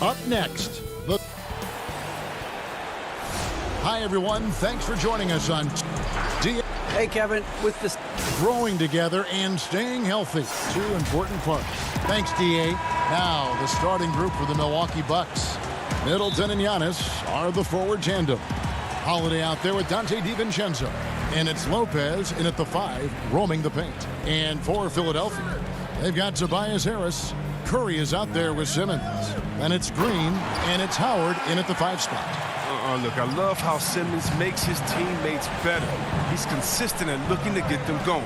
Up next, Hi everyone, thanks for joining us on Hey Kevin, with this growing together and staying healthy. Two important parts. Thanks, DA. Now, the starting group for the Milwaukee Bucks. Middleton and Giannis are the forward tandem. Holiday out there with Dante DiVincenzo. And it's Lopez in at the 5, roaming the paint. And for Philadelphia, they've got Tobias Harris. Curry is out there with Simmons. And it's Green, and it's Howard in at the 5 spot. Look, I love how Simmons makes his teammates better. He's consistent and looking to get them going.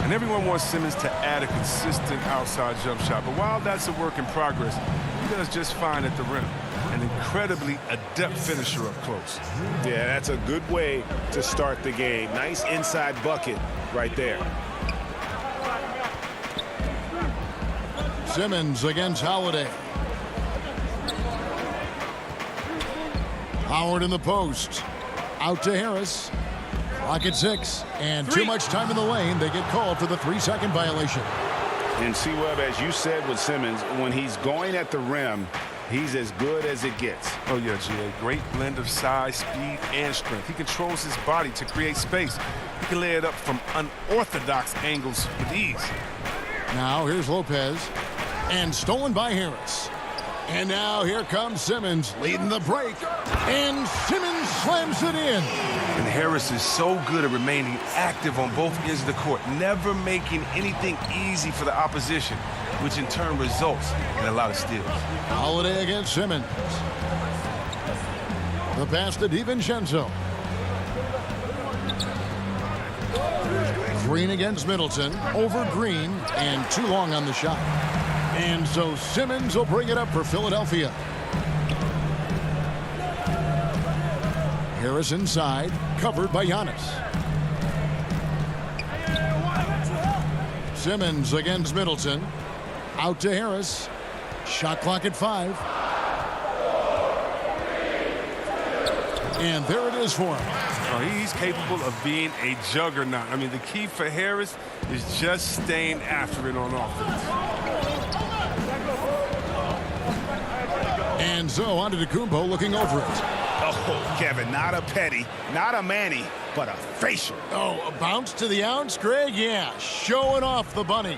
And everyone wants Simmons to add a consistent outside jump shot. But while that's a work in progress, he does just fine at the rim. An incredibly adept finisher up close. Yeah, that's a good way to start the game. Nice inside bucket right there. Simmons against Holiday. Howard in the post. Out to Harris. Clock at 6. And too much time in the lane. They get called for the 3-second violation. And C-Web, as you said with Simmons, when he's going at the rim, he's as good as it gets. Oh, yeah, G.A. Great blend of size, speed, and strength. He controls his body to create space. He can lay it up from unorthodox angles with ease. Now here's Lopez. And stolen by Harris. And now here comes Simmons leading the break. And Simmons slams it in. And Harris is so good at remaining active on both ends of the court, never making anything easy for the opposition, which in turn results in a lot of steals. Holiday against Simmons. The pass to DiVincenzo. Green against Middleton. Over Green. And too long on the shot. And so Simmons will bring it up for Philadelphia. Harris inside, covered by Giannis. Simmons against Middleton. Out to Harris. Shot clock at 5. And there it is for him. Oh, he's capable of being a juggernaut. I mean, the key for Harris is just staying after it on offense. And so on to Antetokounmpo looking over it. Oh, Kevin, not a petty, not a Manny, but a facial. Oh, a bounce to the ounce, Greg? Yeah, showing off the bunny.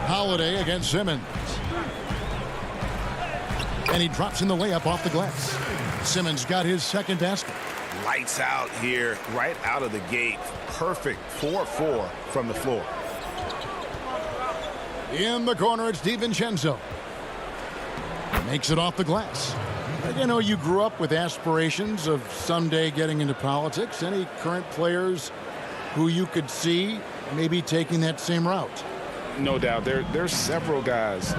Holiday against Simmons. And he drops in the layup off the glass. Simmons got his second basket. Lights out here, right out of the gate. Perfect 4-4 from the floor. In the corner, it's DiVincenzo. Makes it off the glass. You know, you grew up with aspirations of someday getting into politics. Any current players who you could see maybe taking that same route? No doubt. There's several guys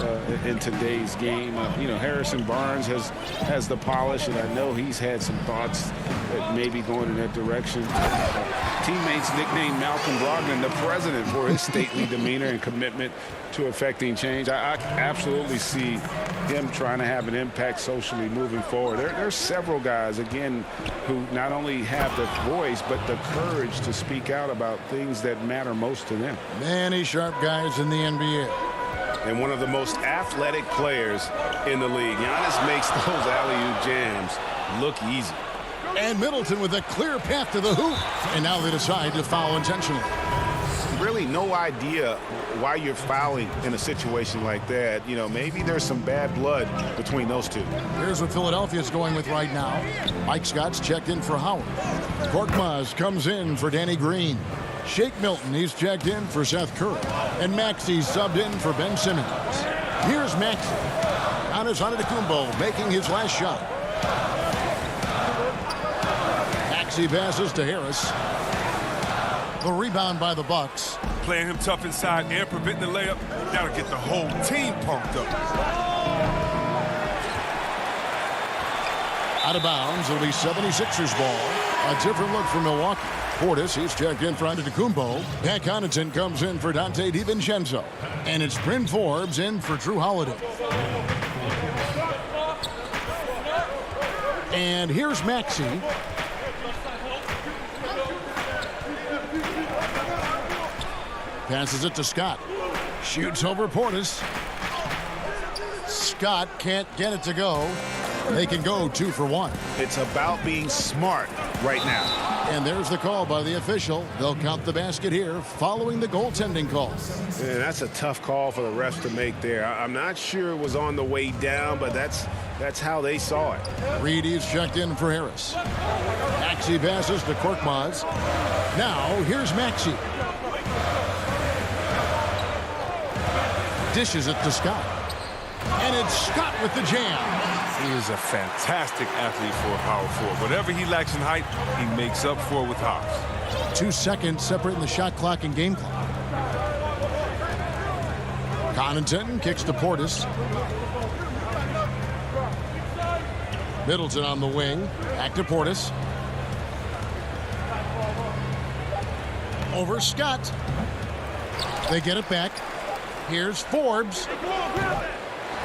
in today's game. You know, Harrison Barnes has the polish, and I know he's had some thoughts that maybe going in that direction. Teammates nicknamed Malcolm Brogdon the president for his stately demeanor and commitment to affecting change. I absolutely see him trying to have an impact socially moving forward. There's several guys, again, who not only have the voice, but the courage to speak out about things that matter most to them. Many sharp guys in the NBA. And one of the most athletic players in the league. Giannis makes those alley-oop jams look easy. And Middleton with a clear path to the hoop. And now they decide to foul intentionally. Really no idea why you're fouling in a situation like that. You know, maybe there's some bad blood between those two. Here's what Philadelphia's going with right now. Mike Scott's checked in for Howard. Korkmaz comes in for Danny Green. Shake Milton, he's checked in for Seth Curry. And Maxi's subbed in for Ben Simmons. Here's Maxi. Giannis Antetokounmpo making his last shot. Maxi passes to Harris. The rebound by the Bucks. Playing him tough inside and preventing the layup. That'll get the whole team pumped up. Out of bounds, it'll be 76ers ball. A different look for Milwaukee. Portis, he's checked in for Antetokounmpo. Pat Connaughton comes in for Dante DiVincenzo. And it's Bryn Forbes in for Drew Holiday. And here's Maxi. Passes it to Scott. Shoots over Portis. Scott can't get it to go. They can go 2 for 1. It's about being smart right now. And there's the call by the official. They'll count the basket here following the goaltending call. And that's a tough call for the refs to make there. I'm not sure it was on the way down, but that's how they saw it. Reedy's checked in for Harris. Maxey passes to Korkmaz. Now here's Maxey. Dishes it to Scott. And it's Scott with the jam. He is a fantastic athlete for a power forward. Whatever he lacks in height, he makes up for with hops. 2 seconds separating the shot clock and game clock. Connaughton kicks to Portis. Middleton on the wing. Back to Portis. Over Scott. They get it back. Here's Forbes.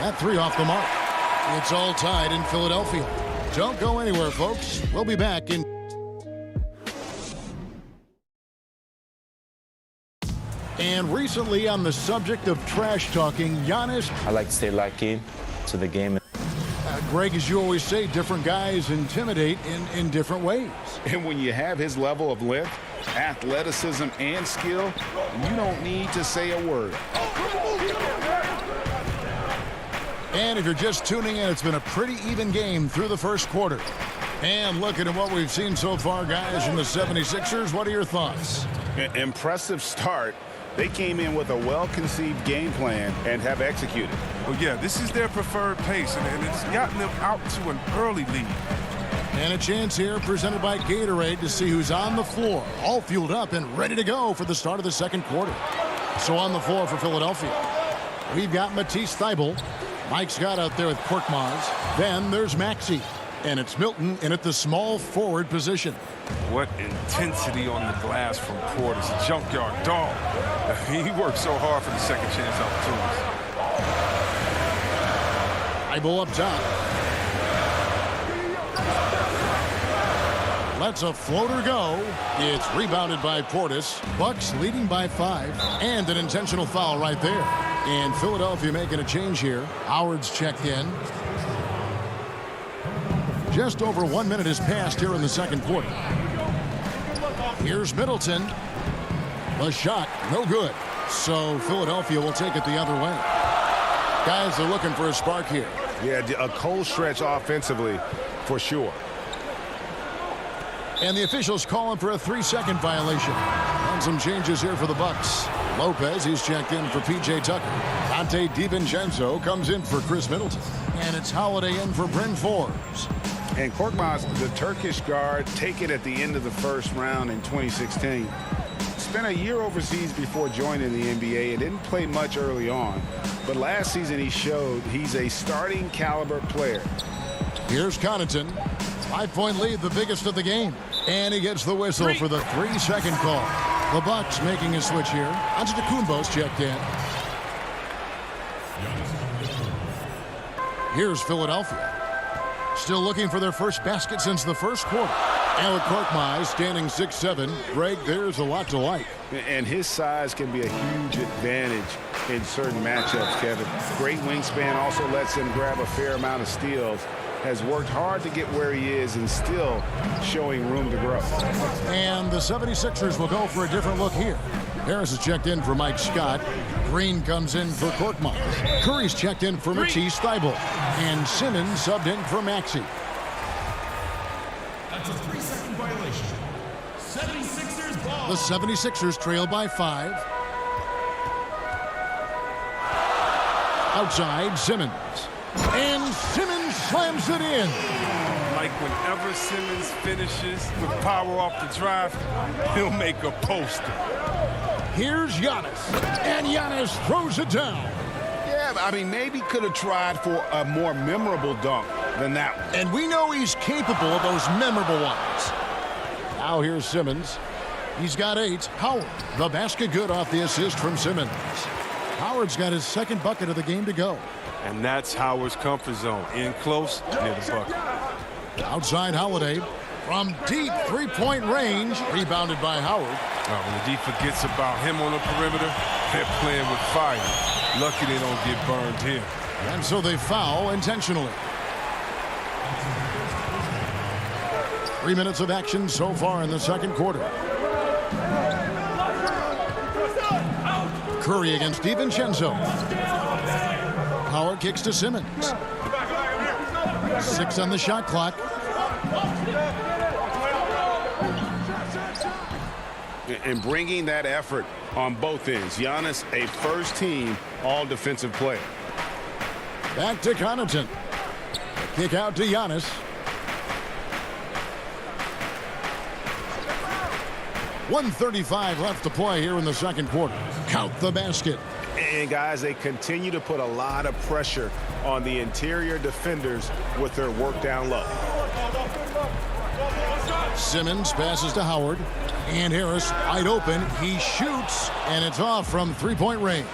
That 3 off the mark. It's all tied in Philadelphia. Don't go anywhere, folks. We'll be back in. And recently, on the subject of trash talking, Giannis. I like to stay locked in to the game. Greg, as you always say, different guys intimidate in different ways. And when you have his level of length, athleticism, and skill, you don't need to say a word. And if you're just tuning in, it's been a pretty even game through the first quarter. And looking at what we've seen so far, guys, from the 76ers, what are your thoughts? Impressive start. They came in with a well-conceived game plan and have executed. Well, yeah, this is their preferred pace, and it's gotten them out to an early lead. And a chance here presented by Gatorade to see who's on the floor, all fueled up and ready to go for the start of the second quarter. So on the floor for Philadelphia, we've got Matisse Thybulle. Mike Scott out there with Korkmaz. Then there's Maxey. And it's Milton in at the small forward position. What intensity on the glass from Portis, a junkyard dog. He worked so hard for the second chance opportunities. Thybulle up top. Lets a floater go. It's rebounded by Portis. Bucks leading by 5. And an intentional foul right there. And Philadelphia making a change here. Howard's checked in. Just over 1 minute has passed here in the second quarter. Here's Middleton. The shot, no good. So Philadelphia will take it the other way. Guys are looking for a spark here. Yeah, a cold stretch offensively for sure. And the officials calling for a 3-second violation. And some changes here for the Bucks. Lopez, he's checked in for P.J. Tucker. Dante DiVincenzo comes in for Chris Middleton. And it's Holiday in for Bryn Forbes. And Korkmaz, the Turkish guard, taken at the end of the first round in 2016. Spent a year overseas before joining the NBA and didn't play much early on. But last season he showed he's a starting caliber player. Here's Connaughton. 5-point lead, the biggest of the game. And he gets the whistle for the 3-second call. The Bucks making a switch here. Antetokounmpo's checked in. Here's Philadelphia. Still looking for their first basket since the first quarter. Alec Korkmaz standing 6'7". Greg, there's a lot to like. And his size can be a huge advantage in certain matchups, Kevin. Great wingspan also lets him grab a fair amount of steals. Has worked hard to get where he is and still showing room to grow. And the 76ers will go for a different look here. Harris is checked in for Mike Scott. Green comes in for Korkmaz. Curry's checked in for Matisse Thybulle. And Simmons subbed in for Maxey. That's a 3-second violation. 76ers ball. The 76ers trail by 5. Outside, Simmons. And Simmons slams it in. Like whenever Simmons finishes with power off the drive, he'll make a poster. Here's Giannis. And Giannis throws it down. Yeah, I mean, maybe could have tried for a more memorable dunk than that one. And we know he's capable of those memorable ones. Now here's Simmons. He's got 8. Howard, the basket good off the assist from Simmons. Howard's got his second bucket of the game to go. And that's Howard's comfort zone. In close, near the bucket. Outside Holiday. From deep 3-point range. Rebounded by Howard. When the D forgets about him on the perimeter, they're playing with fire. Lucky they don't get burned here. And so they foul intentionally. 3 minutes of action so far in the second quarter. Curry against DiVincenzo. Power kicks to Simmons. 6 on the shot clock. And bringing that effort on both ends. Giannis, a first-team all-defensive player. Back to Connaughton. Kick out to Giannis. .135 left to play here in the second quarter. Count the basket. And, guys, they continue to put a lot of pressure on the interior defenders with their work down low. Simmons passes to Howard. And Harris wide open. He shoots, and it's off from three-point range.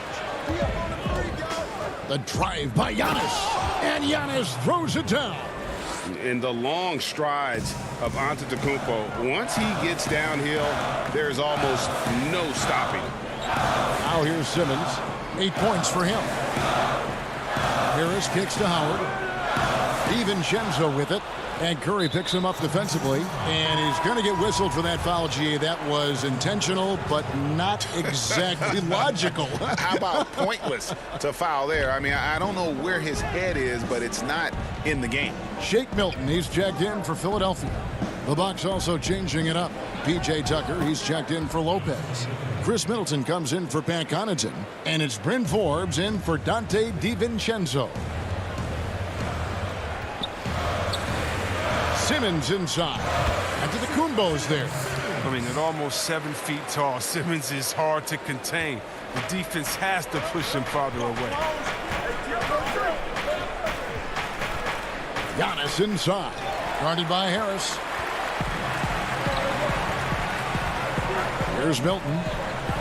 The drive by Giannis. And Giannis throws it down. In the long strides of Antetokounmpo, once he gets downhill, there's almost no stopping. Now here's Simmons. 8 points for him. Harris kicks to Howard. DiVincenzo with it. And Curry picks him up defensively. And he's going to get whistled for that foul, G. That was intentional, but not exactly logical. How about pointless to foul there? I mean, I don't know where his head is, but it's not in the game. Shake Milton, he's checked in for Philadelphia. The Bucks also changing it up. P.J. Tucker, he's checked in for Lopez. Chris Middleton comes in for Pat Connaughton. And it's Bryn Forbes in for Dante DiVincenzo. Simmons inside. Antetokounmpo's there. I mean, at almost 7 feet tall, Simmons is hard to contain. The defense has to push him farther away. Giannis inside. Guarded by Harris. Here's Milton.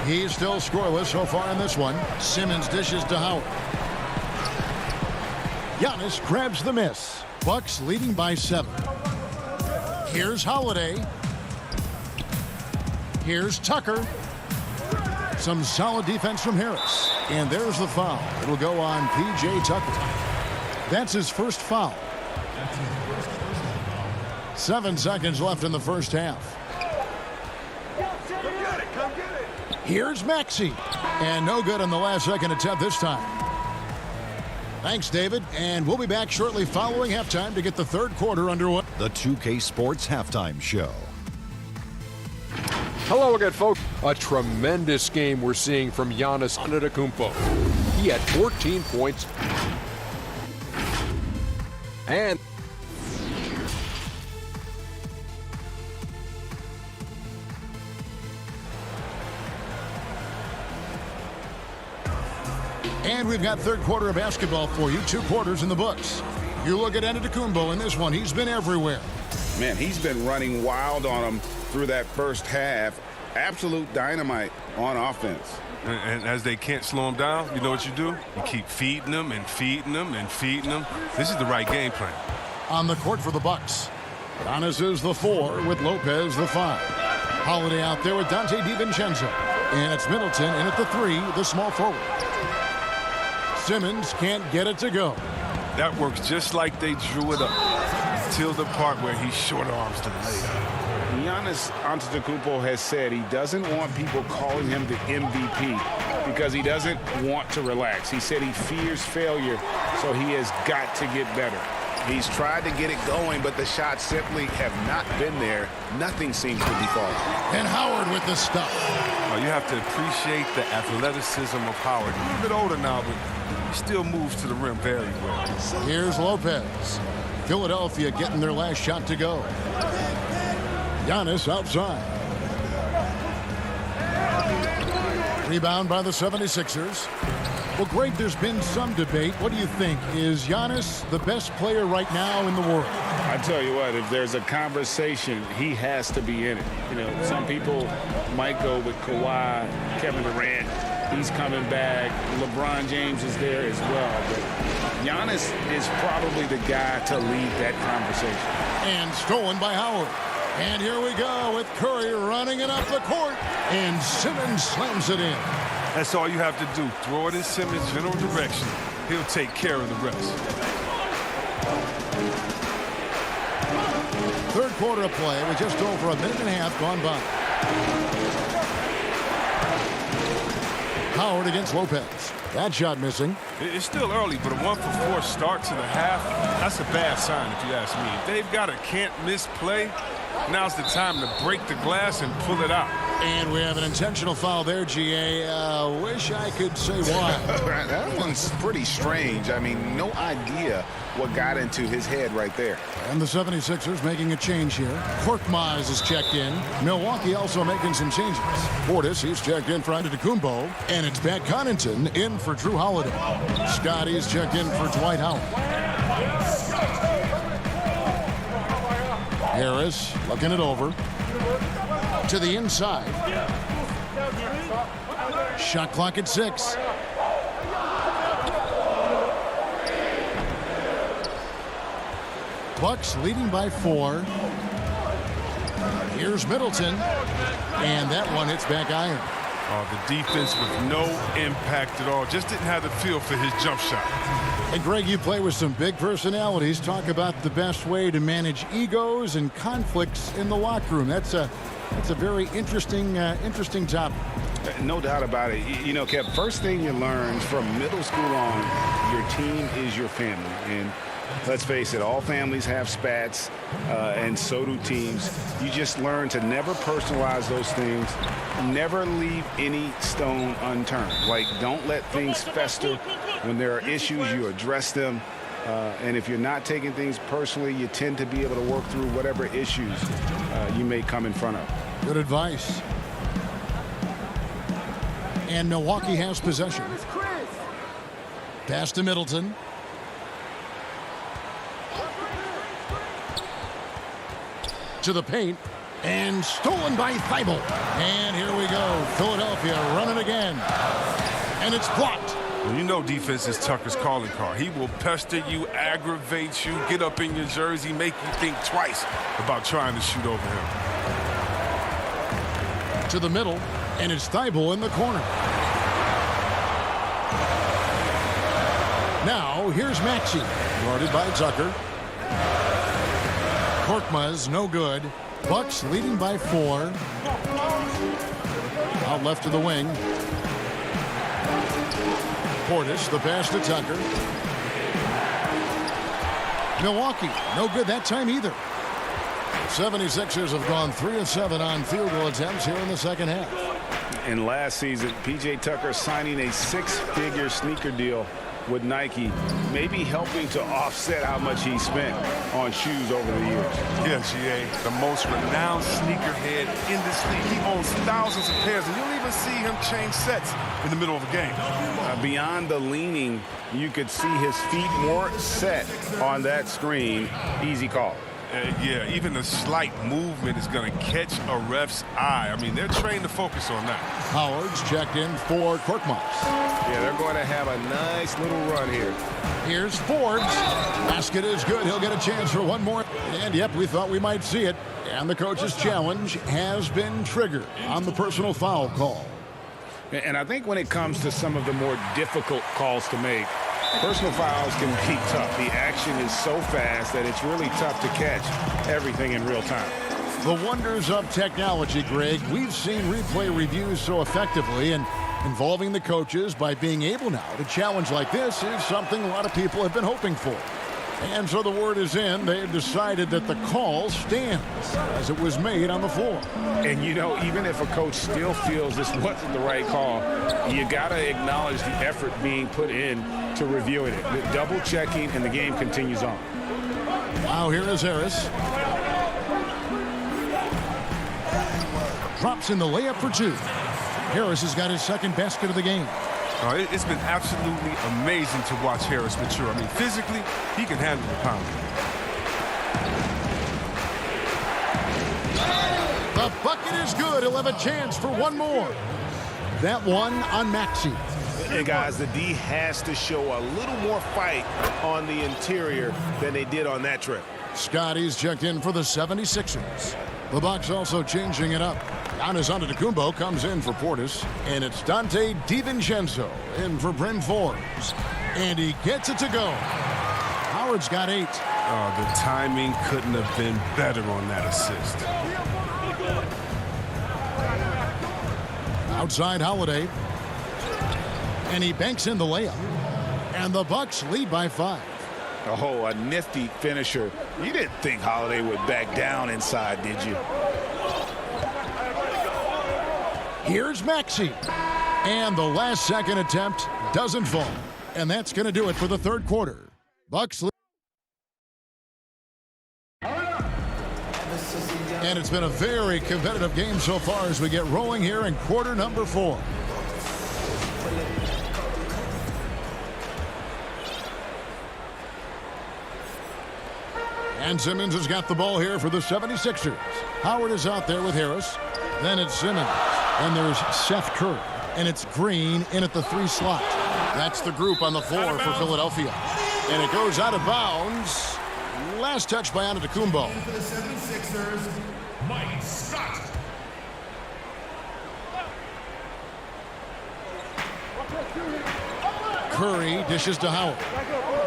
He's still scoreless so far in this one. Simmons dishes to Howard. Giannis grabs the miss. Bucks leading by 7. Here's Holiday. Here's Tucker. Some solid defense from Harris. And there's the foul. It'll go on P.J. Tucker. That's his first foul. 7 seconds left in the first half. Here's Maxey. And no good on the last second attempt this time. Thanks, David. And we'll be back shortly following halftime to get the third quarter underway. The 2K Sports Halftime Show. Hello again, folks. A tremendous game we're seeing from Giannis Antetokounmpo. He had 14 points. And we've got third quarter of basketball for you. 2 quarters in the books. You look at Antetokounmpo in this one. He's been everywhere. Man, he's been running wild on them through that first half. Absolute dynamite on offense. And as they can't slow him down, you know what you do? You keep feeding them and feeding them and feeding them. This is the right game plan. On the court for the Bucks. Giannis is the 4 with Lopez the 5. Holiday out there with Dante DiVincenzo. And it's Middleton in at the 3, the small forward. Simmons can't get it to go. That works just like they drew it up. Till the part where he short arms to the layup. Giannis Antetokounmpo has said he doesn't want people calling him the MVP because he doesn't want to relax. He said he fears failure, so he has got to get better. He's tried to get it going, but the shots simply have not been there. Nothing seems to be falling. And Howard with the stuff. You have to appreciate the athleticism of Howard. He's a little bit older now, but he still moves to the rim very well. Here's Lopez. Philadelphia getting their last shot to go. Giannis outside. Rebound by the 76ers. Well, Greg, there's been some debate. What do you think? Is Giannis the best player right now in the world? I tell you what, if there's a conversation, he has to be in it. You know, some people might go with Kawhi, Kevin Durant. He's coming back. LeBron James is there as well. But Giannis is probably the guy to lead that conversation. And stolen by Howard. And here we go with Curry running it up the court. And Simmons slams it in. That's all you have to do. Throw it in Simmons' general direction. He'll take care of the rest. Third quarter of play with just over a minute and a half gone by. Howard against Lopez. That shot missing. It's still early, but a 1-for-4 start to the half, that's a bad sign if you ask me. If they've got a can't-miss play, now's the time to break the glass and pull it out. And we have an intentional foul there, GA. Wish I could say why. That one's pretty strange. I mean, no idea what got into his head right there. And the 76ers making a change here. Korkmaz is checked in. Milwaukee also making some changes. Portis, he's checked in for Antetokounmpo. And it's Pat Connaughton in for Drew Holiday. Scotty's checked in for Dwight Howard. Harris looking it over. To the inside. Shot clock at 6. Bucks leading by 4. Here's Middleton. And that one hits back iron. The defense with no impact at all. Just didn't have the feel for his jump shot. And Greg, you play with some big personalities. Talk about the best way to manage egos and conflicts in the locker room. That's a very interesting topic. No doubt about it. You know, Kev, first thing you learn from middle school on, your team is your family. And let's face it, all families have spats, and so do teams. You just learn to never personalize those things. Never leave any stone unturned. Like, don't let things fester. When there are issues, you address them. And if you're not taking things personally, you tend to be able to work through whatever issues you may come in front of. Good advice. And Milwaukee has possession. Pass to Middleton. To the paint. And stolen by Thibault. And here we go. Philadelphia running again. And it's blocked. Well, you know defense is Tucker's calling card. He will pester you, aggravate you, get up in your jersey, make you think twice about trying to shoot over him. To the middle, and it's Thibault in the corner. Now, here's Maxey, guarded by Tucker. Korkmaz, no good. Bucks leading by 4. Out left to the wing. Portis, the pass to Tucker. Milwaukee, no good that time either. 76ers have gone 3 of 7 on field goal attempts here in the second half. And last season, P.J. Tucker signing a 6-figure sneaker deal with Nike, maybe helping to offset how much he spent on shoes over the years. Yeah, GA, the most renowned sneakerhead in this league. He owns thousands of pairs, and you'll even see him change sets in the middle of a game. Beyond the leaning, you could see his feet more set on that screen. Easy call. Yeah, even a slight movement is going to catch a ref's eye. I mean, they're trained to focus on that. Howard's checked in for Korkmaz. Yeah, they're going to have a nice little run here. Here's Forbes. Basket is good. He'll get a chance for one more. And, yep, we thought we might see it. And the coach's challenge has been triggered on the personal foul call. And I think when it comes to some of the more difficult calls to make, personal fouls can be tough. The action is so fast that it's really tough to catch everything in real time. The wonders of technology, Greg. We've seen replay reviews so effectively, and involving the coaches by being able now to challenge like this is something a lot of people have been hoping for. And so the word is in. They've decided that the call stands as it was made on the floor. And, you know, even if a coach still feels this wasn't the right call, you got to acknowledge the effort being put in to reviewing it. The double checking, and the game continues on. Now here is Harris. Drops in the layup for 2. Harris has got his second basket of the game. It's been absolutely amazing to watch Harris mature. I mean, physically, he can handle the pound. The bucket is good. He'll have a chance for one more. That one on Maxey. And guys, the D has to show a little more fight on the interior than they did on that trip. Scotty's checked in for the 76ers. The Bucks also changing it up. Giannis Antetokounmpo comes in for Portis, and it's Dante DiVincenzo in for Bryn Forbes. And he gets it to go. Howard's got 8. Oh, the timing couldn't have been better on that assist. Outside Holiday. And he banks in the layup. And the Bucks lead by 5. Oh, a nifty finisher. You didn't think Holiday would back down inside, did you? Here's Maxey. And the last second attempt doesn't fall. And that's going to do it for the third quarter. Bucks lead. And it's been a very competitive game so far as we get rolling here in quarter number 4. And Simmons has got the ball here for the 76ers. Howard is out there with Harris. Then it's Simmons. And there's Seth Curry. And it's Green in at the 3 slot. That's the group on the floor for Philadelphia. And it goes out of bounds. Last touch by Antetokounmpo. For the 76ers, Mike Scott. Curry dishes to Howard.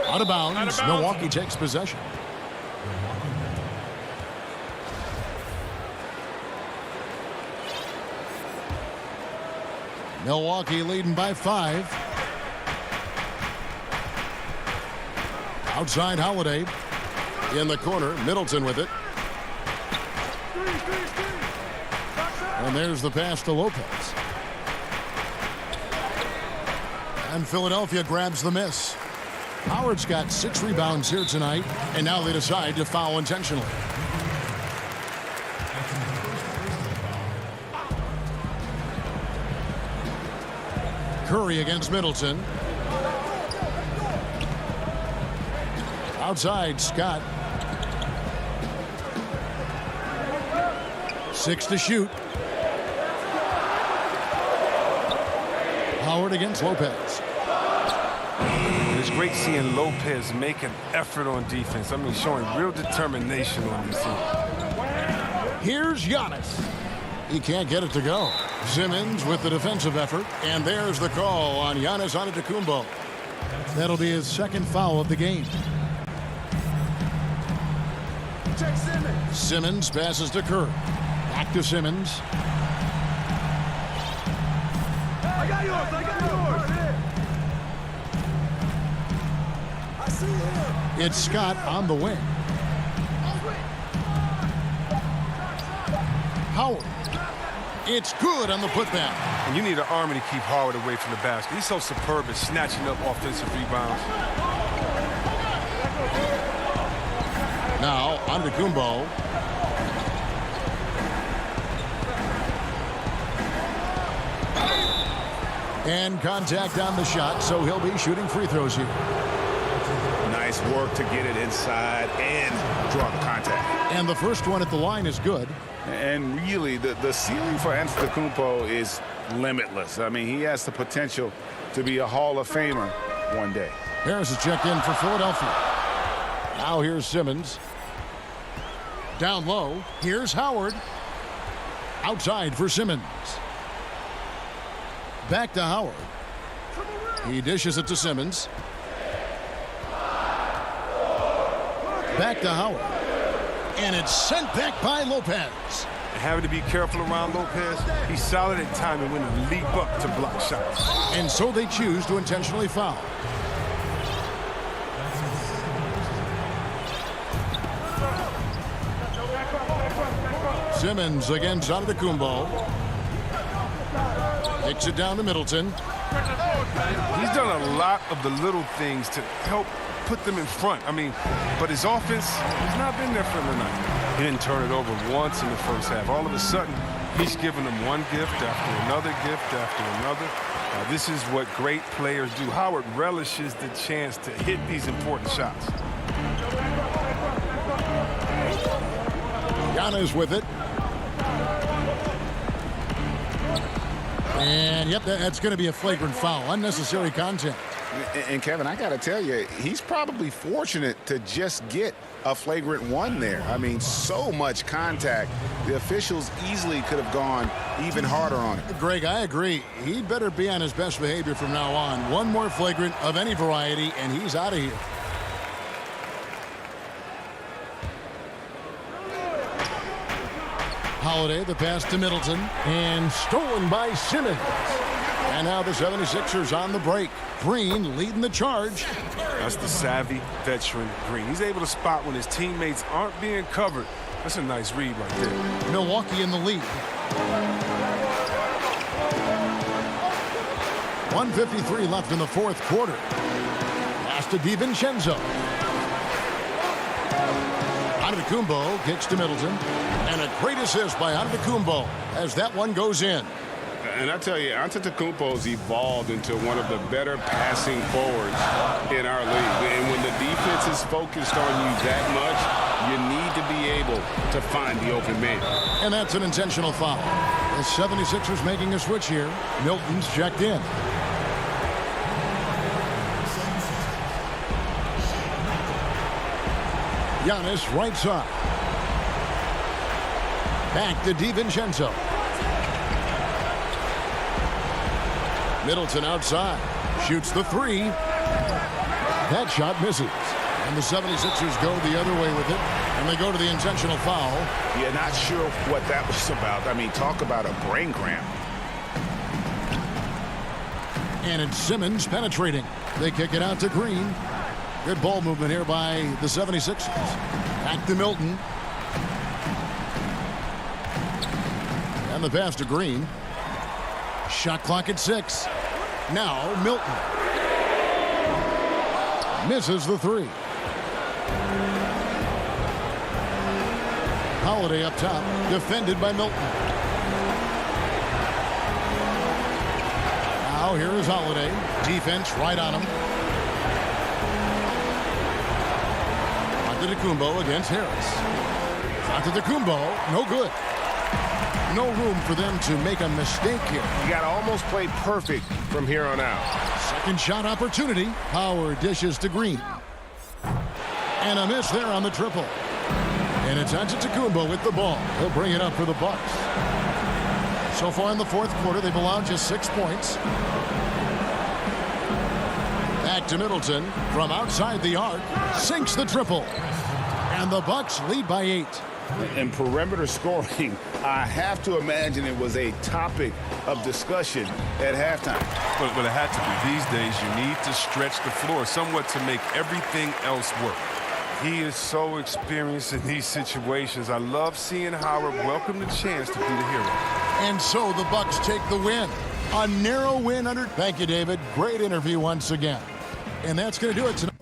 Out of bounds. Milwaukee takes possession. Milwaukee leading by 5. Outside Holiday. In the corner, Middleton with it. And there's the pass to Lopez. And Philadelphia grabs the miss. Howard's got 6 rebounds here tonight, and now they decide to foul intentionally. Curry against Middleton. Outside, Scott. 6 to shoot. Howard against Lopez. It's great seeing Lopez make an effort on defense. I mean, showing real determination on this team. Here's Giannis. He can't get it to go. Simmons with the defensive effort. And there's the call on Giannis Antetokounmpo. That'll be his second foul of the game. Simmons passes to Curry. Back to Simmons. I got yours. I see him. It's Scott on the wing. Howard. It's good on the putback. And you need an army to keep Howard away from the basket. He's so superb at snatching up offensive rebounds. Now, Antetokounmpo. And contact on the shot, so he'll be shooting free throws here. Nice work to get it inside and draw the contact. And the first one at the line is good. And really, the ceiling for Antetokounmpo is limitless. I mean, he has the potential to be a Hall of Famer one day. Harris is checked in for Philadelphia. Now here's Simmons. Down low, here's Howard. Outside for Simmons. Back to Howard. He dishes it to Simmons. Back to Howard. And it's sent back by Lopez. And having to be careful around Lopez, he's solid at timing when to leap up to block shots. And so they choose to intentionally foul. Simmons against Antetokounmpo. Kicks it down to Middleton. He's done a lot of the little things to help put them in front. I mean, but his offense has not been there for the night. He didn't turn it over once in the first half. All of a sudden, he's giving them one gift after another gift after another. This is what great players do. Howard relishes the chance to hit these important shots. Giannis with it. And, yep, that's going to be a flagrant foul. Unnecessary contact. And Kevin, I got to tell you, he's probably fortunate to just get a flagrant one there. I mean, so much contact. The officials easily could have gone even harder on it. Greg, I agree. He'd better be on his best behavior from now on. One more flagrant of any variety, and he's out of here. Holiday, the pass to Middleton, and stolen by Simmons. And now the 76ers on the break. Green leading the charge. That's the savvy veteran Green. He's able to spot when his teammates aren't being covered. That's a nice read right there. Milwaukee in the lead. 1:53 left in the fourth quarter. Pass to DiVincenzo. Antetokounmpo kicks to Middleton. And a great assist by Antetokounmpo as that one goes in. And I tell you, Antetokounmpo's evolved into one of the better passing forwards in our league. And when the defense is focused on you that much, you need to be able to find the open man. And that's an intentional foul. The 76ers making a switch here. Milton's checked in. Giannis right side. Back to DiVincenzo. Middleton outside. Shoots the three. That shot misses. And the 76ers go the other way with it. And they go to the intentional foul. Yeah, not sure what that was about. I mean, talk about a brain cramp. And it's Simmons penetrating. They kick it out to Green. Good ball movement here by the 76ers. Back to Milton. And the pass to Green. Shot clock at 6. Now Milton. Misses the three. Holiday up top. Defended by Milton. Now here is Holiday. Defense right on him. Antetokounmpo against Harris. Antetokounmpo, no good. No room for them to make a mistake here. You got to almost play perfect from here on out. Second shot opportunity. Power dishes to Green. And a miss there on the triple. And it's Antetokounmpo with the ball. He'll bring it up for the Bucks. So far in the fourth quarter, they've allowed just 6 points. Back to Middleton from outside the arc. Sinks the triple. And the Bucks lead by 8. And perimeter scoring, I have to imagine it was a topic of discussion at halftime. But it had to be. These days, you need to stretch the floor somewhat to make everything else work. He is so experienced in these situations. I love seeing Howard welcome the chance to be the hero. And so the Bucks take the win. A narrow win under. Thank you, David. Great interview once again. And that's going to do it tonight.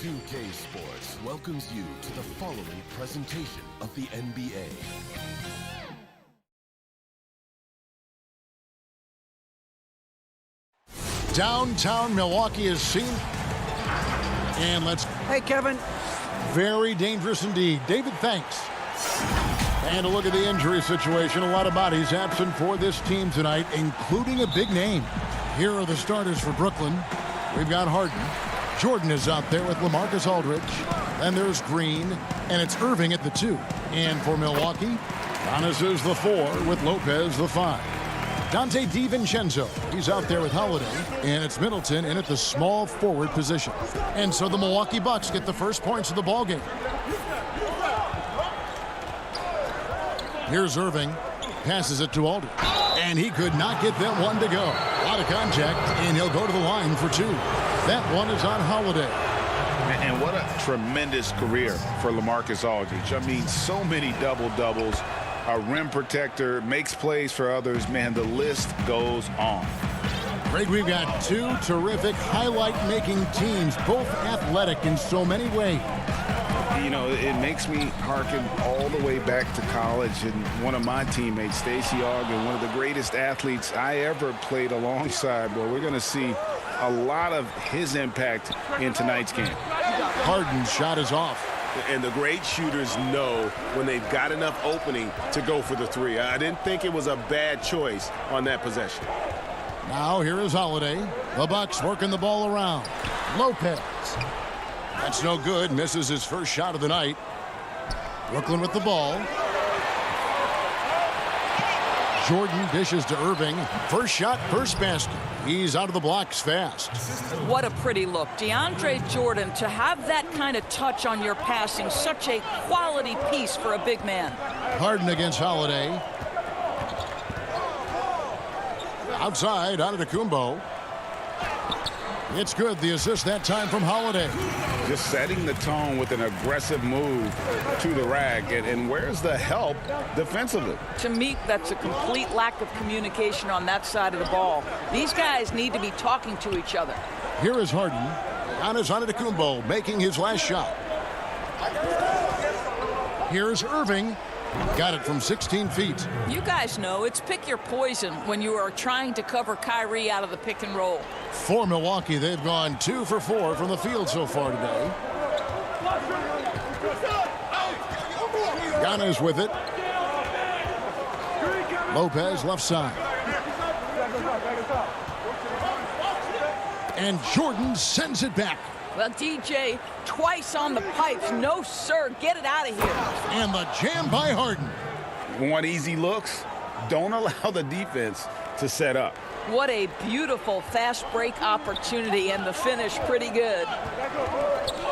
2K Sports welcomes you to the following presentation of the NBA. Downtown Milwaukee is seen. And let's... Hey, Kevin. Very dangerous indeed. David, thanks. And a look at the injury situation. A lot of bodies absent for this team tonight, including a big name. Here are the starters for Brooklyn. We've got Harden. Jordan is out there with LaMarcus Aldridge. Then there's Green, and it's Irving at the 2. And for Milwaukee, Giannis is the 4 with Lopez the 5. Dante DiVincenzo, he's out there with Holiday, and it's Middleton in at the small forward position. And so the Milwaukee Bucks get the first points of the ballgame. Here's Irving, passes it to Aldridge, and he could not get that one to go. A lot of contact, and he'll go to the line for 2. That one is on Holiday. And what a tremendous career for LaMarcus Aldridge. I mean, so many double-doubles. A rim protector, makes plays for others. Man, the list goes on. Greg, we've got 2 terrific highlight-making teams, both athletic in so many ways. You know, it makes me hearken all the way back to college, and one of my teammates, Stacey Ogden, one of the greatest athletes I ever played alongside. Well, we're going to see a lot of his impact in tonight's game. Harden's shot is off. And the great shooters know when they've got enough opening to go for the 3. I didn't think it was a bad choice on that possession. Now here is Holiday. The Bucks working the ball around. Lopez. That's no good. Misses his first shot of the night. Brooklyn with the ball. Jordan dishes to Irving. First shot, first basket. He's out of the blocks fast. What a pretty look. DeAndre Jordan, to have that kind of touch on your passing, such a quality piece for a big man. Harden against Holiday. Outside, Antetokounmpo. It's good. The assist that time from Holiday. Just setting the tone with an aggressive move to the rack. And where's the help defensively? To me, that's a complete lack of communication on that side of the ball. These guys need to be talking to each other. Here is Harden. Giannis Antetokounmpo making his last shot. Here's Irving. Got it from 16 feet. You guys know it's pick your poison when you are trying to cover Kyrie out of the pick and roll. For Milwaukee, they've gone 2 for 4 from the field so far today. Giannis with it. Lopez left side. And Jordan sends it back. Well, DJ, twice on the pipes. No, sir. Get it out of here. And the jam by Harden. Want easy looks? Don't allow the defense to set up. What a beautiful fast break opportunity, and the finish pretty good.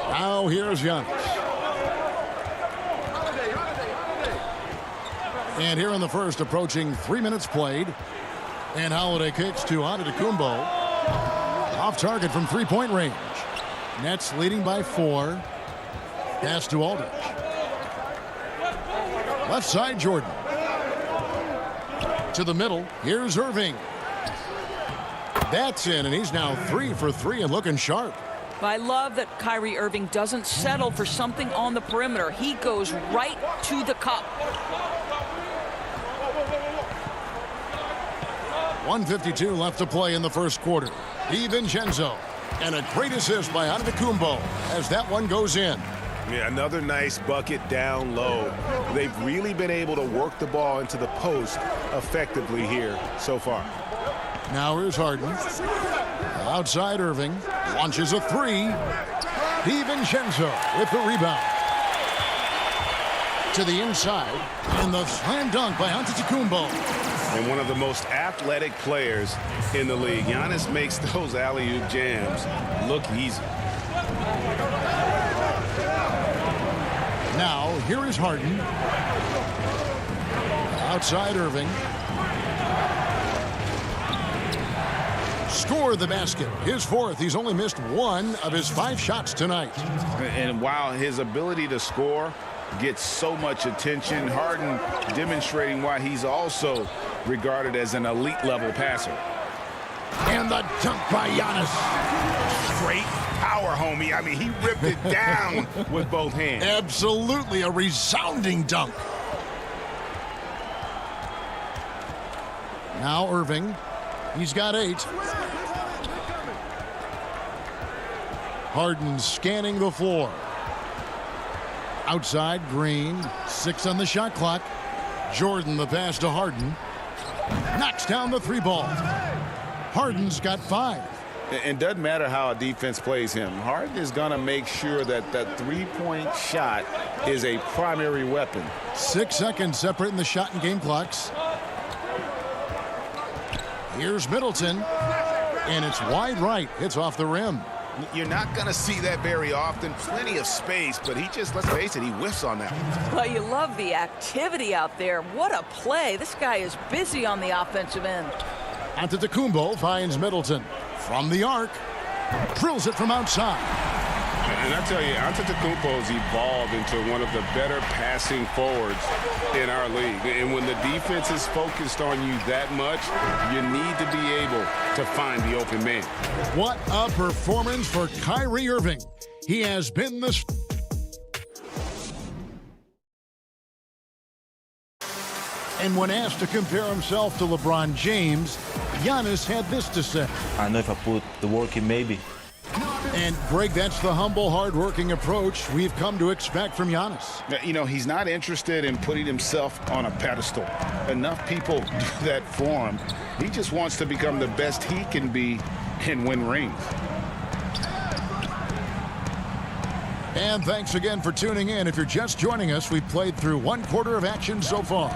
Now here's Giannis. And here in the first, approaching 3 minutes played. And Holiday kicks to Antetokounmpo. Off target from three-point range. Nets leading by 4. Pass to Aldridge. Left side, Jordan. To the middle. Here's Irving. That's in, and he's now 3 for 3 and looking sharp. I love that Kyrie Irving doesn't settle for something on the perimeter. He goes right to the cup. 1:52 left to play in the first quarter. DiVincenzo. And a great assist by Antetokounmpo as that one goes in. Yeah, another nice bucket down low. They've really been able to work the ball into the post effectively here so far. Now here's Harden. Outside Irving. Launches a 3. DiVincenzo with the rebound. To the inside. And the slam dunk by Antetokounmpo. And one of the most athletic players in the league. Giannis makes those alley-oop jams look easy. Now, here is Harden. Outside Irving. Score the basket. His 4th. He's only missed 1 of his 5 shots tonight. And while his ability to score gets so much attention, Harden demonstrating why he's also regarded as an elite level passer. And the dunk by Giannis. Straight power, homie. I mean, he ripped it down with both hands. Absolutely a resounding dunk. Now Irving. He's got 8. Harden scanning the floor. Outside, Green. 6 on the shot clock. Jordan the pass to Harden. Knocks down the 3 ball. Harden's got 5. And doesn't matter how a defense plays him. Harden is going to make sure that that three-point shot is a primary weapon. 6 seconds separating the shot and game clocks. Here's Middleton. And it's wide right. Hits off the rim. You're not going to see that very often. Plenty of space, but he just, let's face it, he whiffs on that one. Well, you love the activity out there. What a play. This guy is busy on the offensive end. Antetokounmpo finds Middleton. From the arc. Drills it from outside. And I tell you, Antetokounmpo's evolved into one of the better passing forwards in our league. And when the defense is focused on you that much, you need to be able to find the open man. What a performance for Kyrie Irving. He has been the... And when asked to compare himself to LeBron James, Giannis had this to say. I know if I put the work in, maybe. And, Greg, that's the humble, hard-working approach we've come to expect from Giannis. You know, he's not interested in putting himself on a pedestal. Enough people do that for him. He just wants to become the best he can be and win rings. And thanks again for tuning in. If you're just joining us, we've played through 1/4 of action so far.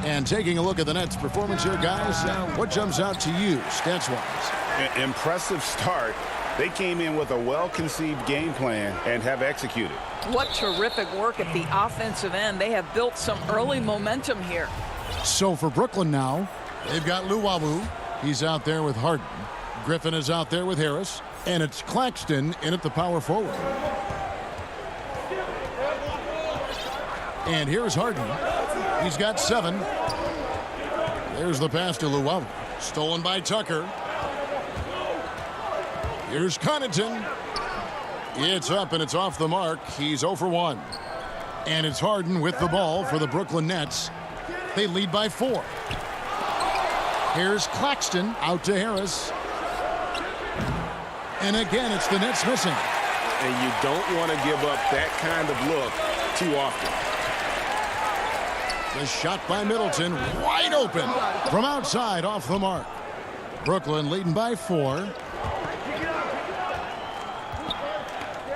And taking a look at the Nets' performance here, guys, what jumps out to you, stats-wise? Impressive start. They came in with a well-conceived game plan and have executed. What terrific work at the offensive end. They have built some early momentum here. So for Brooklyn now, they've got Luwawu. He's out there with Harden. Griffin is out there with Harris. And it's Claxton in at the power forward. And here's Harden. He's got 7. There's the pass to Luwawu. Stolen by Tucker. Here's Connaughton. It's up and it's off the mark. He's 0 for 1. And it's Harden with the ball for the Brooklyn Nets. They lead by 4. Here's Claxton out to Harris. And again, it's the Nets missing. And you don't want to give up that kind of look too often. The shot by Middleton, wide open from outside, off the mark. Brooklyn leading by 4.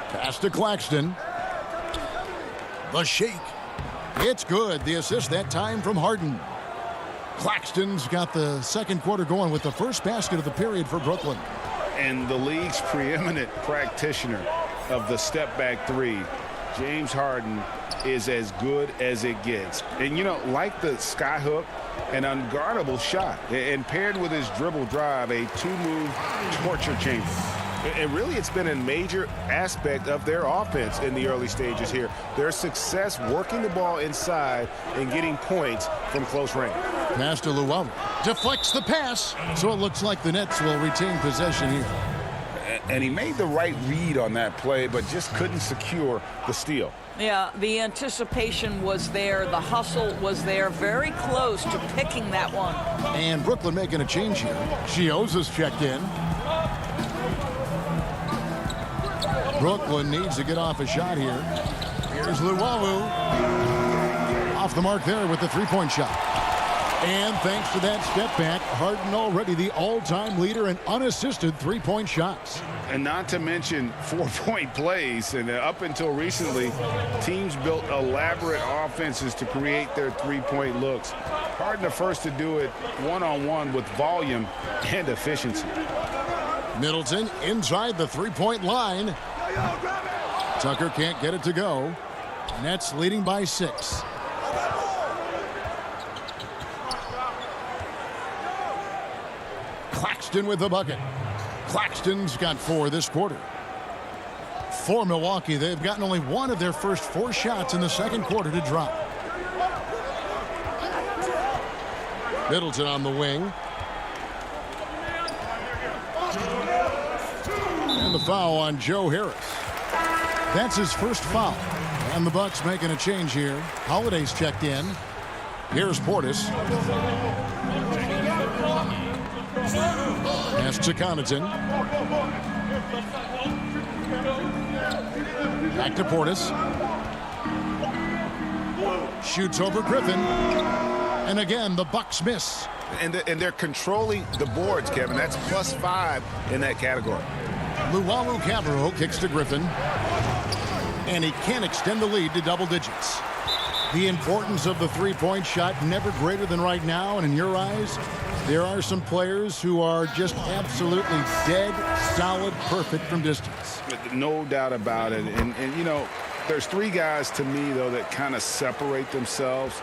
Pass to Claxton. The shake. It's good. The assist that time from Harden. Claxton's got the second quarter going with the first basket of the period for Brooklyn. And the league's preeminent practitioner of the step-back 3, James Harden, is as good as it gets. And, you know, like the skyhook, an unguardable shot. And paired with his dribble drive, a 2-move torture chamber. And really, it's been a major aspect of their offense in the early stages here. Their success working the ball inside and getting points from close range. Pass to Luwawu. Deflects the pass. So it looks like the Nets will retain possession here. And he made the right read on that play, but just couldn't secure the steal. Yeah, the anticipation was there. The hustle was there. Very close to picking that one. And Brooklyn making a change here. Chioza's checked in. Brooklyn needs to get off a shot here. Here's Luwawu. Off the mark there with the three-point shot. And thanks to that step back, Harden already the all-time leader in unassisted three-point shots. And not to mention 4-point plays. And up until recently, teams built elaborate offenses to create their three-point looks. Harden the first to do it one-on-one with volume and efficiency. Middleton inside the three-point line. Tucker can't get it to go. Nets leading by 6. Claxton with the bucket. Claxton's got 4 this quarter. For Milwaukee, they've gotten only 1 of their first 4 shots in the second quarter to drop. Middleton on the wing. And the foul on Joe Harris. That's his first foul. And the Bucks making a change here. Holiday's checked in. Here's Portis. Pass to Connaughton. Back to Portis. Shoots over Griffin. And again, the Bucks miss. And they're controlling the boards, Kevin. That's +5 in that category. Luwawu Cabarro kicks to Griffin. And he can't extend the lead to double digits. The importance of the three-point shot never greater than right now. And in your eyes, there are some players who are just absolutely dead, solid, perfect from distance. No doubt about it. And you know, there's three guys to me, though, that kind of separate themselves.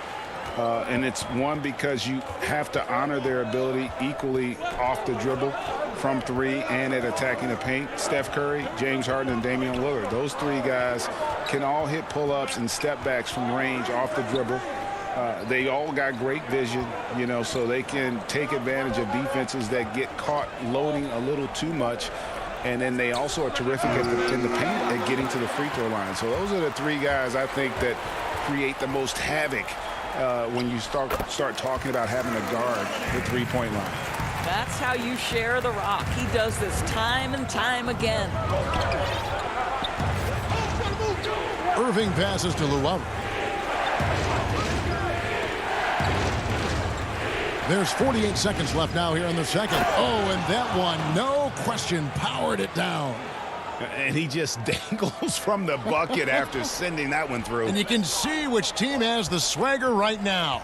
And it's one, because you have to honor their ability equally off the dribble, from three, and at attacking the paint. Steph Curry, James Harden, and Damian Lillard. Those three guys can all hit pull-ups and step backs from range off the dribble. They all got great vision, you know, so they can take advantage of defenses that get caught loading a little too much. And then they also are terrific in the paint at getting to the free throw line. So those are the three guys I think that create the most havoc when you start talking about having to guard the three-point line. That's how you share the rock. He does this time and time again. Irving passes to Luwawu. There's 48 seconds left now here in the second. Oh, and that one, no question, powered it down. And he just dangles from the bucket after sending that one through. And you can see which team has the swagger right now.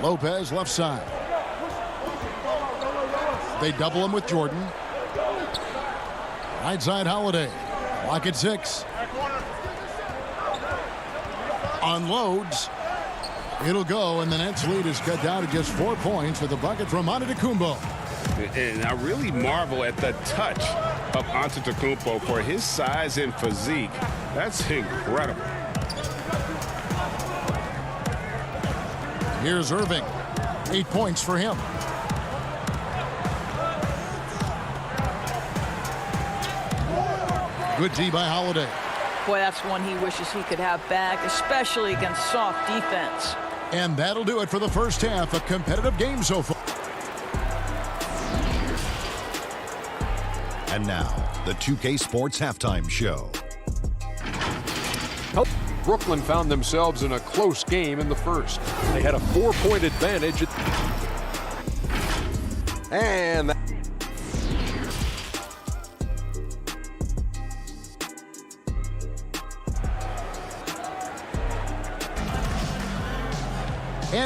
Lopez left side. They double him with Jordan. Right side Holiday. Clock at 6. Unloads. It'll go, and the Nets lead is cut down to just 4 points with a bucket from Antetokounmpo. And I really marvel at the touch of Antetokounmpo for his size and physique. That's incredible. Here's Irving. 8 points for him. Good D by Holiday. Boy, that's one he wishes he could have back, especially against soft defense. And that'll do it for the first half. A competitive game so far. And now, the 2K Sports Halftime Show. Brooklyn found themselves in a close game in the first. They had a 4-point advantage. And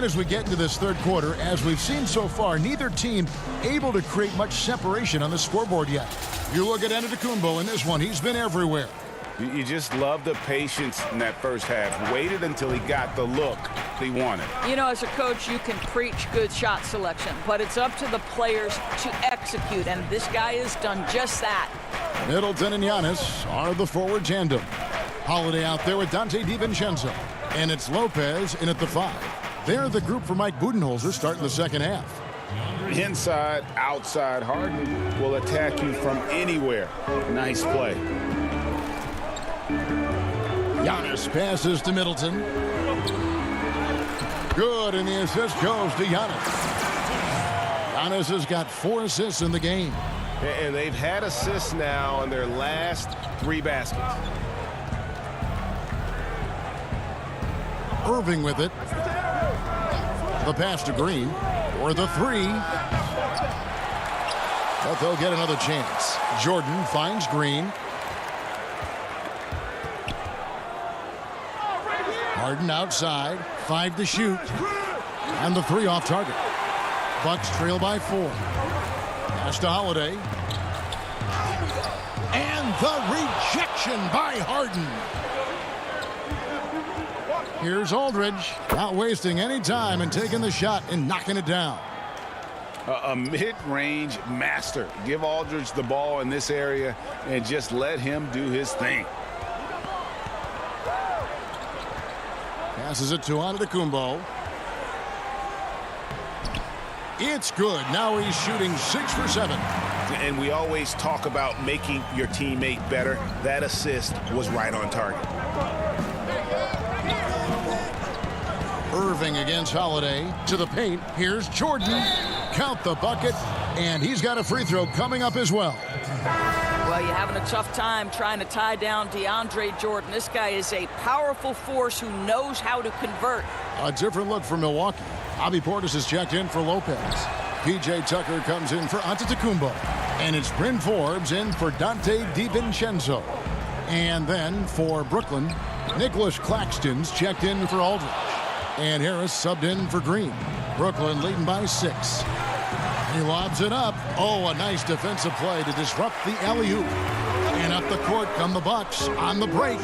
as we get into this third quarter, as we've seen so far, neither team able to create much separation on the scoreboard yet. You look at Antetokounmpo in this one. He's been everywhere. You just love the patience in that first half. Waited until he got the look he wanted. You know, as a coach, you can preach good shot selection, but it's up to the players to execute, and this guy has done just that. Middleton and Giannis are the forward tandem. Holiday out there with Dante DiVincenzo. And it's Lopez in at the 5. They're the group for Mike Budenholzer starting the second half. Inside, outside, Harden will attack you from anywhere. Nice play. Giannis passes to Middleton. Good, and the assist goes to Giannis. Giannis has got 4 assists in the game. And they've had assists now in their last 3 baskets. Irving with it. The pass to Green for the 3. But they'll get another chance. Jordan finds Green. Harden outside. 5 to shoot. And the 3 off target. Bucks trail by 4. Pass to Holiday. And the rejection by Harden. Here's Aldridge, not wasting any time and taking the shot and knocking it down. A mid-range master. Give Aldridge the ball in this area and just let him do his thing. Passes it to Antetokounmpo. It's good. Now he's shooting 6 for 7. And we always talk about making your teammate better. That assist was right on target. Irving against Holiday to the paint. Here's Jordan. Count the bucket, and he's got a free throw coming up as well. Well, you're having a tough time trying to tie down DeAndre Jordan. This guy is a powerful force who knows how to convert. A different look for Milwaukee. Bobby Portis is checked in for Lopez. P.J. Tucker comes in for Antetokounmpo. And it's Bryn Forbes in for Dante DiVincenzo. And then for Brooklyn, Nicholas Claxton's checked in for Aldridge. And Harris subbed in for Green. Brooklyn leading by 6. He lobs it up. Oh, a nice defensive play to disrupt the alley-oop. And up the court come the Bucks on the break.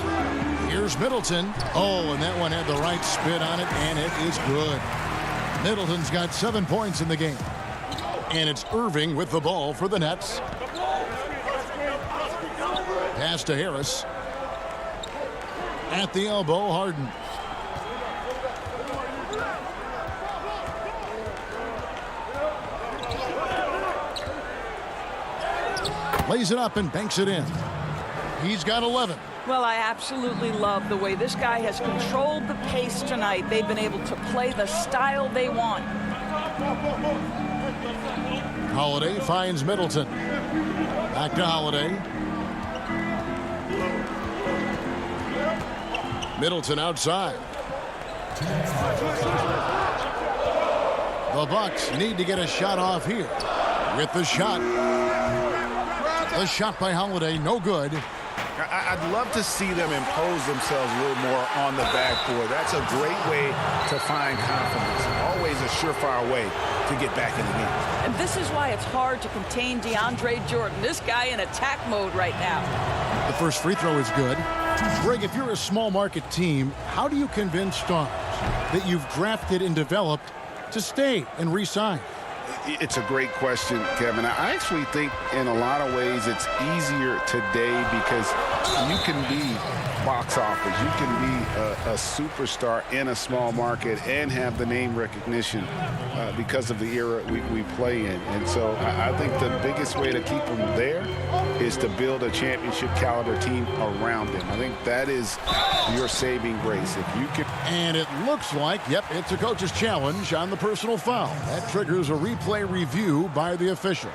Here's Middleton. Oh, and that one had the right spin on it, and it is good. Middleton's got 7 points in the game. And it's Irving with the ball for the Nets. Pass to Harris. At the elbow, Harden. Lays it up and banks it in. He's got 11. Well, I absolutely love the way this guy has controlled the pace tonight. They've been able to play the style they want. Holiday finds Middleton. Back to Holiday. Middleton outside. The Bucks need to get a shot off here. With the shot. The shot by Holiday, no good. I'd love to see them impose themselves a little more on the backboard. That's a great way to find confidence. Always a surefire way to get back in the game. And this is why it's hard to contain DeAndre Jordan. This guy in attack mode right now. The first free throw is good. Greg, if you're a small market team, how do you convince stars that you've drafted and developed to stay and re-sign? It's a great question, Kevin. I actually think in a lot of ways it's easier today because you can be box office. You can be a superstar in a small market and have the name recognition because of the era we play in. And so I think the biggest way to keep them there is to build a championship caliber team around them. I think that is your saving grace. If you can. And it looks like, yep, it's a coach's challenge on the personal foul. That triggers a replay review by the officials.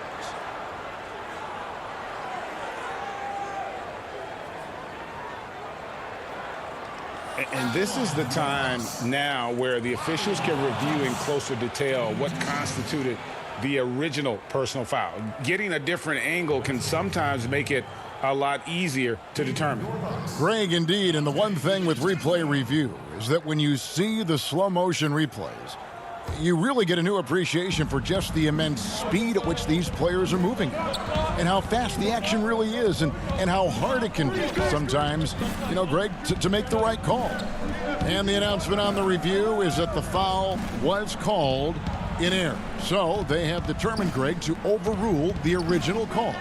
And this is the time now where the officials can review in closer detail what constituted the original personal foul. Getting a different angle can sometimes make it a lot easier to determine. Greg, indeed, and the one thing with replay review is that when you see the slow motion replays, you really get a new appreciation for just the immense speed at which these players are moving and how fast the action really is and how hard it can be sometimes, you know, Greg, to make the right call. And the announcement on the review is that the foul was called in error. So they have determined, Greg, to overrule the original call.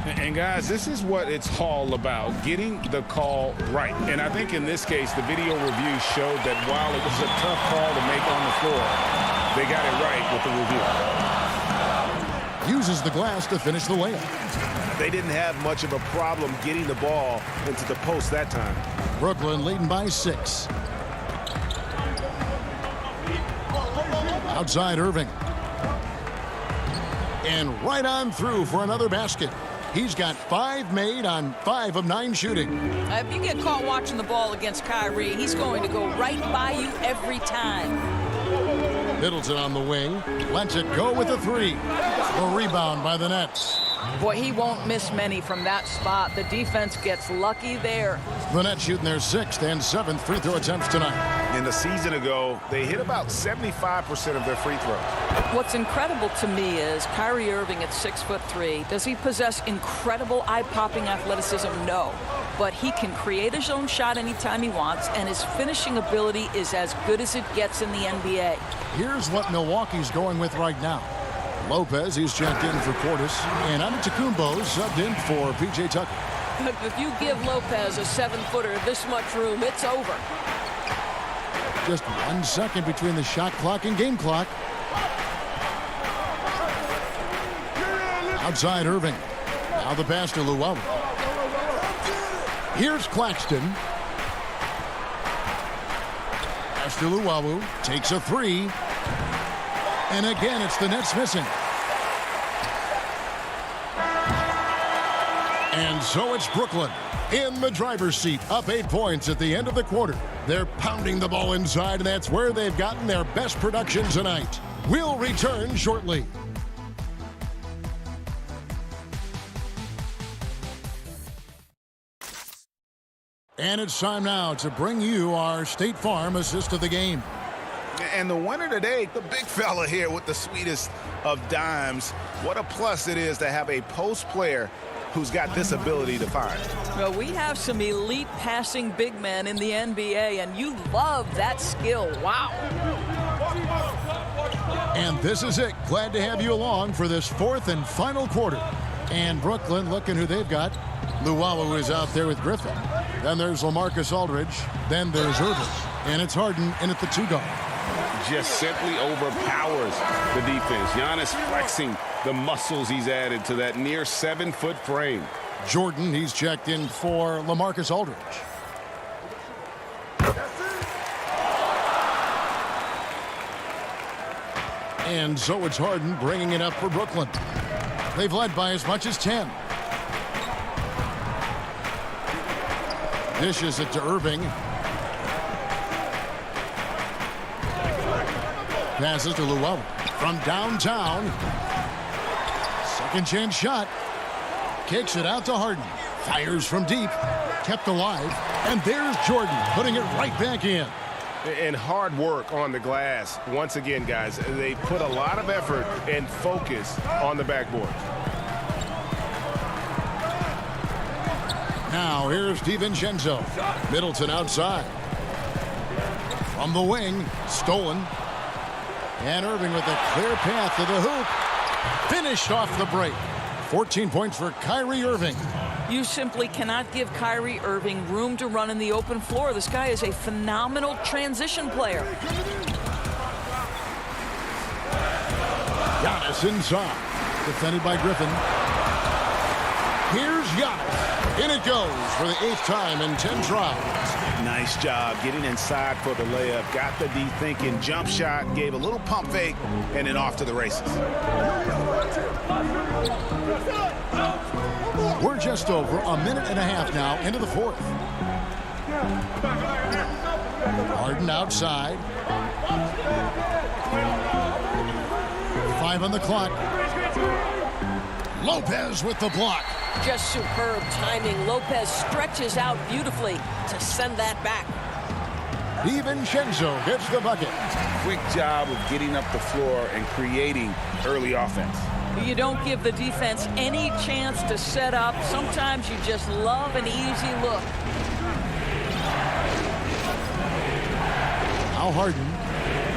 And guys, this is what it's all about, getting the call right. And I think in this case, the video review showed that while it was a tough call to make on the floor, they got it right with the review. Uses the glass to finish the layup. They didn't have much of a problem getting the ball into the post that time. Brooklyn leading by 6. Outside Irving. And right on through for another basket. He's got 5 made on 5 of 9 shooting. If you get caught watching the ball against Kyrie, he's going to go right by you every time. Middleton on the wing. Lets it go with a 3. A rebound by the Nets. Boy, he won't miss many from that spot. The defense gets lucky there. The Nets shooting their 6th and 7th free throw attempts tonight. In the season ago, they hit about 75% of their free throws. What's incredible to me is Kyrie Irving at 6'3". Does he possess incredible eye-popping athleticism? No. But he can create his own shot anytime he wants, and his finishing ability is as good as it gets in the NBA. Here's what Milwaukee's going with right now. Lopez, he's checked in for Portis, and Antetokounmpo subbed in for P.J. Tucker. If you give Lopez a 7-footer this much room, it's over. Just 1 second between the shot clock and game clock. Outside Irving. Now the pass to Luwawu. Here's Claxton. Pass to Luwawu. Takes a three. And again, it's the Nets missing. And so it's Brooklyn in the driver's seat, up 8 points at the end of the quarter. They're pounding the ball inside, and that's where they've gotten their best production tonight. We'll return shortly. And it's time now to bring you our State Farm assist of the game. And the winner today, the big fella here with the sweetest of dimes. What a plus it is to have a post player who's got this ability to find. Well, we have some elite passing big men in the NBA, and you love that skill. Wow. And this is it. Glad to have you along for this fourth and final quarter. And Brooklyn, looking who they've got. Luwawu is out there with Griffin. Then there's LaMarcus Aldridge. Then there's Irving. And it's Harden in at the 2 guard. Just simply overpowers the defense. Giannis flexing the muscles he's added to that near 7-foot frame. Jordan, he's checked in for LaMarcus Aldridge. And so it's Harden bringing it up for Brooklyn. They've led by as much as 10. Dishes it to Irving. Passes to Luwawu from downtown. Second chance shot. Kicks it out to Harden. Fires from deep. Kept alive. And there's Jordan putting it right back in. And hard work on the glass. Once again, guys, they put a lot of effort and focus on the backboard. Now here's DiVincenzo. Middleton outside. From the wing. Stolen. And Irving with a clear path to the hoop. Finished off the break. 14 points for Kyrie Irving. You simply cannot give Kyrie Irving room to run in the open floor. This guy is a phenomenal transition player. Giannis inside. Defended by Griffin. Here's Giannis. In it goes for the 8th time in 10 tries. Nice job getting inside for the layup. Got the D thinking. Jump shot. Gave a little pump fake. And then off to the races. We're just over a minute and a half now into the fourth. Harden outside. 5 on the clock. Lopez with the block. Just superb timing. Lopez stretches out beautifully to send that back. DiVincenzo gets the bucket. Quick job of getting up the floor and creating early offense. You don't give the defense any chance to set up. Sometimes you just love an easy look. Now Harden.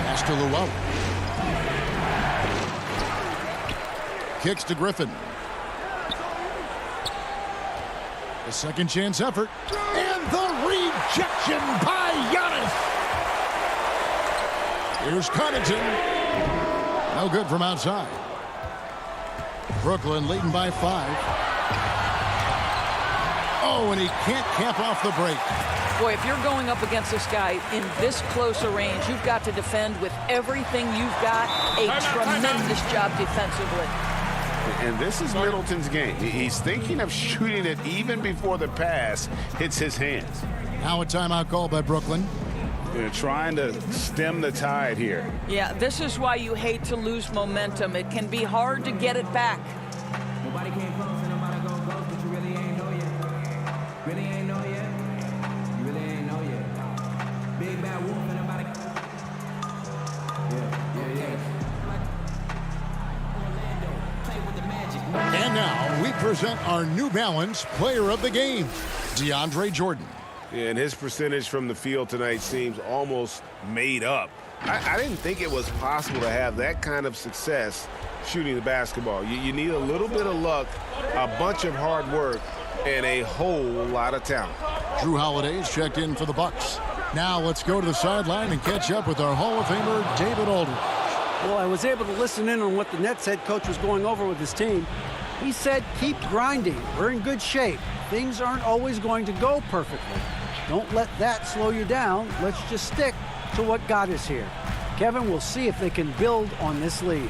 Pass to Luwawu. Kicks to Griffin. A second chance effort. And the rejection by Giannis. Here's Connaughton. No good from outside. Brooklyn leading by 5. Oh, and he can't cap off the break. Boy, if you're going up against this guy in this close a range, you've got to defend with everything you've got. A tremendous job defensively. And this is Middleton's game. He's thinking of shooting it even before the pass hits his hands. Now a timeout call by Brooklyn. They're trying to stem the tide here. Yeah, this is why you hate to lose momentum. It can be hard to get it back. Nobody came close and nobody go close, but you really ain't know yet. Really ain't know yet. You really ain't know yet. Big bad wolf and nobody. Yeah. And now we present our New Balance Player of the Game, DeAndre Jordan. Yeah, and his percentage from the field tonight seems almost made up. I didn't think it was possible to have that kind of success shooting the basketball. You need a little bit of luck, a bunch of hard work, and a whole lot of talent. Drew Holiday's checked in for the Bucks. Now let's go to the sideline and catch up with our Hall of Famer, David Aldridge. Well, I was able to listen in on what the Nets head coach was going over with his team. He said, keep grinding. We're in good shape. Things aren't always going to go perfectly. Don't let that slow you down. Let's just stick to what got us here. Kevin, we'll see if they can build on this lead.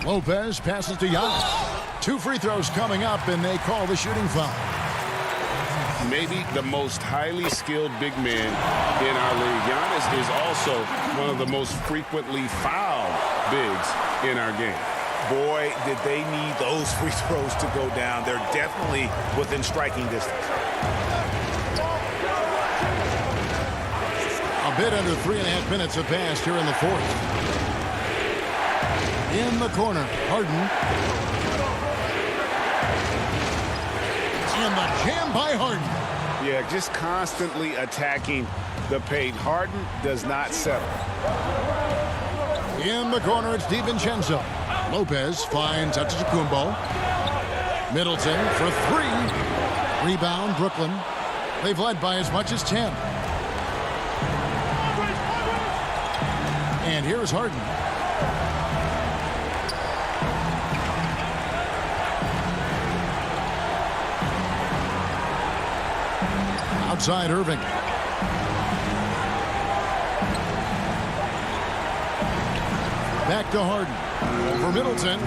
Lopez passes to Giannis. 2 free throws coming up, and they call the shooting foul. Maybe the most highly skilled big man in our league. Giannis is also one of the most frequently fouled bigs in our game. Boy, did they need those free throws to go down. They're definitely within striking distance. A bit under 3.5 minutes have passed here in the fourth. In the corner, Harden. And the jam by Harden. Yeah, just constantly attacking the paint. Harden does not settle. In the corner, it's DiVincenzo. Lopez finds Antetokounmpo. Middleton for 3. Rebound, Brooklyn. They've led by as much as 10. And here's Harden. Outside Irving. Back to Harden. For Middleton.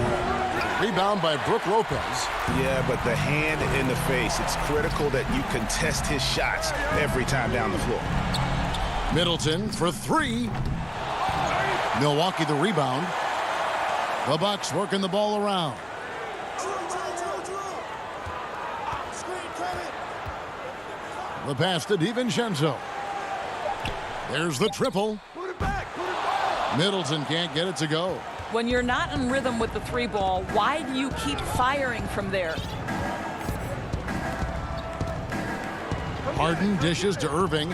Rebound by Brook Lopez. Yeah, but the hand in the face. It's critical that you contest his shots every time down the floor. Middleton for 3. Milwaukee the rebound. The Bucks working the ball around. The pass to DiVincenzo. There's the triple. Middleton can't get it to go. When you're not in rhythm with the 3 ball, why do you keep firing from there? Harden dishes to Irving.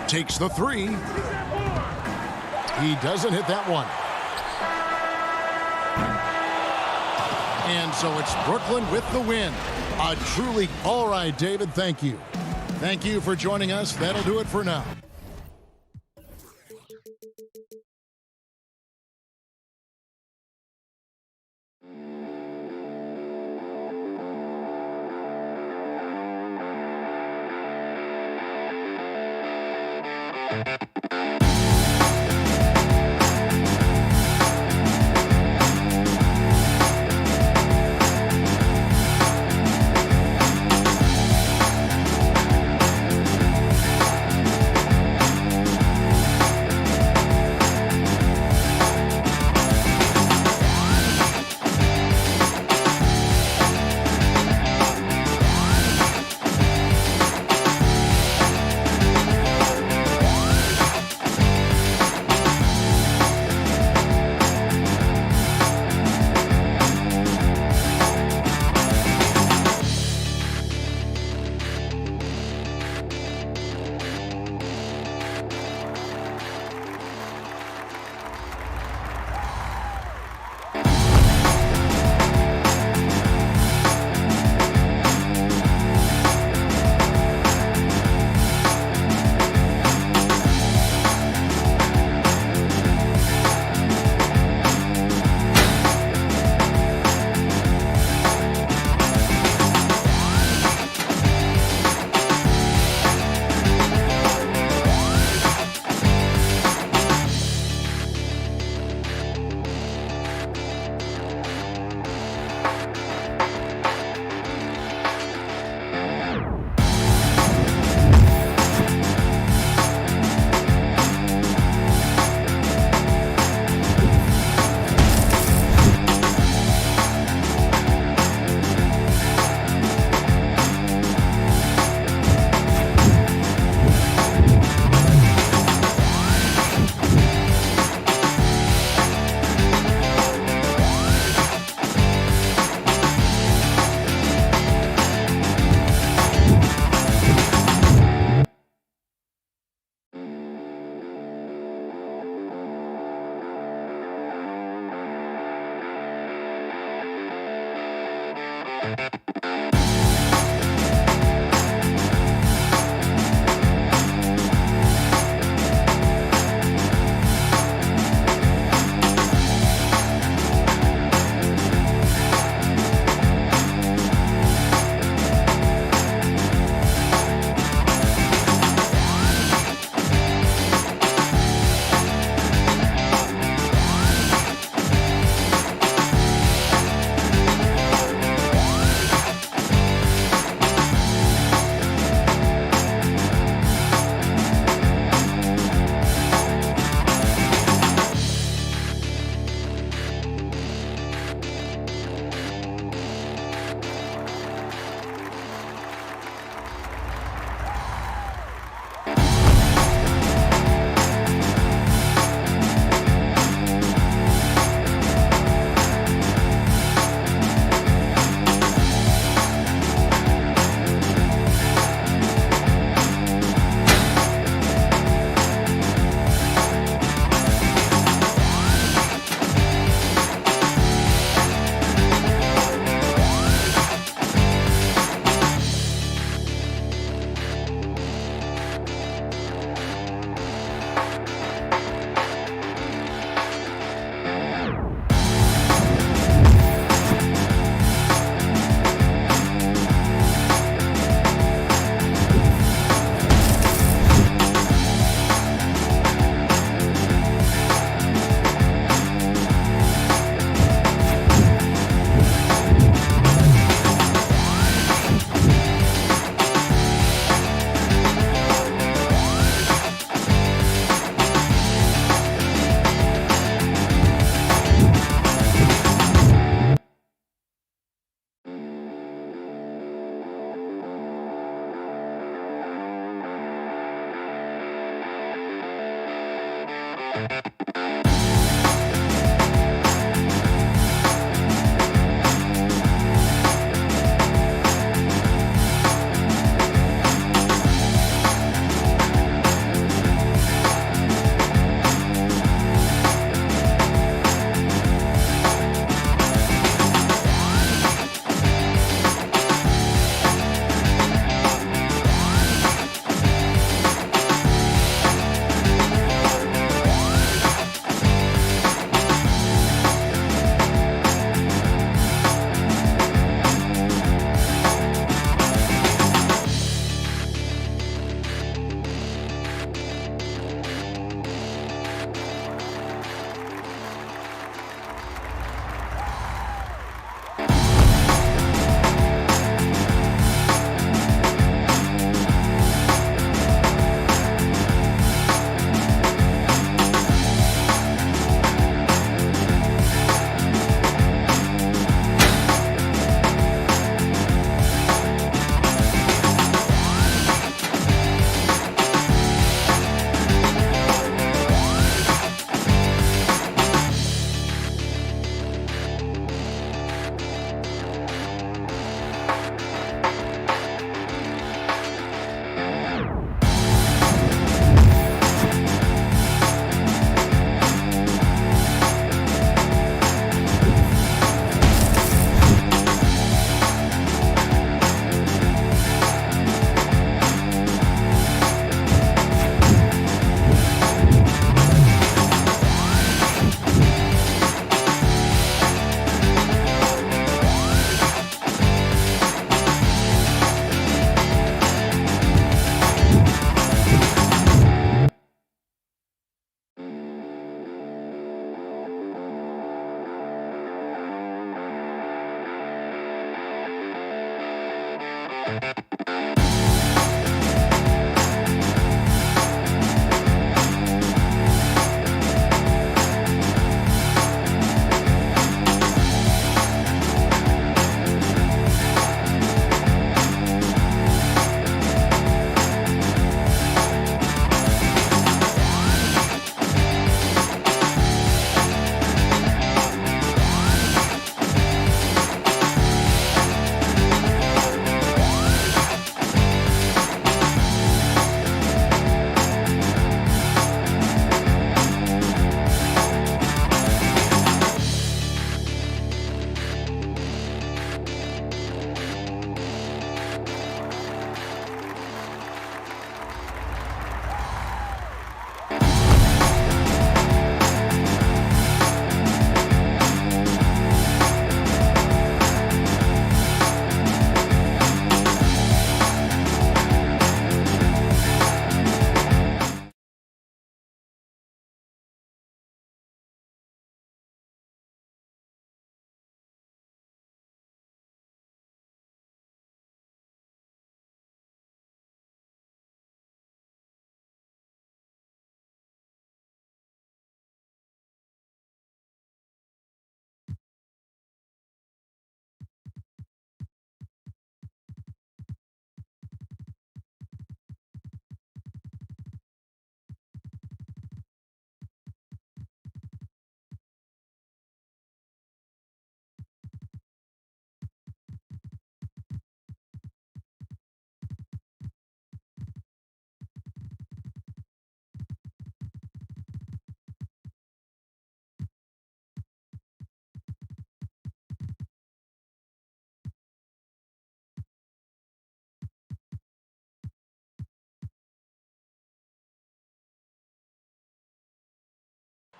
Takes the 3. He doesn't hit that one. And so it's Brooklyn with the win. A truly all right, David. Thank you. Thank you for joining us. That'll do it for now.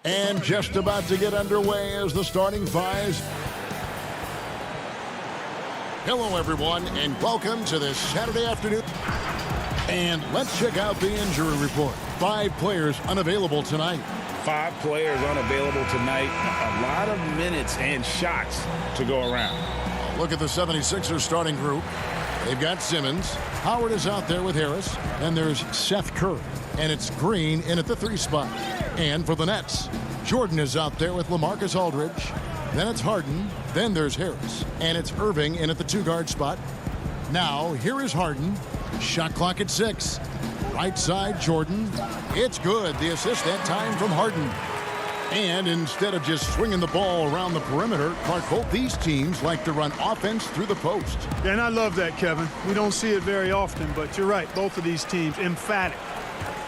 And just about to get underway as the starting fives. Hello, everyone, and welcome to this Saturday afternoon. And let's check out the injury report. 5 players unavailable tonight. 5 players unavailable tonight. A lot of minutes and shots to go around. Look at the 76ers starting group. They've got Simmons. Howard is out there with Harris. And there's Seth Curry. And it's Green in at the 3 spot. And for the Nets, Jordan is out there with LaMarcus Aldridge. Then it's Harden. Then there's Harris. And it's Irving in at the 2 guard spot. Now, here is Harden. Shot clock at 6. Right side, Jordan. It's good. The assist that time from Harden. And instead of just swinging the ball around the perimeter, Clark, both these teams like to run offense through the post. Yeah, and I love that, Kevin. We don't see it very often, but you're right. Both of these teams emphatic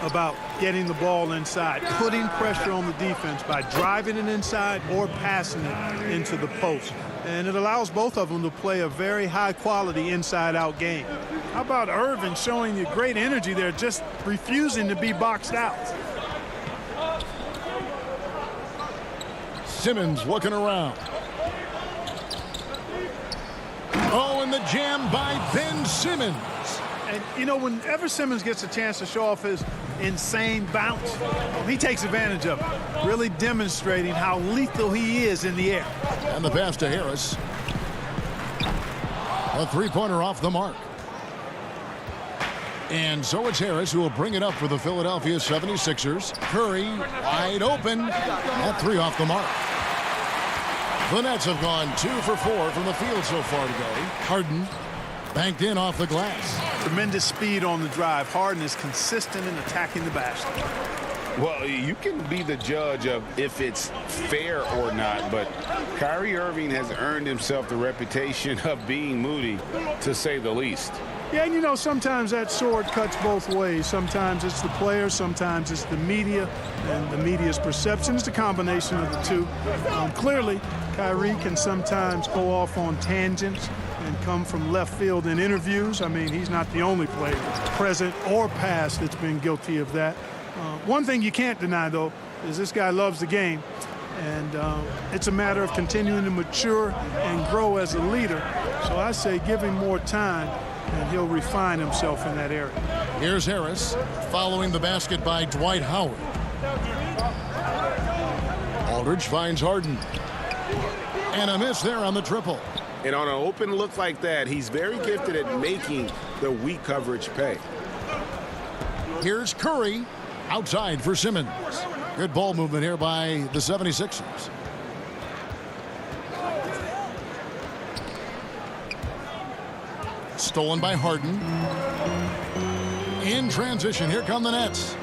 about getting the ball inside, putting pressure on the defense by driving it inside or passing it into the post. And it allows both of them to play a very high-quality inside-out game. How about Irvin showing you great energy there, just refusing to be boxed out? Simmons looking around. Oh, and the jam by Ben Simmons. And, you know, whenever Simmons gets a chance to show off his insane bounce, he takes advantage of it, really demonstrating how lethal he is in the air. And the pass to Harris. A three-pointer off the mark. And so it's Harris who will bring it up for the Philadelphia 76ers. Curry wide open. That three off the mark. The Nets have gone 2 for 4 from the field so far today. Harden banked in off the glass. Tremendous speed on the drive. Harden is consistent in attacking the basket. Well, you can be the judge of if it's fair or not, but Kyrie Irving has earned himself the reputation of being moody, to say the least. Yeah, and you know, sometimes that sword cuts both ways. Sometimes it's the players, sometimes it's the media, and the media's perception. It's a combination of the two. Clearly, Kyrie can sometimes go off on tangents and come from left field in interviews. I mean, he's not the only player, present or past, that's been guilty of that. One thing you can't deny, though, is this guy loves the game. And it's a matter of continuing to mature and grow as a leader. So I say give him more time, and he'll refine himself in that area. Here's Harris following the basket by Dwight Howard. Aldridge finds Harden. And a miss there on the triple. And on an open look like that, he's very gifted at making the weak coverage pay. Here's Curry outside for Simmons. Good ball movement here by the 76ers. Stolen by Harden. In transition, here come the Nets.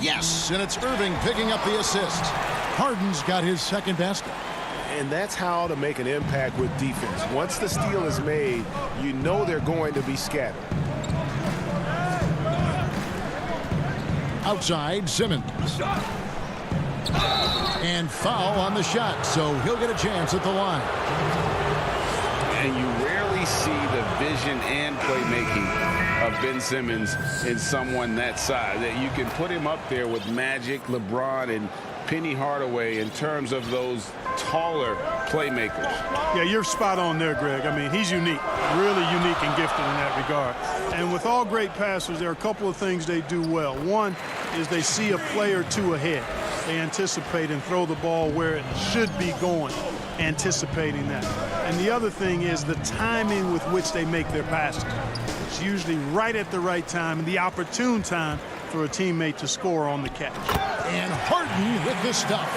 Yes, and it's Irving picking up the assist. Harden's got his second basket. And that's how to make an impact with defense. Once the steal is made, you know they're going to be scattered. Outside, Simmons. And foul on the shot, so he'll get a chance at the line. And you rarely see the vision and playmaking of Ben Simmons in someone that size. That you can put him up there with Magic, LeBron, and Penny Hardaway in terms of those taller playmakers. Yeah, you're spot on there, Greg. I mean, he's unique, really unique and gifted in that regard. And with all great passers, there are a couple of things they do well. One is they see a play or two ahead. They anticipate and throw the ball where it should be going, anticipating that. And the other thing is the timing with which they make their passes. It's usually right at the right time and the opportune time for a teammate to score on the catch. And Harden with the stuff.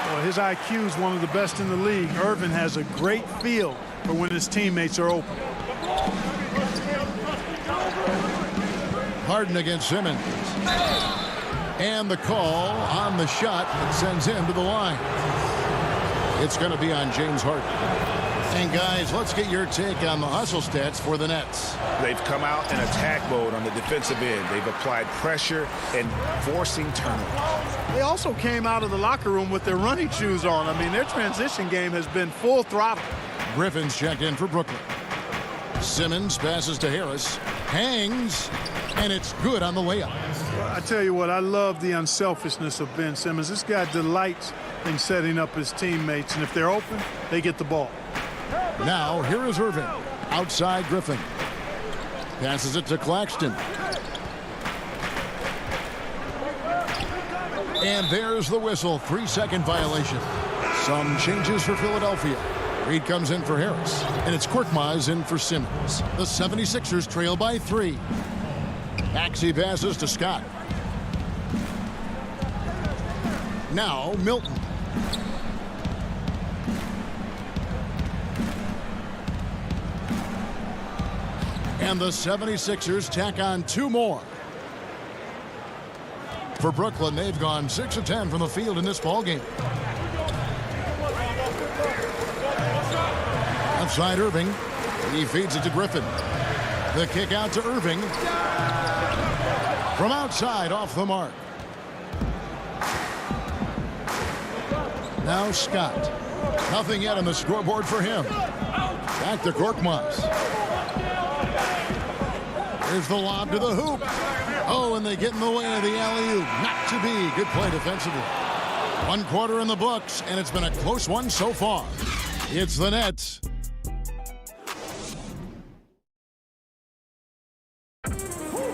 Well, his IQ is one of the best in the league. Irvin has a great feel for when his teammates are open. Harden against Simmons. And the call on the shot that sends him to the line. It's going to be on James Harden. And guys, let's get your take on the hustle stats for the Nets. They've come out in attack mode on the defensive end. They've applied pressure and forcing turnovers. They also came out of the locker room with their running shoes on. I mean, their transition game has been full throttle. Griffin's checked in for Brooklyn. Simmons passes to Harris. Hangs. And it's good on the layup. Well, I tell you what, I love the unselfishness of Ben Simmons. This guy delights in setting up his teammates. And if they're open, they get the ball. Now, here is Irving. Outside Griffin. Passes it to Claxton. And there's the whistle. 3-second violation. Some changes for Philadelphia. Reed comes in for Harris. And it's Korkmaz in for Simmons. The 76ers trail by 3. Maxey passes to Scott. Now, Milton. And the 76ers tack on 2 more. For Brooklyn, they've gone 6 of 10 from the field in this ballgame. Outside Irving. He feeds it to Griffin. The kick out to Irving. From outside, off the mark. Now Scott. Nothing yet on the scoreboard for him. Back to Korkmaz. Here's the lob to the hoop. Oh, and they get in the way of the alley-oop. Not to be. Good play defensively. 1 quarter in the books, and it's been a close one so far. It's the Nets.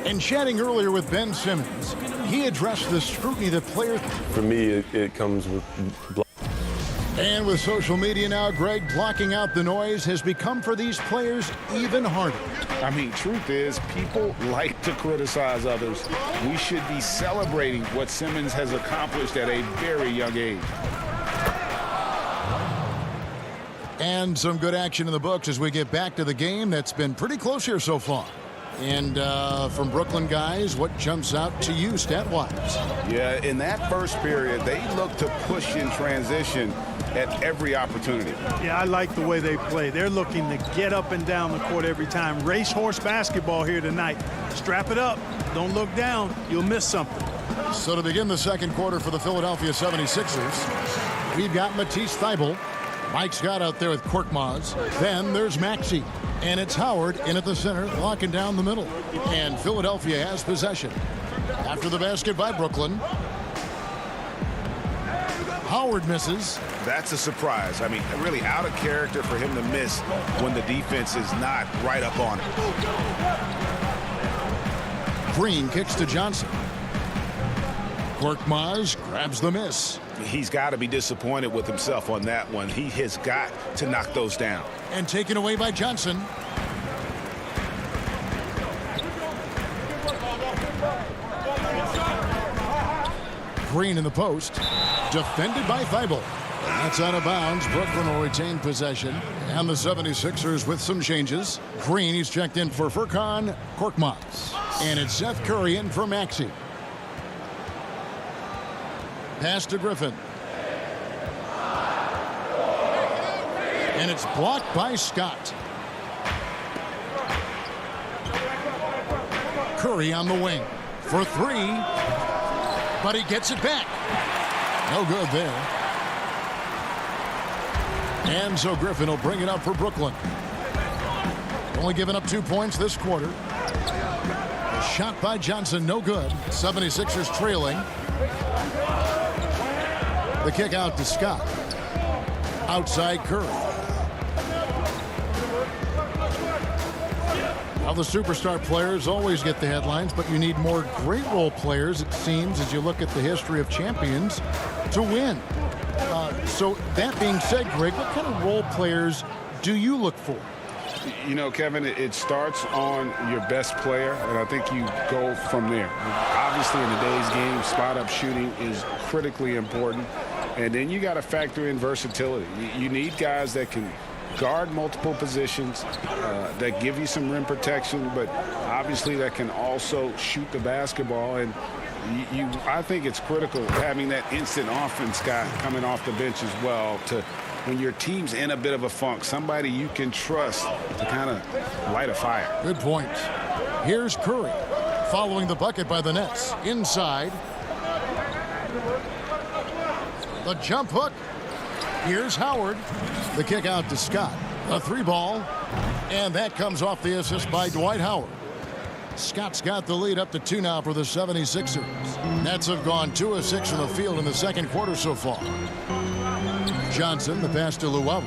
And chatting earlier with Ben Simmons, he addressed the scrutiny that players... For me, it comes with... And with social media now, Greg, blocking out the noise has become for these players even harder. I mean, truth is, people like to criticize others. We should be celebrating what Simmons has accomplished at a very young age. And some good action in the books as we get back to the game that's been pretty close here so far. And from Brooklyn guys, what jumps out to you stat-wise? Yeah, in that first period, they looked to push in transition at every opportunity. Yeah, I like the way they play. They're looking to get up and down the court every time. Racehorse basketball here tonight. Strap it up. Don't look down. You'll miss something. So to begin the second quarter for the Philadelphia 76ers, we've got Matisse Thybulle. Mike Scott out there with Korkmaz. Then there's Maxey. And it's Howard in at the center, locking down the middle. And Philadelphia has possession. After the basket by Brooklyn. Howard misses. That's a surprise. I mean, really out of character for him to miss when the defense is not right up on him. Green kicks to Johnson. Korkmaz grabs the miss. He's got to be disappointed with himself on that one. He has got to knock those down. And taken away by Johnson. Green in the post. Defended by Thybulle. That's out of bounds. Brooklyn will retain possession. And the 76ers with some changes. Green, he's checked in for Furkan Korkmaz. And it's Seth Curry in for Maxey. Pass to Griffin. And it's blocked by Scott. Curry on the wing for three. But he gets it back. No good there. And so Griffin will bring it up for Brooklyn. Only giving up 2 points this quarter. A shot by Johnson, no good. 76ers trailing. The kick out to Scott. Outside Curry. Now the superstar players always get the headlines, but you need more great role players, it seems, as you look at the history of champions, to win. So that being said, Greg, what kind of role players do you look for? You know, Kevin, it starts on your best player, and I think you go from there. Obviously, in today's game, spot-up shooting is critically important. And then you got to factor in versatility. You need guys that can guard multiple positions, that give you some rim protection, but obviously that can also shoot the basketball. And I think it's critical having that instant offense guy coming off the bench as well to when your team's in a bit of a funk, somebody you can trust to kind of light a fire. Good point. Here's Curry following the bucket by the Nets. Inside. The jump hook. Here's Howard. The kick out to Scott. A three ball. And that comes off the assist by Dwight Howard. Scott's got the lead up to 2 now for the 76ers. Nets have gone 2 of 6 from the field in the second quarter so far. Johnson, the pass to Luau.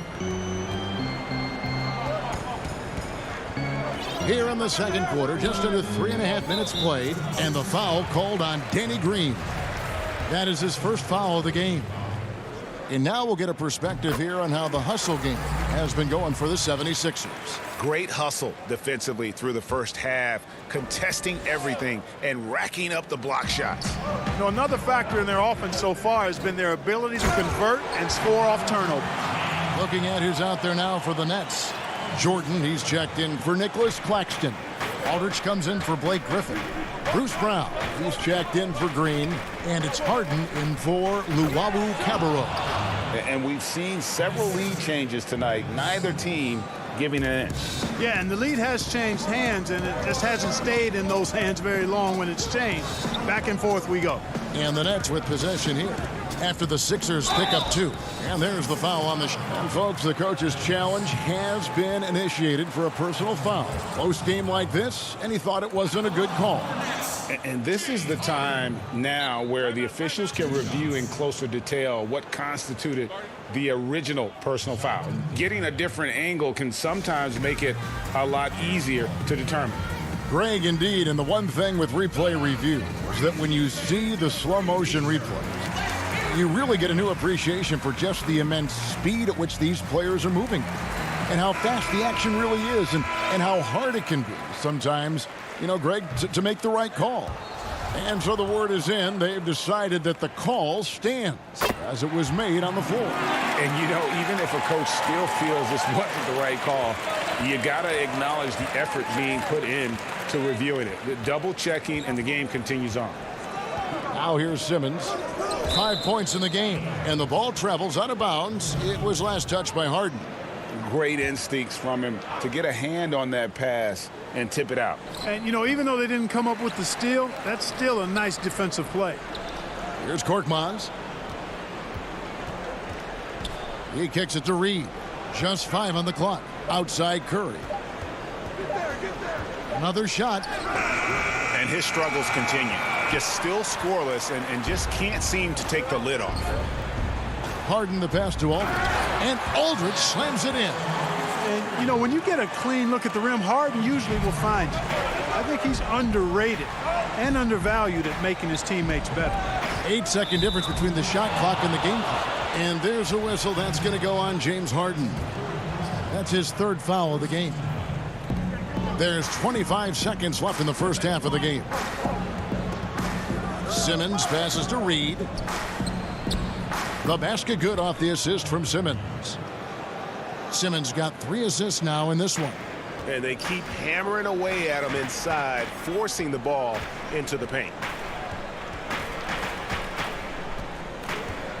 Here in the second quarter, just under 3.5 minutes played, and the foul called on Danny Green. That is his first foul of the game. And now we'll get a perspective here on how the hustle game has been going for the 76ers. Great hustle defensively through the first half, contesting everything and racking up the block shots. You know, another factor in their offense so far has been their ability to convert and score off turnover. Looking at who's out there now for the Nets. Jordan, he's checked in for Nicholas Claxton. Aldridge comes in for Blake Griffin. Bruce Brown, he's checked in for Green. And it's Harden in for Luwawu Cabarrot. And we've seen several lead changes tonight. Neither team giving an inch. Yeah, and the lead has changed hands, and it just hasn't stayed in those hands very long when it's changed. Back and forth we go. And the Nets with possession here after the Sixers pick up 2. And there's the foul on the shot. And folks, the coach's challenge has been initiated for a personal foul. Close game like this, and he thought it wasn't a good call. And this is the time now where the officials can review in closer detail what constituted the original personal foul. Getting a different angle can sometimes make it a lot easier to determine. Greg, indeed, and the one thing with replay review is that when you see the slow motion replays, you really get a new appreciation for just the immense speed at which these players are moving and how fast the action really is and how hard it can be sometimes, you know, Greg, to make the right call. And so the word is in. They've decided that the call stands as it was made on the floor. And, you know, even if a coach still feels this wasn't the right call, you got to acknowledge the effort being put in to reviewing it. The double checking, and the game continues on. Now here's Simmons. 5 points in the game, and the ball travels out of bounds. It was last touched by Harden. Great instincts from him to get a hand on that pass and tip it out. And, you know, even though they didn't come up with the steal, that's still a nice defensive play. Here's Korkmaz. He kicks it to Reed. Just 5 on the clock. Outside Curry. Another shot. And his struggles continue. Just still scoreless and just can't seem to take the lid off. Harden the pass to Aldridge. And Aldridge slams it in. And, you know, when you get a clean look at the rim, Harden usually will find you. I think he's underrated and undervalued at making his teammates better. 8-second difference between the shot clock and the game clock. And there's a whistle. That's going to go on James Harden. That's his 3rd foul of the game. There's 25 seconds left in the first half of the game. Simmons passes to Reed. The basket good off the assist from Simmons. Simmons got 3 assists now in this one. And they keep hammering away at him inside, forcing the ball into the paint.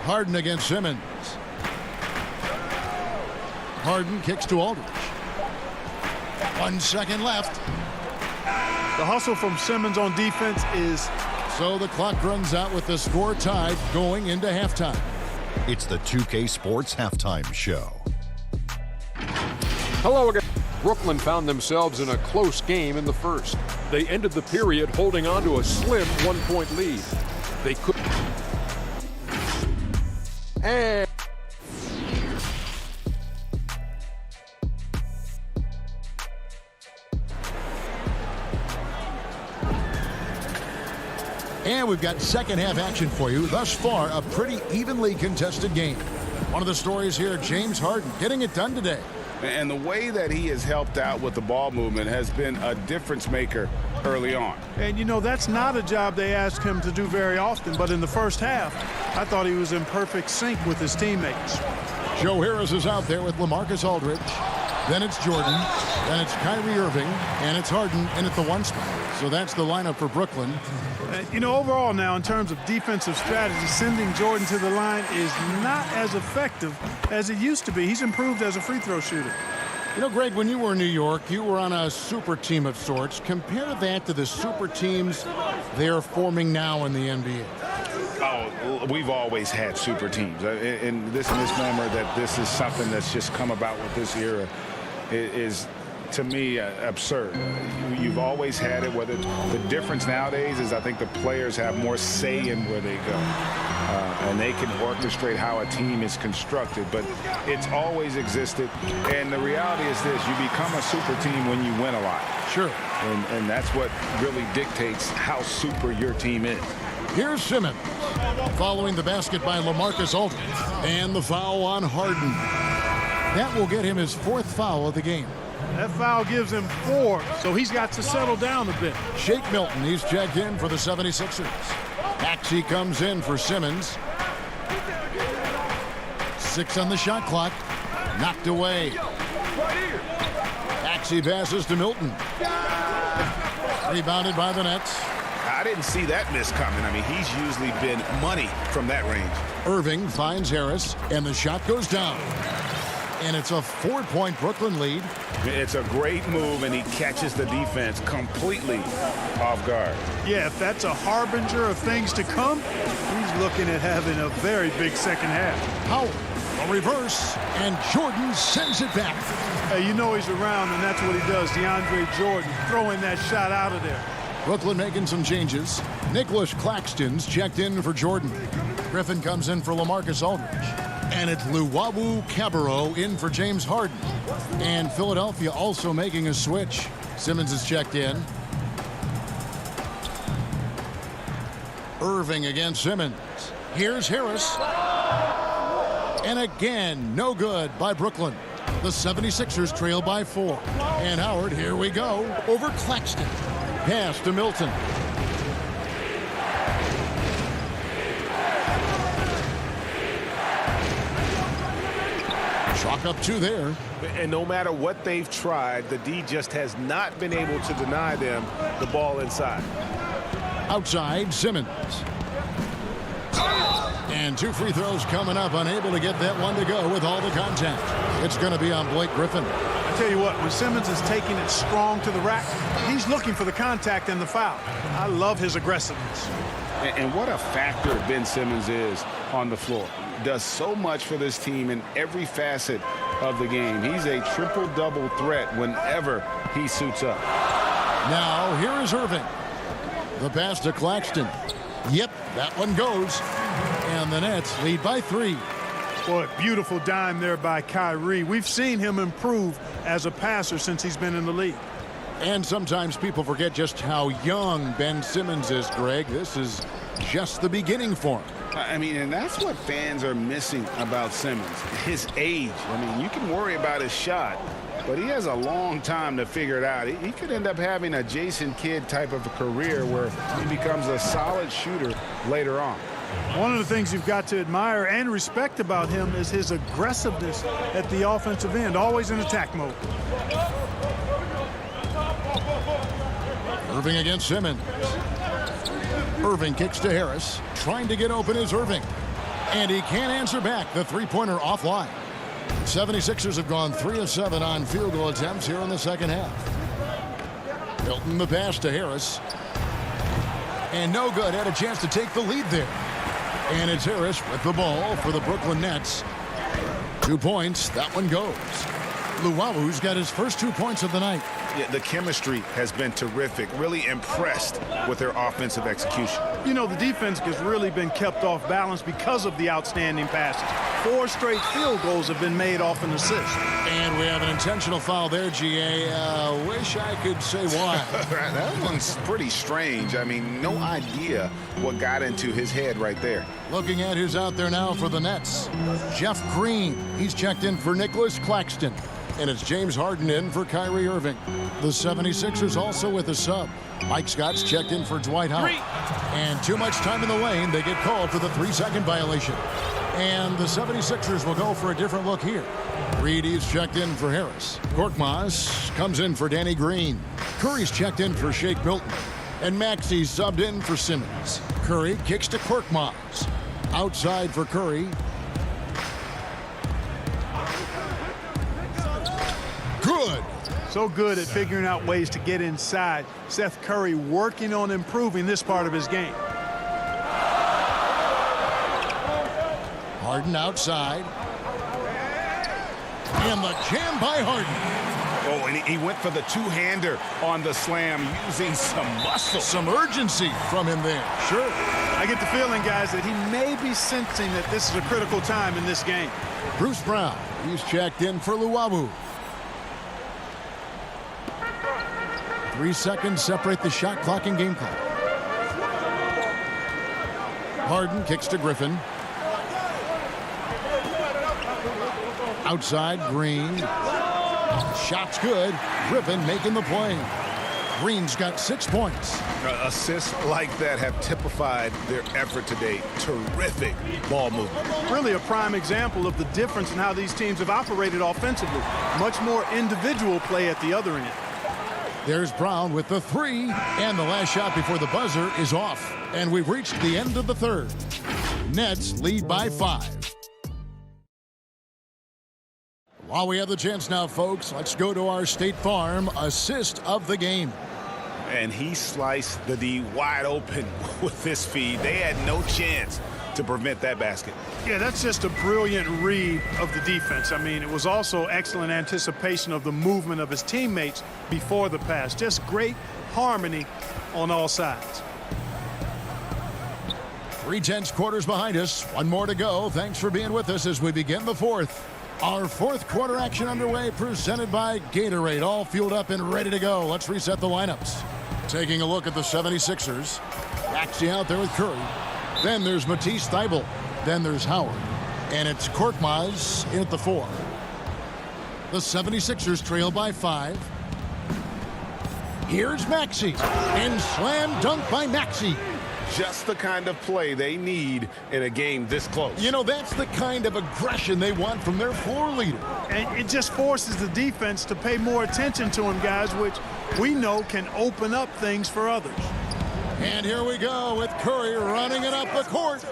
Harden against Simmons. Harden kicks to Aldridge. 1 second left. The hustle from Simmons on defense is... So the clock runs out with the score tied going into halftime. It's the 2K Sports Halftime Show. Hello again. Brooklyn found themselves in a close game in the first. They ended the period holding on to a slim 1-point lead. They could... And we've got second half action for you. Thus far, a pretty evenly contested game. One of the stories here, James Harden getting it done today. And the way that he has helped out with the ball movement has been a difference maker early on. And, you know, that's not a job they ask him to do very often. But in the first half, I thought he was in perfect sync with his teammates. Joe Harris is out there with LaMarcus Aldridge. Then it's Jordan. Then it's Kyrie Irving. And it's Harden in at the 1 spot. So that's the lineup for Brooklyn. You know, overall now, in terms of defensive strategy, sending Jordan to the line is not as effective as it used to be. He's improved as a free throw shooter. You know, Greg, when you were in New York, you were on a super team of sorts. Compare that to the super teams they're forming now in the NBA. Oh, we've always had super teams. And this misnomer that this is something that's just come about with this era is, to me, absurd. You've always had it. Whether the difference nowadays is I think the players have more say in where they go. And they can orchestrate how a team is constructed. But it's always existed. And the reality is this. You become a super team when you win a lot. Sure. And that's what really dictates how super your team is. Here's Simmons following the basket by LaMarcus Aldridge. And the foul on Harden. That will get him his 4th foul of the game. That foul gives him 4, so he's got to settle down a bit. Shake Milton, he's checked in for the 76ers. Maxey comes in for Simmons. 6 on the shot clock. Knocked away. Maxey passes to Milton. Rebounded by the Nets. I didn't see that miss coming. I mean, he's usually been money from that range. Irving finds Harris, and the shot goes down. And it's a 4-point Brooklyn lead. It's a great move, and he catches the defense completely off guard. Yeah, if that's a harbinger of things to come, he's looking at having a very big second half. Howard, a reverse, and Jordan sends it back. Hey, you know he's around, and that's what he does. DeAndre Jordan throwing that shot out of there. Brooklyn making some changes. Nicholas Claxton's checked in for Jordan. Griffin comes in for LaMarcus Aldridge. And it's Luwawu Cabarrot in for James Harden. And Philadelphia also making a switch. Simmons is checked in. Irving against Simmons. Here's Harris. And again, no good by Brooklyn. The 76ers trail by 4. And Howard, here we go, over Claxton. Pass to Milton. Chalk up 2 there. And no matter what they've tried, the D just has not been able to deny them the ball inside. Outside, Simmons. And 2 free throws coming up, unable to get that one to go with all the contact. It's going to be on Blake Griffin. I tell you what, when Simmons is taking it strong to the rack, he's looking for the contact and the foul. I love his aggressiveness. And what a factor Ben Simmons is on the floor. Does so much for this team in every facet of the game. He's a triple-double threat whenever he suits up. Now, here is Irving. The pass to Claxton. Yep, that one goes. And the Nets lead by 3. Boy, beautiful dime there by Kyrie. We've seen him improve as a passer since he's been in the league. And sometimes people forget just how young Ben Simmons is, Greg. This is just the beginning for him. I mean, and that's what fans are missing about Simmons, his age. I mean, you can worry about his shot, but he has a long time to figure it out. He could end up having a Jason Kidd type of a career where he becomes a solid shooter later on. One of the things you've got to admire and respect about him is his aggressiveness at the offensive end, always in attack mode. Irving against Simmons. Irving kicks to Harris. Trying to get open is Irving. And he can't answer back. The three-pointer offline. 76ers have gone 3 of 7 on field goal attempts here in the second half. Milton the pass to Harris. And no good. Had a chance to take the lead there. And it's Harris with the ball for the Brooklyn Nets. 2 points. That one goes. Luwawu's got his first 2 points of the night. Yeah, the chemistry has been terrific. Really impressed with their offensive execution. You know, the defense has really been kept off balance because of the outstanding passes. 4 straight field goals have been made off an assist. And we have an intentional foul there, GA. Wish I could say why. That one's pretty strange. I mean, no idea what got into his head right there. Looking at who's out there now for the Nets. Jeff Green. He's checked in for Nicholas Claxton. And it's James Harden in for Kyrie Irving. The 76ers also with a sub. Mike Scott's checked in for Dwight Howard. And too much time in the lane. They get called for the 3-second violation. And the 76ers will go for a different look here. Reedy's checked in for Harris. Korkmaz comes in for Danny Green. Curry's checked in for Shake Milton. And Maxey's subbed in for Simmons. Curry kicks to Korkmaz. Outside for Curry. Good. So good at figuring out ways to get inside. Seth Curry working on improving this part of his game. Harden outside. And the jam by Harden. Oh, and he went for the two-hander on the slam using some muscle. Some urgency from him there. Sure. I get the feeling, guys, that he may be sensing that this is a critical time in this game. Bruce Brown. He's checked in for Luwawu. 3 seconds separate the shot clock and game clock. Harden kicks to Griffin. Outside, Green. Shot's good. Griffin making the play. Green's got 6 points. Assists like that have typified their effort today. Terrific ball movement. Really a prime example of the difference in how these teams have operated offensively. Much more individual play at the other end. There's Brown with the 3, and the last shot before the buzzer is off. And we've reached the end of the third. Nets lead by 5. While we have the chance now, folks, let's go to our State Farm assist of the game. And he sliced the D wide open with this feed. They had no chance to prevent that basket. Yeah, that's just a brilliant read of the defense. I mean, it was also excellent anticipation of the movement of his teammates before the pass. Just great harmony on all sides. 3/10 quarters behind us. One more to go. Thanks for being with us as we begin the fourth. Our fourth quarter action underway, presented by Gatorade. All fueled up and ready to go. Let's reset the lineups. Taking a look at the 76ers. Maxey out there with Curry. Then there's Matisse Thybulle. Then there's Howard. And it's Korkmaz in at the 4. The 76ers trail by 5. Here's Maxey. And slam dunk by Maxey. Just the kind of play they need in a game this close. You know, that's the kind of aggression they want from their floor leader. And it just forces the defense to pay more attention to him, guys, which we know can open up things for others. And here we go with Curry running it up the court.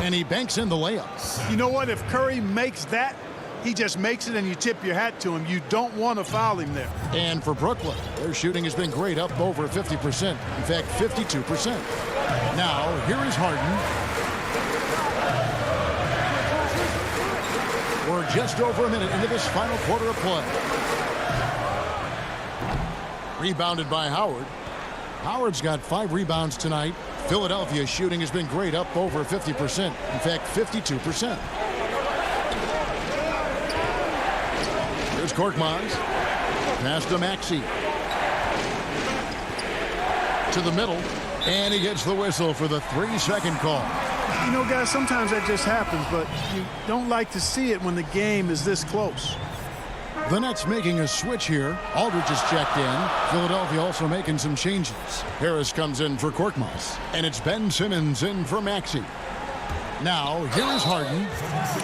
And he banks in the layup. You know what? If Curry makes that, he just makes it and you tip your hat to him. You don't want to foul him there. And for Brooklyn, their shooting has been great, up over 50%. In fact, 52%. Now, here is Harden. We're just over a minute into this final quarter of play. Rebounded by Howard. Howard's got 5 rebounds tonight. Philadelphia's shooting has been great, up over 50%. In fact, 52%. Here's Korkmaz. Pass to Maxey. To the middle. And he gets the whistle for the 3-second call. You know, guys, sometimes that just happens, but you don't like to see it when the game is this close. The Nets making a switch here. Aldridge is checked in. Philadelphia also making some changes. Harris comes in for Korkmaz. And it's Ben Simmons in for Maxey. Now, here is Harden.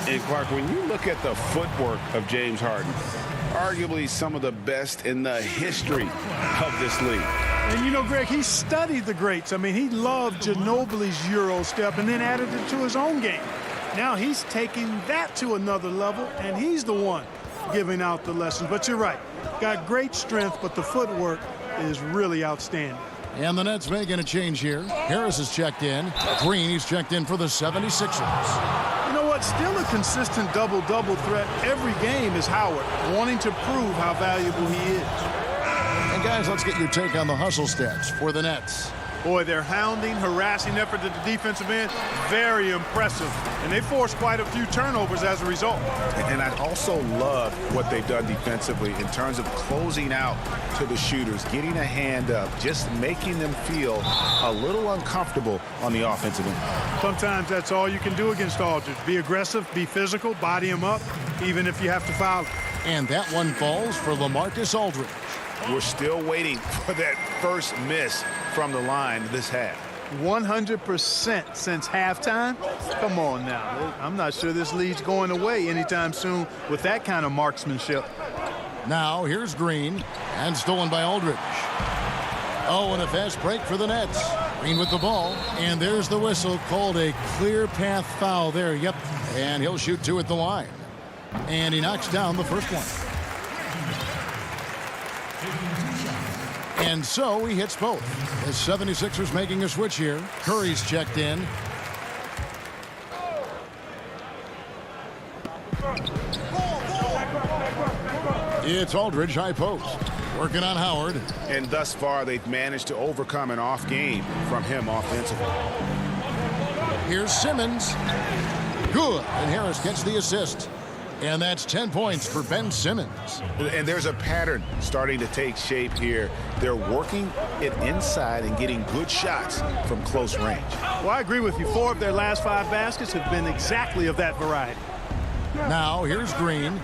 And Clark, when you look at the footwork of James Harden, arguably some of the best in the history of this league. And you know, Greg, he studied the greats. I mean, he loved Ginobili's Euro step and then added it to his own game. Now he's taking that to another level, and he's the one giving out the lessons. But you're right. Got great strength, but the footwork is really outstanding. And the Nets making a change here. Harris is checked in. Green, he's checked in for the 76ers. You know what? Still a consistent double-double threat every game is Howard, wanting to prove how valuable he is. And guys, let's get your take on the hustle stats for the Nets. Boy, their hounding, harassing effort at the defensive end, very impressive. And they forced quite a few turnovers as a result. And I also love what they've done defensively in terms of closing out to the shooters, getting a hand up, just making them feel a little uncomfortable on the offensive end. Sometimes that's all you can do against Aldridge. Be aggressive, be physical, body him up, even if you have to foul him. And that one falls for LaMarcus Aldridge. We're still waiting for that first miss from the line this half. 100% since halftime? Come on now. I'm not sure this lead's going away anytime soon with that kind of marksmanship. Now here's Green, and stolen by Aldridge. Oh, and a fast break for the Nets. Green with the ball, and there's the whistle, called a clear path foul there. Yep, and he'll shoot 2 at the line. And he knocks down the first one. And so he hits both. The 76ers making a switch here. Curry's checked in. It's Aldridge, high post. Working on Howard. And thus far, they've managed to overcome an off game from him offensively. Here's Simmons. Good. And Harris gets the assist. And that's 10 points for Ben Simmons. And there's a pattern starting to take shape here. They're working it inside and getting good shots from close range. Well, I agree with you. 4 of their last 5 baskets have been exactly of that variety. Now here's Green.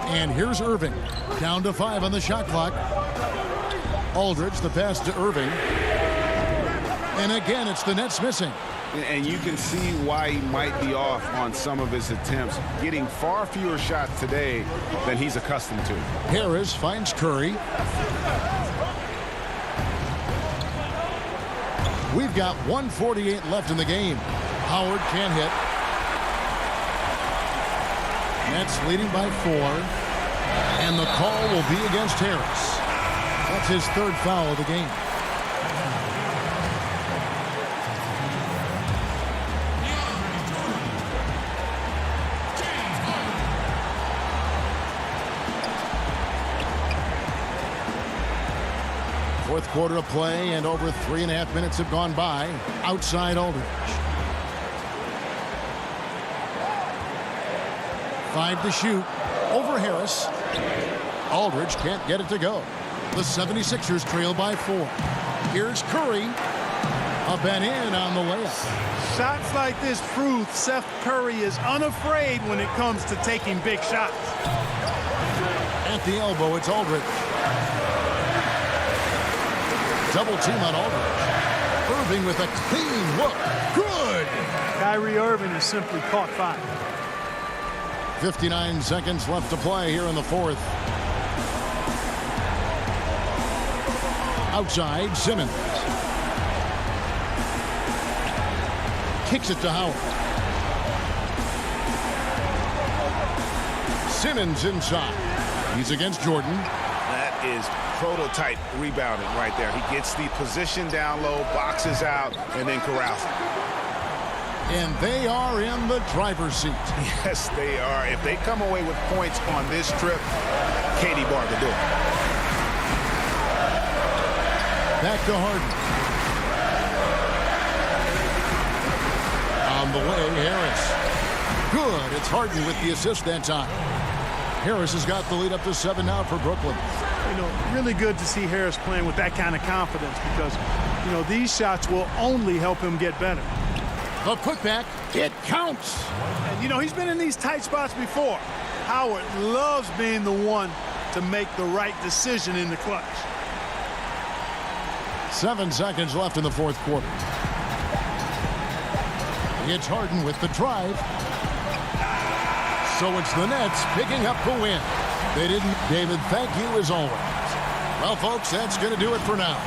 And here's Irving. Down to 5 on the shot clock. Aldridge, the pass to Irving. And again, it's the Nets missing. And you can see why he might be off on some of his attempts, getting far fewer shots today than he's accustomed to. Harris finds Curry. We've got 1:48 left in the game. Howard can't hit. Nets leading by 4. And the call will be against Harris. That's his 3rd foul of the game. Fourth quarter of play, and over 3.5 minutes have gone by. Outside Aldridge. 5 to shoot. Over Harris. Aldridge can't get it to go. The 76ers trail by 4. Here's Curry. Up and in on the layup. Shots like this prove Seth Curry is unafraid when it comes to taking big shots. At the elbow, it's Aldridge. Double team on Aldridge. Irving with a clean look. Good! Kyrie Irving has simply caught fire. 59 seconds left to play here in the 4th. Outside, Simmons. Kicks it to Howard. Simmons inside. He's against Jordan. That is prototype rebounding right there. He gets the position down low, boxes out, and then corrals it. And they are in the driver's seat. Yes, they are. If they come away with points on this trip, Katie barred the door. Back to Harden. On the way, Harris. Good. It's Harden with the assist that time. Harris has got the lead up to 7 now for Brooklyn. You know, really good to see Harris playing with that kind of confidence because, you know, these shots will only help him get better. The putback, it counts. And, you know, he's been in these tight spots before. Howard loves being the one to make the right decision in the clutch. 7 seconds left in the 4th quarter. It's Harden with the drive. So it's the Nets picking up the win. They didn't. David, thank you as always. Well, folks, that's going to do it for now.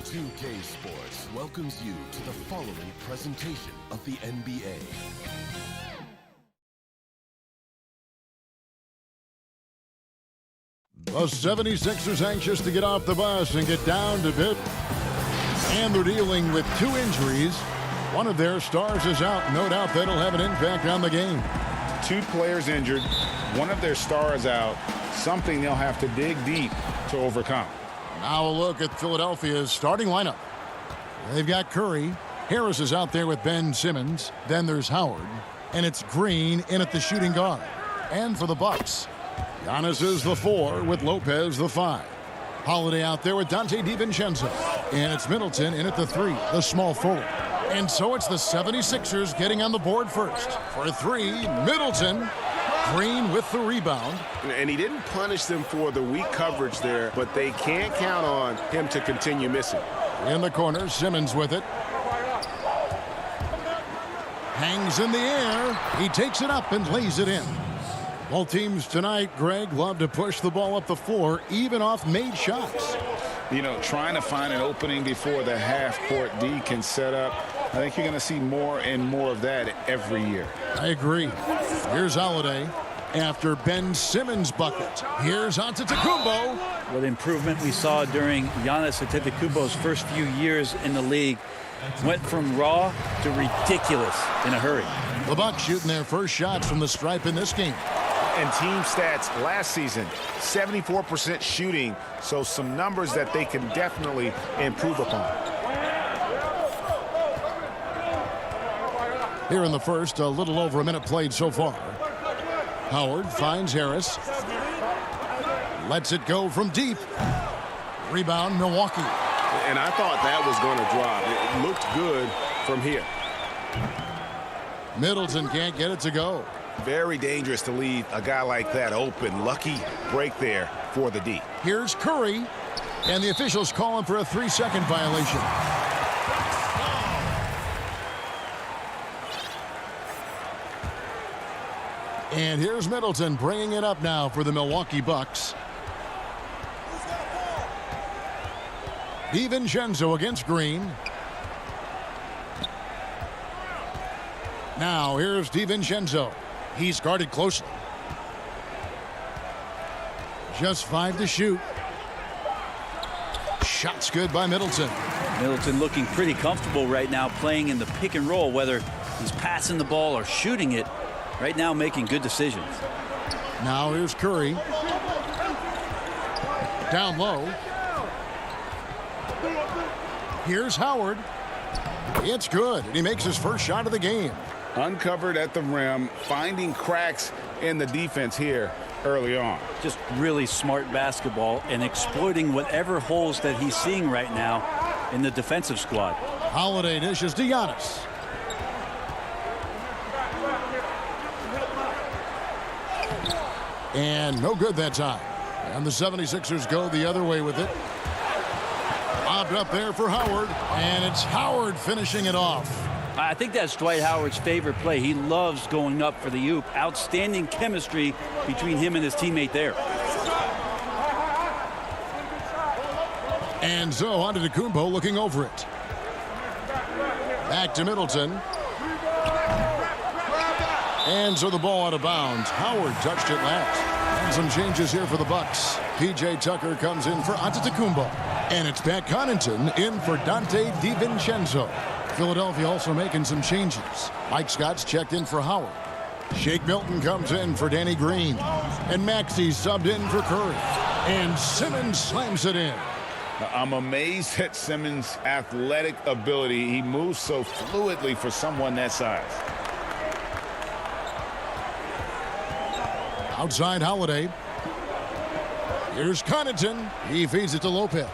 2K Sports welcomes you to the following presentation of the NBA. The 76ers anxious to get off the bus and get down to bid. And they're dealing with 2 injuries. One of their stars is out. No doubt that'll have an impact on the game. 2 players injured. One of their stars out. Something they'll have to dig deep to overcome. Now a look at Philadelphia's starting lineup. They've got Curry. Harris is out there with Ben Simmons. Then there's Howard. And it's Green in at the shooting guard. And for the Bucks, Giannis is the 4 with Lopez the 5. Holiday out there with Dante DiVincenzo. And it's Middleton in at the 3, the small forward. And so it's the 76ers getting on the board first. For 3, Middleton. Green with the rebound. And he didn't punish them for the weak coverage there, but they can't count on him to continue missing. In the corner, Simmons with it. Hangs in the air. He takes it up and lays it in. Both teams tonight, Greg, love to push the ball up the floor, even off made shots. You know, trying to find an opening before the half-court D can set up. I think you're going to see more and more of that every year. I agree. Here's Holiday after Ben Simmons' bucket. Here's Antetokounmpo. What improvement we saw during Giannis Antetokounmpo's first few years in the league. Went from raw to ridiculous in a hurry. The Bucks shooting their first shots from the stripe in this game. And team stats last season, 74% shooting, so some numbers that they can definitely improve upon. Here in the first, a little over a minute played so far. Howard finds Harris. Lets it go from deep. Rebound, Milwaukee. And I thought that was going to drop. It looked good from here. Middleton can't get it to go. Very dangerous to leave a guy like that open. Lucky break there for the D. Here's Curry. And the officials call him for a 3-second violation. And here's Middleton bringing it up now for the Milwaukee Bucks. DiVincenzo against Green. Now here's DiVincenzo. He's guarded closely. Just 5 to shoot. Shot's good by Middleton. Middleton looking pretty comfortable right now playing in the pick and roll, whether he's passing the ball or shooting it. Right now making good decisions. Now here's Curry. Down low. Here's Howard. It's good, and he makes his first shot of the game. Uncovered at the rim, finding cracks in the defense here early on. Just really smart basketball and exploiting whatever holes that he's seeing right now in the defensive squad. Holiday dishes to Giannis. And no good that time. And the 76ers go the other way with it. Lobbed up there for Howard, and it's Howard finishing it off. I think that's Dwight Howard's favorite play. He loves going up for the oop. Outstanding chemistry between him and his teammate there. And so on to Antetokounmpo looking over it. Back to Middleton. And so the ball out of bounds. Howard touched it last. And some changes here for the Bucks. P.J. Tucker comes in for Antetokounmpo. And it's Pat Connaughton in for Dante DiVincenzo. Philadelphia also making some changes. Mike Scott's checked in for Howard. Shake Milton comes in for Danny Green. And Maxey subbed in for Curry. And Simmons slams it in. I'm amazed at Simmons' athletic ability. He moves so fluidly for someone that size. Outside Holiday. Here's Connaughton. He feeds it to Lopez.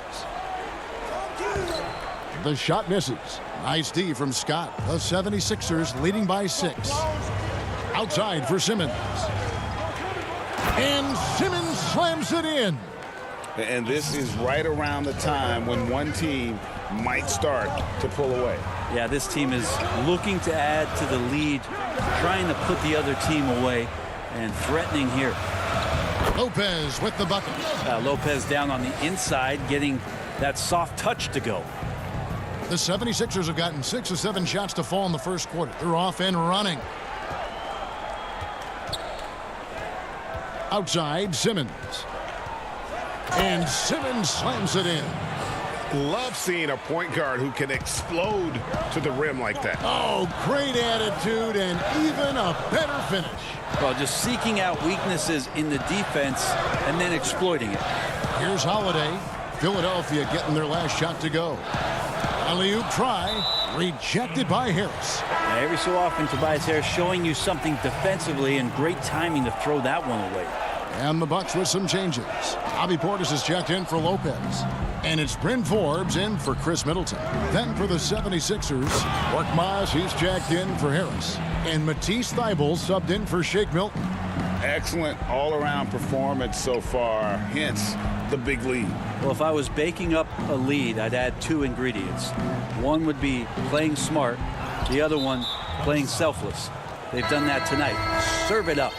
The shot misses. Nice D from Scott. The 76ers leading by 6. Outside for Simmons. And Simmons slams it in. And this is right around the time when one team might start to pull away. Yeah, this team is looking to add to the lead, trying to put the other team away, and threatening here. Lopez with the bucket. Lopez down on the inside, getting that soft touch to go. The 76ers have gotten 6 of 7 shots to fall in the first quarter. They're off and running. Outside, Simmons. And Simmons slams it in. Love seeing a point guard who can explode to the rim like that. Oh, great attitude and even a better finish. Well, just seeking out weaknesses in the defense and then exploiting it. Here's Holiday. Philadelphia getting their last shot to go. Alley-oop try, rejected by Harris. Now, every so often, Tobias Harris showing you something defensively, and great timing to throw that one away. And the Bucks with some changes. Bobby Portis is checked in for Lopez. And it's Bryn Forbes in for Chris Middleton. Then for the 76ers, Korkmaz, he's checked in for Harris. And Matisse Thybulle subbed in for Shake Milton. Excellent all-around performance so far, hence the big lead. Well, if I was baking up a lead, I'd add 2 ingredients. One would be playing smart. The other one, playing selfless. They've done that tonight. Serve it up.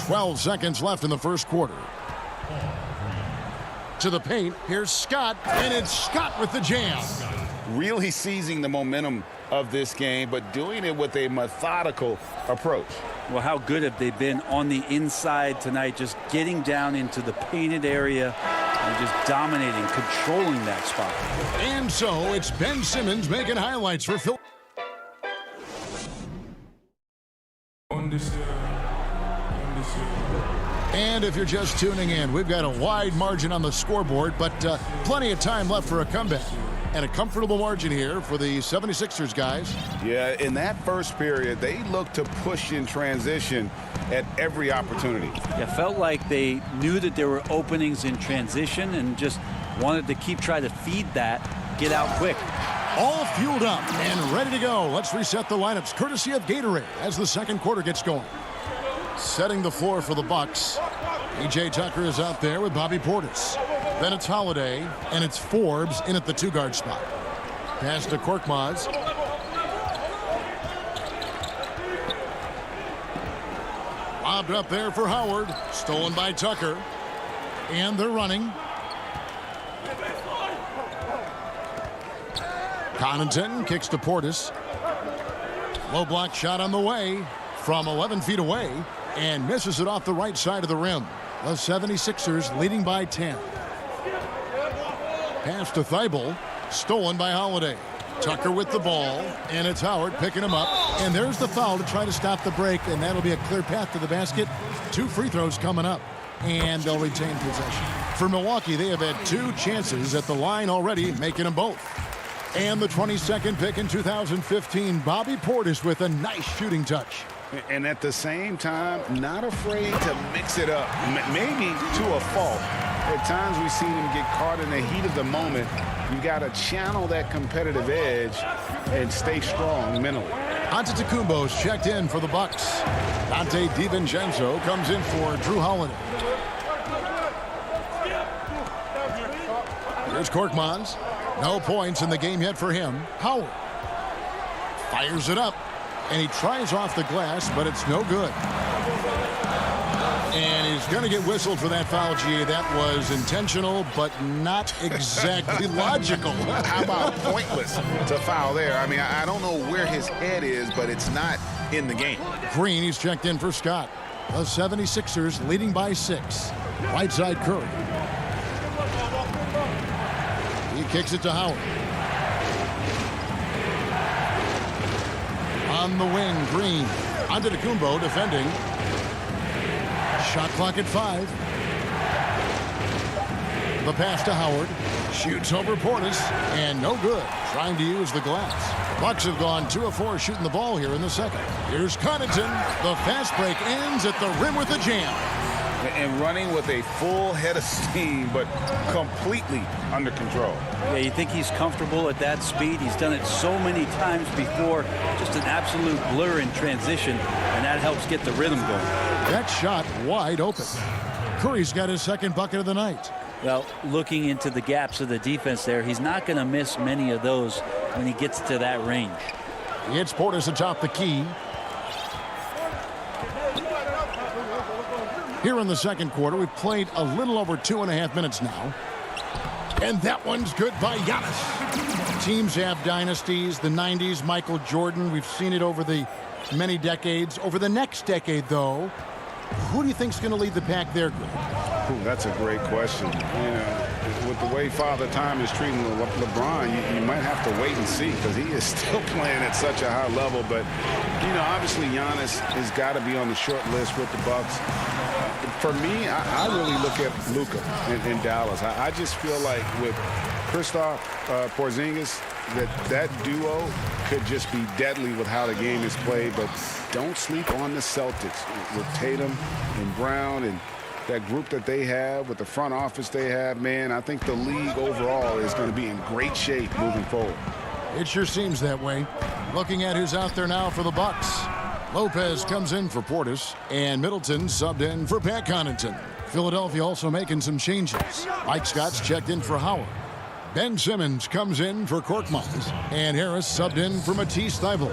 12 seconds left in the first quarter. To the paint, here's Scott, and it's Scott with the jam. Really seizing the momentum of this game, but doing it with a methodical approach. Well, how good have they been on the inside tonight, just getting down into the painted area and just dominating, controlling that spot. And so it's Ben Simmons making highlights for Phil. And if you're just tuning in, we've got a wide margin on the scoreboard, but plenty of time left for a comeback. And a comfortable margin here for the 76ers guys. Yeah, in that first period, they looked to push in transition at every opportunity. It felt like they knew that there were openings in transition and just wanted to keep trying to feed that, get out quick. All fueled up and ready to go. Let's reset the lineups courtesy of Gatorade as the second quarter gets going. Setting the floor for the Bucks. P.J. Tucker is out there with Bobby Portis. Then it's Holiday, and it's Forbes in at the 2-guard spot. Pass to Korkmaz. Lobbed up there for Howard. Stolen by Tucker. And they're running. Connaughton kicks to Portis. Low block shot on the way from 11 feet away and misses it off the right side of the rim. The 76ers leading by 10. Pass to Thibault, stolen by Holiday. Tucker with the ball, and it's Howard picking him up. And there's the foul to try to stop the break, and that'll be a clear path to the basket. 2 free throws coming up, and they'll retain possession. For Milwaukee, they have had 2 chances at the line already, making them both. And the 22nd pick in 2015, Bobby Portis with a nice shooting touch. And at the same time, not afraid to mix it up, maybe to a fault. At times we've seen him get caught in the heat of the moment. You got to channel that competitive edge and stay strong mentally. Antetokounmpo's checked in for the Bucks. Dante DiVincenzo comes in for Drew Holiday. Here's Korkmaz. No points in the game yet for him. Howard fires it up, and he tries off the glass, but it's no good. And he's going to get whistled for that foul, G. That was intentional, but not exactly logical. How about pointless to foul there? I mean, I don't know where his head is, but it's not in the game. Green, he's checked in for Scott. The 76ers leading by 6. Right side Curry. He kicks it to Howard. On the wing, Green. Antetokounmpo defending. Shot clock at 5. The pass to Howard. Shoots over Portis, and no good. Trying to use the glass. Bucks have gone 2 of 4 shooting the ball here in the second. Here's Connaughton. The fast break ends at the rim with a jam. And running with a full head of steam, but completely under control. Yeah, you think he's comfortable at that speed. He's done it so many times before. Just an absolute blur in transition, and that helps get the rhythm going. That shot wide open. Curry's got his second bucket of the night. Well, looking into the gaps of the defense there, he's not going to miss many of those when he gets to that range. It's Portis atop the key. Here in the second quarter, we've played a little over 2.5 minutes now. And that one's good by Giannis. Teams have dynasties. The 90s, Michael Jordan. We've seen it over the many decades. Over the next decade, though, who do you think's going to lead the pack there, Greg? That's a great question. You know, with the way Father Time is treating LeBron, you might have to wait and see because he is still playing at such a high level. But, you know, obviously Giannis has got to be on the short list with the Bucks. For me, I really look at Luka in Dallas. I just feel like with Kristaps Porzingis, that duo could just be deadly with how the game is played. But don't sleep on the Celtics with Tatum and Brown and that group that they have with the front office they have. Man, I think the league overall is going to be in great shape moving forward. It sure seems that way. Looking at who's out there now for the Bucks. Lopez comes in for Portis, and Middleton subbed in for Pat Connaughton. Philadelphia also making some changes. Mike Scott's checked in for Howard. Ben Simmons comes in for Korkmaz, and Harris subbed in for Matisse Thybulle.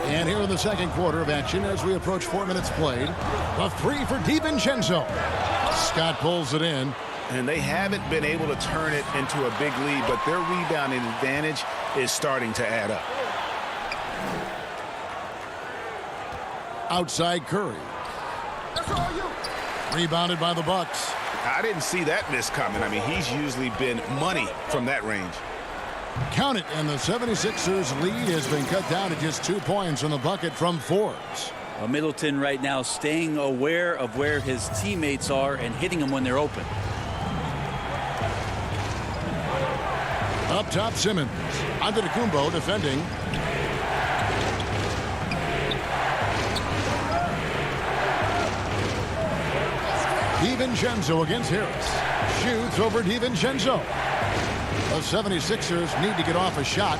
And here in the second quarter of action as we approach 4 minutes played. A 3 for DiVincenzo. Scott pulls it in. And they haven't been able to turn it into a big lead, but their rebounding advantage is starting to add up. Outside Curry. Rebounded by the Bucks. I didn't see that miss coming. I mean, he's usually been money from that range. Count it, and the 76ers lead has been cut down to just 2 points on the bucket from Forbes. Middleton right now staying aware of where his teammates are and hitting them when they're open. Up top, Simmons. Antetokounmpo defending. DiVincenzo against Harris. Shoots over DiVincenzo. The 76ers need to get off a shot.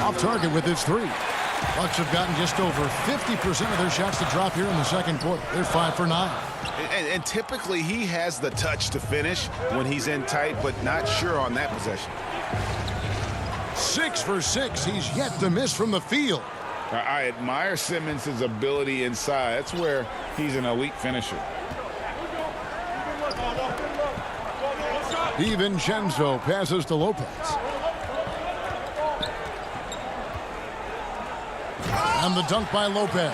Off target with his 3. Bucks have gotten just over 50% of their shots to drop here in the second quarter. They're 5 for 9. And typically he has the touch to finish when he's in tight, but not sure on that possession. 6 for 6. He's yet to miss from the field. I admire Simmons' ability inside. That's where he's an elite finisher. DiVincenzo passes to Lopez. And the dunk by Lopez.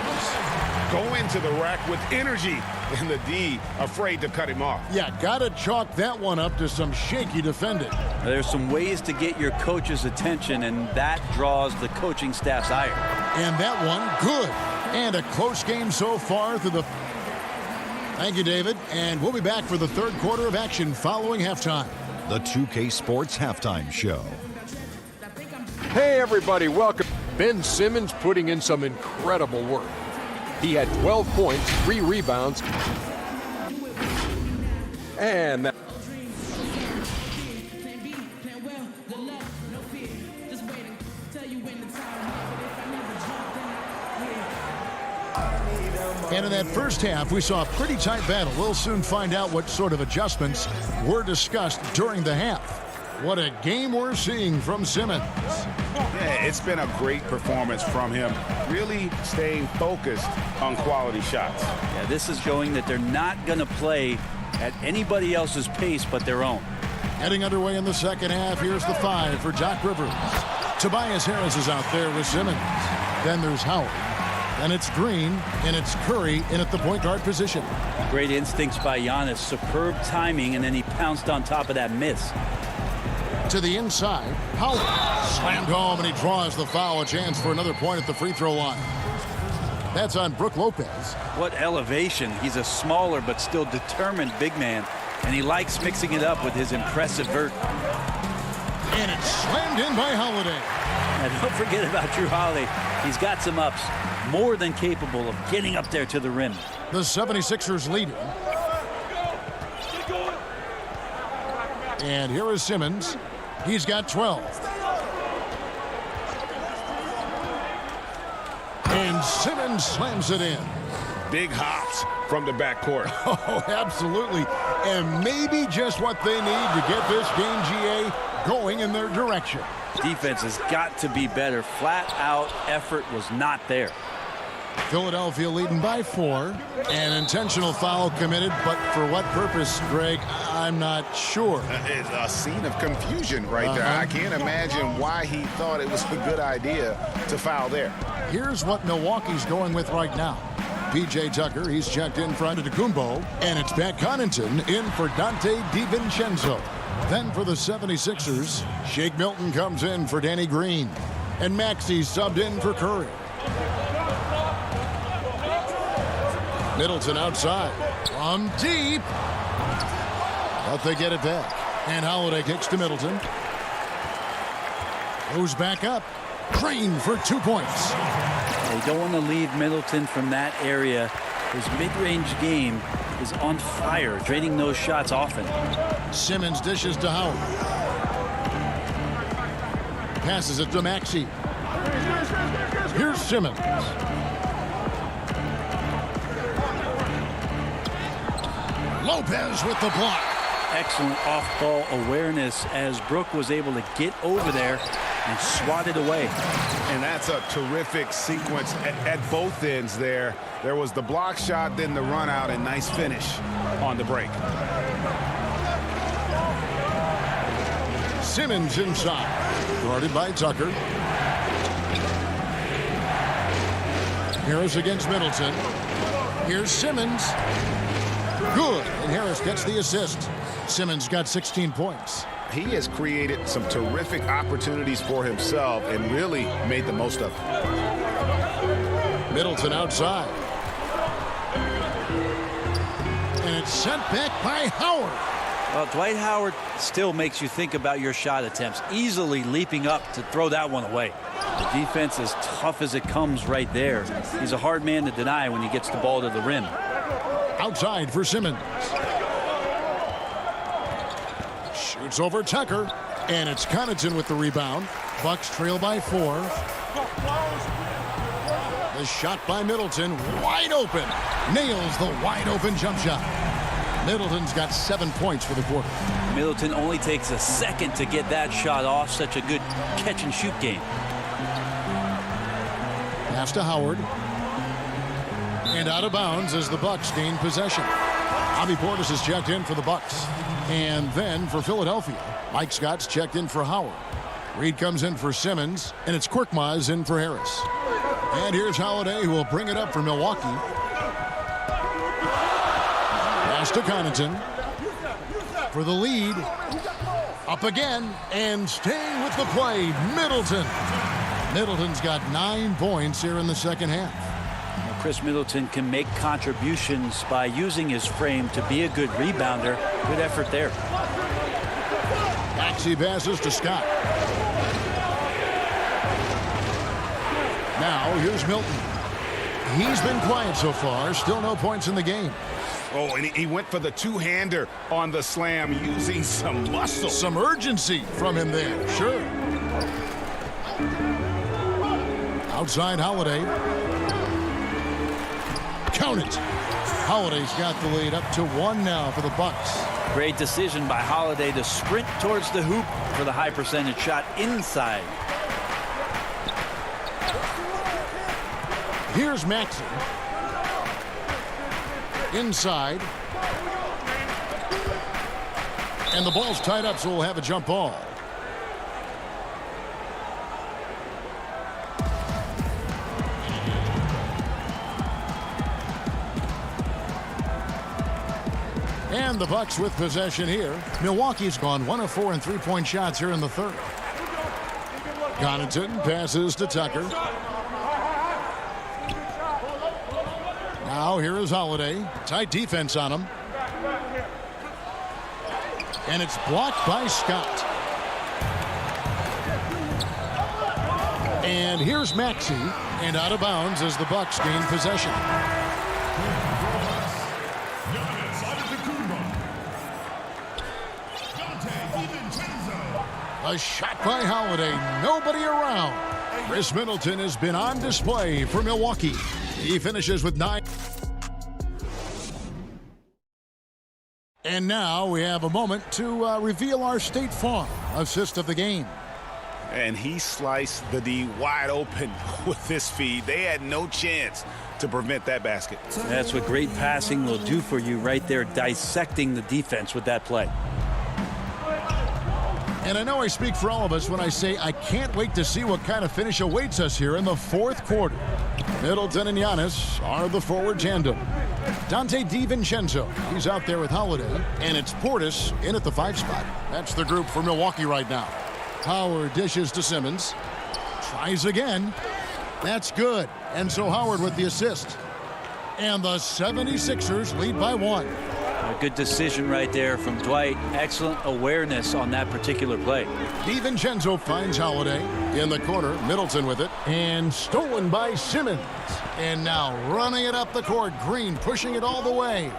Go into the rack with energy, and the D afraid to cut him off. Yeah, gotta chalk that one up to some shaky defending. There's some ways to get your coach's attention, and that draws the coaching staff's ire. And that one, good. And a close game so far through the... Thank you, David. And we'll be back for the third quarter of action following halftime. The 2K Sports Halftime Show. Hey, everybody, welcome. Ben Simmons putting in some incredible work. He had 12 points, 3 rebounds, and that. And in that first half, we saw a pretty tight battle. We'll soon find out what sort of adjustments were discussed during the half. What a game we're seeing from Simmons. Yeah, it's been a great performance from him, really staying focused on quality shots. Yeah, this is showing that they're not going to play at anybody else's pace but their own. Heading underway in the second half, here's the 5 for Doc Rivers. Tobias Harris is out there with Simmons. Then there's Howard. Then it's Green, and it's Curry in at the point guard position. Great instincts by Giannis, superb timing, and then he pounced on top of that miss. To the inside, Howard slammed home, and he draws the foul. A chance for another point at the free throw line. That's on Brook Lopez. What elevation. He's a smaller but still determined big man, and he likes mixing it up with his impressive vert. And it's slammed in by Holiday. And don't forget about Drew Holiday. He's got some ups, more than capable of getting up there to the rim. The 76ers leading. And here is Simmons. He's got 12. And Simmons slams it in. Big hops from the backcourt. Oh, absolutely. And maybe just what they need to get this game, GA, going in their direction. Defense has got to be better. Flat out effort was not there. Philadelphia leading by 4. An intentional foul committed, but for what purpose, Greg, I'm not sure. It's a scene of confusion right there. I can't imagine why he thought it was a good idea to foul there. Here's what Milwaukee's going with right now. P.J. Tucker, he's checked in for Antetokounmpo, and it's Pat Connaughton in for Dante DiVincenzo. Then for the 76ers, Shake Milton comes in for Danny Green, and Maxey subbed in for Curry. Middleton outside from deep, but they get it back. And Holiday kicks to Middleton. Goes back up. Green for 2 points. You don't want to leave Middleton from that area. His mid-range game is on fire, draining those shots often. Simmons dishes to Howard. Passes it to Maxey. Here's Simmons. Lopez with the block. Excellent off-ball awareness as Brook was able to get over there and swat it away. And that's a terrific sequence at both ends there. There was the block shot, then the run out, and nice finish on the break. Simmons inside. Guarded by Tucker. Harris against Middleton. Here's Simmons. Good. And Harris gets the assist. Simmons got 16 points. He has created some terrific opportunities for himself and really made the most of it. Middleton outside. And it's sent back by Howard. Well, Dwight Howard still makes you think about your shot attempts, easily leaping up to throw that one away. The defense is tough as it comes right there. He's a hard man to deny when he gets the ball to the rim. Outside for Simmons. Shoots over Tucker, and it's Connaughton with the rebound. Bucks trail by 4. The shot by Middleton, wide open. Nails the wide open jump shot. Middleton's got 7 points for the quarter. Middleton only takes a second to get that shot off. Such a good catch and shoot game. Pass to Howard. And out of bounds as the Bucks gain possession. Bobby Portis is checked in for the Bucks. And then for Philadelphia, Mike Scott's checked in for Howard. Reed comes in for Simmons, and it's Korkmaz in for Harris. And here's Holiday, who will bring it up for Milwaukee. Pass to Connaughton for the lead. Up again, and staying with the play, Middleton. Middleton's got 9 points here in the second half. Well, Chris Middleton can make contributions by using his frame to be a good rebounder. Good effort there. Maxey passes to Scott. Now here's Milton. He's been quiet so far. Still no points in the game. Oh, and he went for the two-hander on the slam using some muscle. Some urgency from him there. Sure. Outside Holiday. Count it. Holiday's got the lead up to 1 now for the Bucks. Great decision by Holiday to sprint towards the hoop for the high percentage shot inside. Here's Maxey. Inside. And the ball's tied up, so we'll have a jump ball. And the Bucks with possession here. Milwaukee's gone 1 of 4 in three-point shots here in the third. Connaughton passes to Tucker. Now here is Holiday. Tight defense on him. And it's blocked by Scott. And here's Maxey. And out of bounds as the Bucks gain possession. A shot by Holiday. Nobody around. Chris Middleton has been on display for Milwaukee. He finishes with 9. And now we have a moment to reveal our State Farm assist of the game. And he sliced the D wide open with this feed. They had no chance to prevent that basket. That's what great passing will do for you right there, dissecting the defense with that play. And I know I speak for all of us when I say I can't wait to see what kind of finish awaits us here in the fourth quarter. Middleton and Giannis are the forward tandem. Dante DiVincenzo, he's out there with Holiday, and it's Portis in at the 5 spot. That's the group for Milwaukee right now. Howard dishes to Simmons. Tries again. That's good. And so Howard with the assist. And the 76ers lead by 1. A good decision right there from Dwight. Excellent awareness on that particular play. DiVincenzo finds Holiday in the corner. Middleton with it. And stolen by Simmons. And now running it up the court. Green pushing it all the way.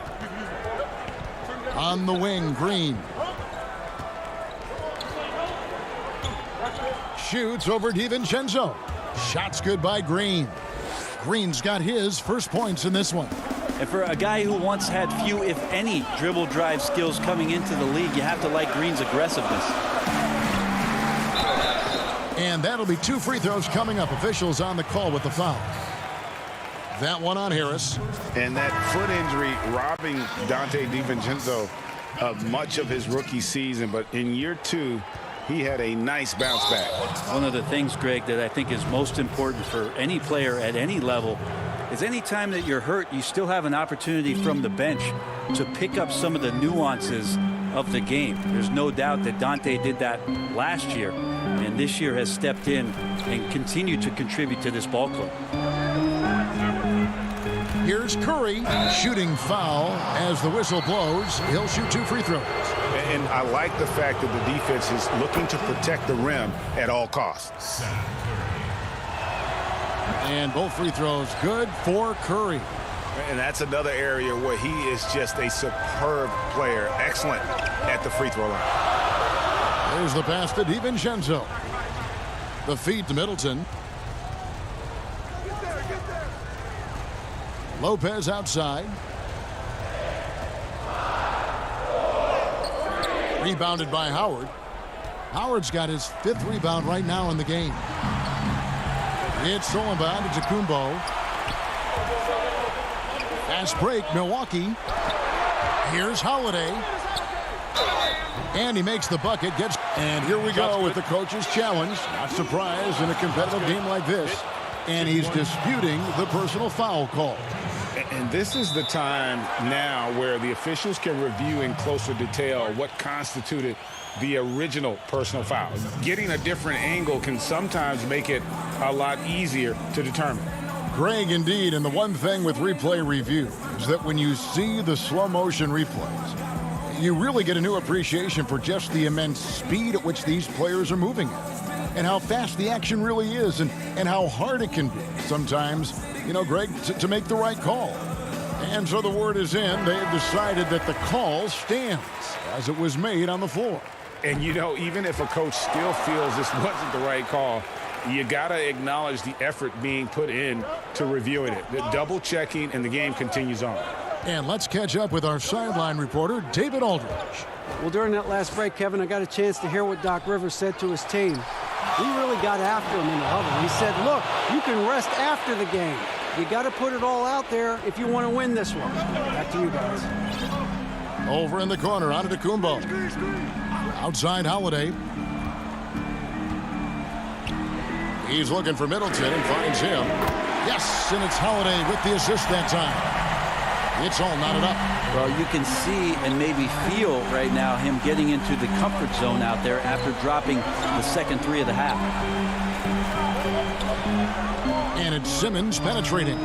On the wing, Green. Shoots over DiVincenzo. Shots good by Green. Green's got his first points in this one. And for a guy who once had few, if any, dribble drive skills coming into the league, you have to like Green's aggressiveness. And that'll be 2 free throws coming up. Officials on the call with the foul. That one on Harris. And that foot injury robbing Dante DiVincenzo of much of his rookie season. But in year 2, he had a nice bounce back. One of the things, Greg, that I think is most important for any player at any level is any time that you're hurt, you still have an opportunity from the bench to pick up some of the nuances of the game. There's no doubt that Dante did that last year, and this year has stepped in and continued to contribute to this ball club. Here's Curry, shooting foul as the whistle blows. He'll shoot 2 free throws. And I like the fact that the defense is looking to protect the rim at all costs. And both free throws good for Curry. And that's another area where he is just a superb player. Excellent at the free throw line. There's the pass to DiVincenzo. The feed to Middleton. Lopez outside. Rebounded by Howard. Howard's got his 5th rebound right now in the game. It's stolen by Antetokounmpo. Fast break, Milwaukee. Here's Holiday. And he makes the bucket, and here we go with the coach's challenge. Not surprised in a competitive game like this. And he's disputing the personal foul call. And this is the time now where the officials can review in closer detail what constituted the original personal foul. Getting a different angle can sometimes make it a lot easier to determine. Greg, indeed, and the one thing with replay review is that when you see the slow motion replays, you really get a new appreciation for just the immense speed at which these players are moving at, and how fast the action really is, and how hard it can be sometimes, you know, Greg, to make the right call. And so the word is in. They have decided that the call stands as it was made on the floor. And, you know, even if a coach still feels this wasn't the right call, you got to acknowledge the effort being put in to reviewing it. The double checking, and the game continues on. And let's catch up with our sideline reporter, David Aldridge. Well, during that last break, Kevin, I got a chance to hear what Doc Rivers said to his team. He really got after him in the huddle. He said, look, you can rest after the game. You got to put it all out there if you want to win this one. Back to you guys. Over in the corner, Antetokounmpo. Outside Holiday. He's looking for Middleton and finds him. Yes, and it's Holiday with the assist that time. It's all knotted up. Well, you can see and maybe feel right now him getting into the comfort zone out there after dropping the second three of the half. And it's Simmons penetrating.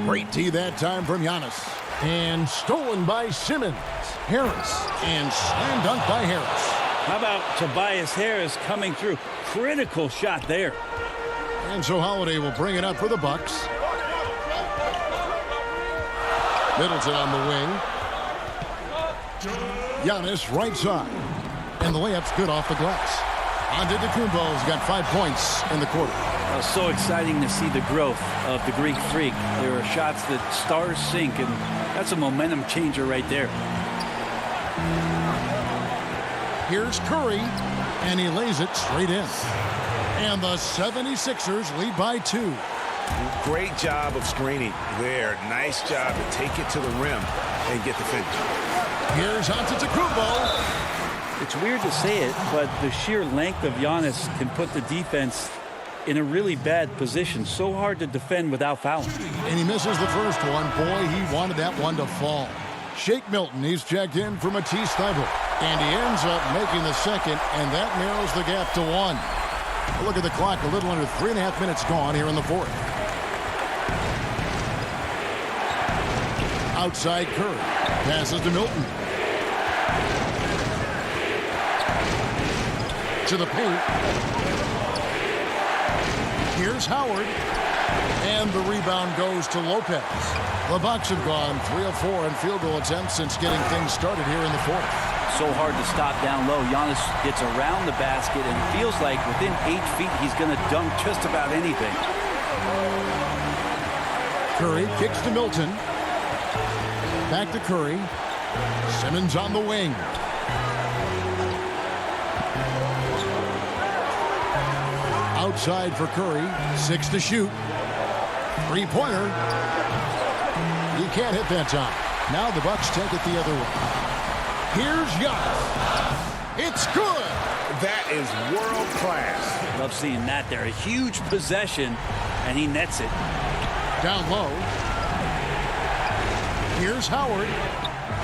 Great D that time from Giannis. And stolen by Simmons. Harris. And slam dunk by Harris. How about Tobias Harris coming through? Critical shot there. And so Holiday will bring it up for the Bucks. Middleton on the wing. Giannis right side. And the layup's good off the glass. Antetokounmpo's got 5 points in the quarter. So exciting to see the growth of the Greek Freak. There are shots that stars sink, and that's a momentum changer right there. Here's Curry, and he lays it straight in. And the 76ers lead by 2. Great job of screening there. Nice job to take it to the rim and get the finish. Here's Antetokounmpo. It's weird to say it, but the sheer length of Giannis can put the defense in a really bad position. So hard to defend without fouling. And he misses the first one. Boy, he wanted that one to fall. Shake Milton, he's checked in for Matisse Thybulle. And he ends up making the second, and that narrows the gap to 1. Look at the clock, a little under 3.5 minutes gone here in the fourth. Outside Curry, passes to Milton. To the paint. Here's Howard. And the rebound goes to Lopez. The Bucks have gone 3 of 4 in field goal attempts since getting things started here in the fourth. So hard to stop down low. Giannis gets around the basket and feels like within 8 feet he's going to dunk just about anything. Curry kicks to Milton. Back to Curry. Simmons on the wing. Outside for Curry. 6 to shoot. Three-pointer. He can't hit that time. Now the Bucks take it the other way. Here's Giannis. It's good. That is world class. Love seeing that there. A huge possession, and he nets it. Down low. Here's Howard.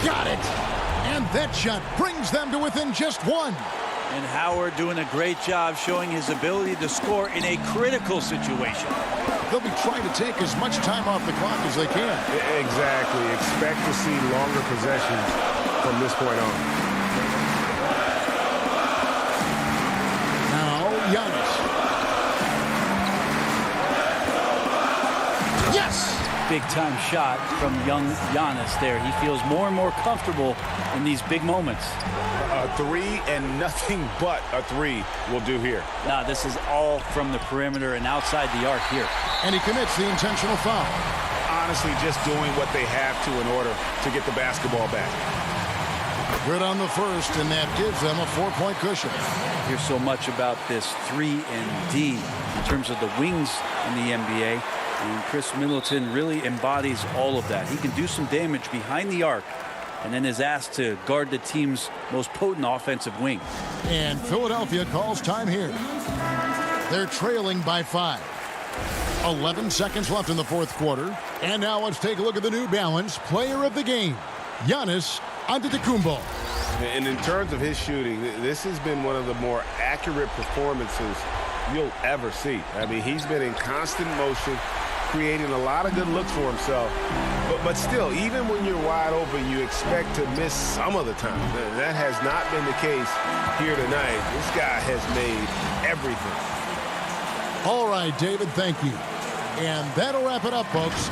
Got it. And that shot brings them to within just 1. And Howard doing a great job showing his ability to score in a critical situation. They'll be trying to take as much time off the clock as they can. Exactly. Expect to see longer possessions from this point on. Now, Giannis. Yes! Big-time shot from young Giannis there. He feels more and more comfortable in these big moments. A 3 and nothing but a 3 will do here. Now, this is all from the perimeter and outside the arc here. And he commits the intentional foul. Honestly, just doing what they have to in order to get the basketball back. Good on the first, and that gives them a 4-point cushion. Here's so much about this 3 and D in terms of the wings in the NBA. And Chris Middleton really embodies all of that. He can do some damage behind the arc and then is asked to guard the team's most potent offensive wing. And Philadelphia calls time here. They're trailing by 5. 11 seconds left in the fourth quarter. And now let's take a look at the New Balance player of the game, Giannis Antetokounmpo. And in terms of his shooting, this has been one of the more accurate performances you'll ever see. I mean, he's been in constant motion, creating a lot of good looks for himself. But still, even when you're wide open, you expect to miss some of the time. That has not been the case here tonight. This guy has made everything. All right, David, thank you. And that'll wrap it up, folks.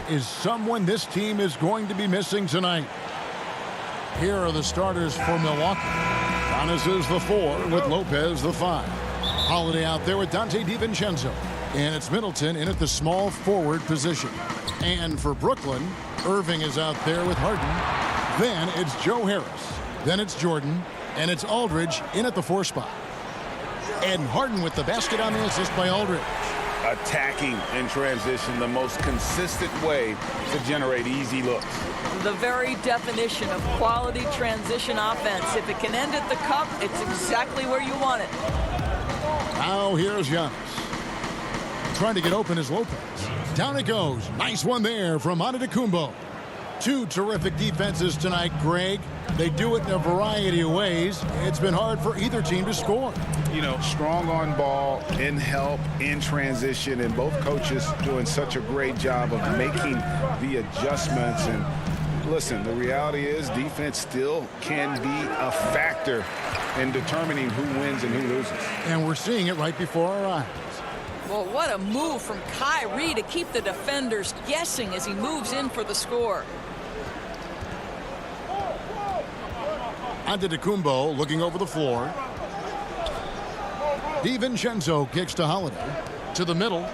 Is someone this team is going to be missing tonight. Here are the starters for Milwaukee. Giannis is the 4 with Lopez the 5. Holiday out there with Dante DiVincenzo. And it's Middleton in at the small forward position. And for Brooklyn, Irving is out there with Harden. Then it's Joe Harris. Then it's Jordan. And it's Aldridge in at the 4 spot. And Harden with the basket on the assist by Aldridge. Attacking in transition, the most consistent way to generate easy looks. The very definition of quality transition offense. If it can end at the cup, it's exactly where you want it. Now here's Giannis. Trying to get open is Lopez. Down it goes. Nice one there from Antetokounmpo. 2 terrific defenses tonight, Greg. They do it in a variety of ways. It's been hard for either team to score. You know, strong on ball, in help, in transition, and both coaches doing such a great job of making the adjustments. And listen, the reality is defense still can be a factor in determining who wins and who loses. And we're seeing it right before our eyes. Well, what a move from Kyrie to keep the defenders guessing as he moves in for the score. Antetokounmpo looking over the floor. DiVincenzo kicks to Holiday. To the middle.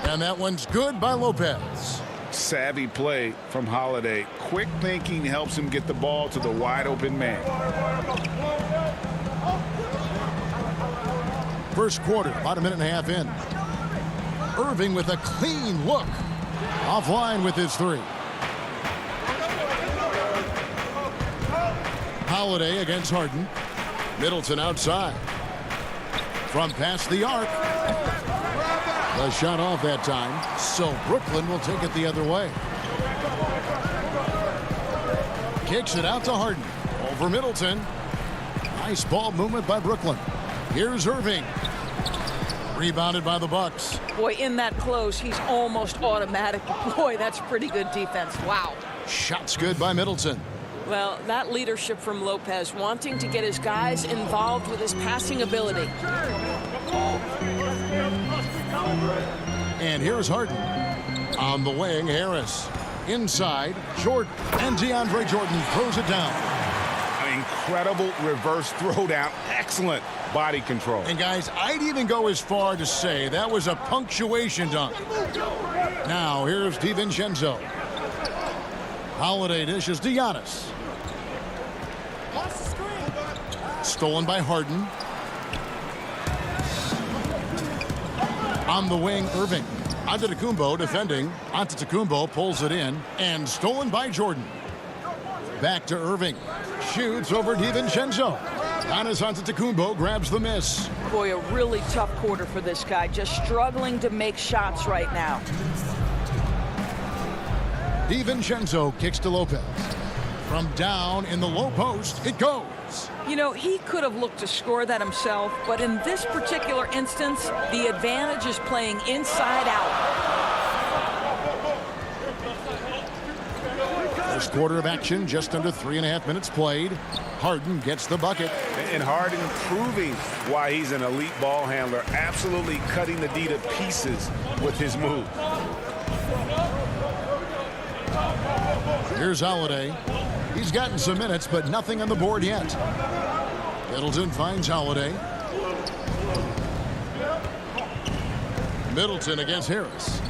And that one's good by Lopez. Savvy play from Holiday. Quick thinking helps him get the ball to the wide open man. First quarter, about a minute and a half in. Irving with a clean look. Offline with his 3. Holiday against Harden. Middleton outside. From past the arc. The shot off that time, so Brooklyn will take it the other way. Kicks it out to Harden. Over Middleton. Nice ball movement by Brooklyn. Here's Irving. Rebounded by the Bucks. Boy, in that close, he's almost automatic. Boy, that's pretty good defense. Wow. Shots good by Middleton. Well, that leadership from Lopez, wanting to get his guys involved with his passing ability. And here's Harden. On the wing, Harris. Inside, Jordan. And DeAndre Jordan throws it down. An incredible reverse throwdown. Excellent body control. And guys, I'd even go as far to say that was a punctuation dunk. Now, here's DiVincenzo. Holiday dishes to Giannis. Stolen by Harden. On the wing, Irving. Antetokounmpo defending. Antetokounmpo pulls it in. And stolen by Jordan. Back to Irving. Shoots over DiVincenzo. Giannis Antetokounmpo grabs the miss. Boy, a really tough quarter for this guy. Just struggling to make shots right now. DiVincenzo kicks to Lopez. From down in the low post, it goes. You know, he could have looked to score that himself, but in this particular instance, the advantage is playing inside out. First quarter of action, just under 3.5 minutes played. Harden gets the bucket. And Harden proving why he's an elite ball handler, absolutely cutting the D to pieces with his move. Here's Holiday. He's gotten some minutes, but nothing on the board yet. Middleton finds Holiday. Middleton against Harris.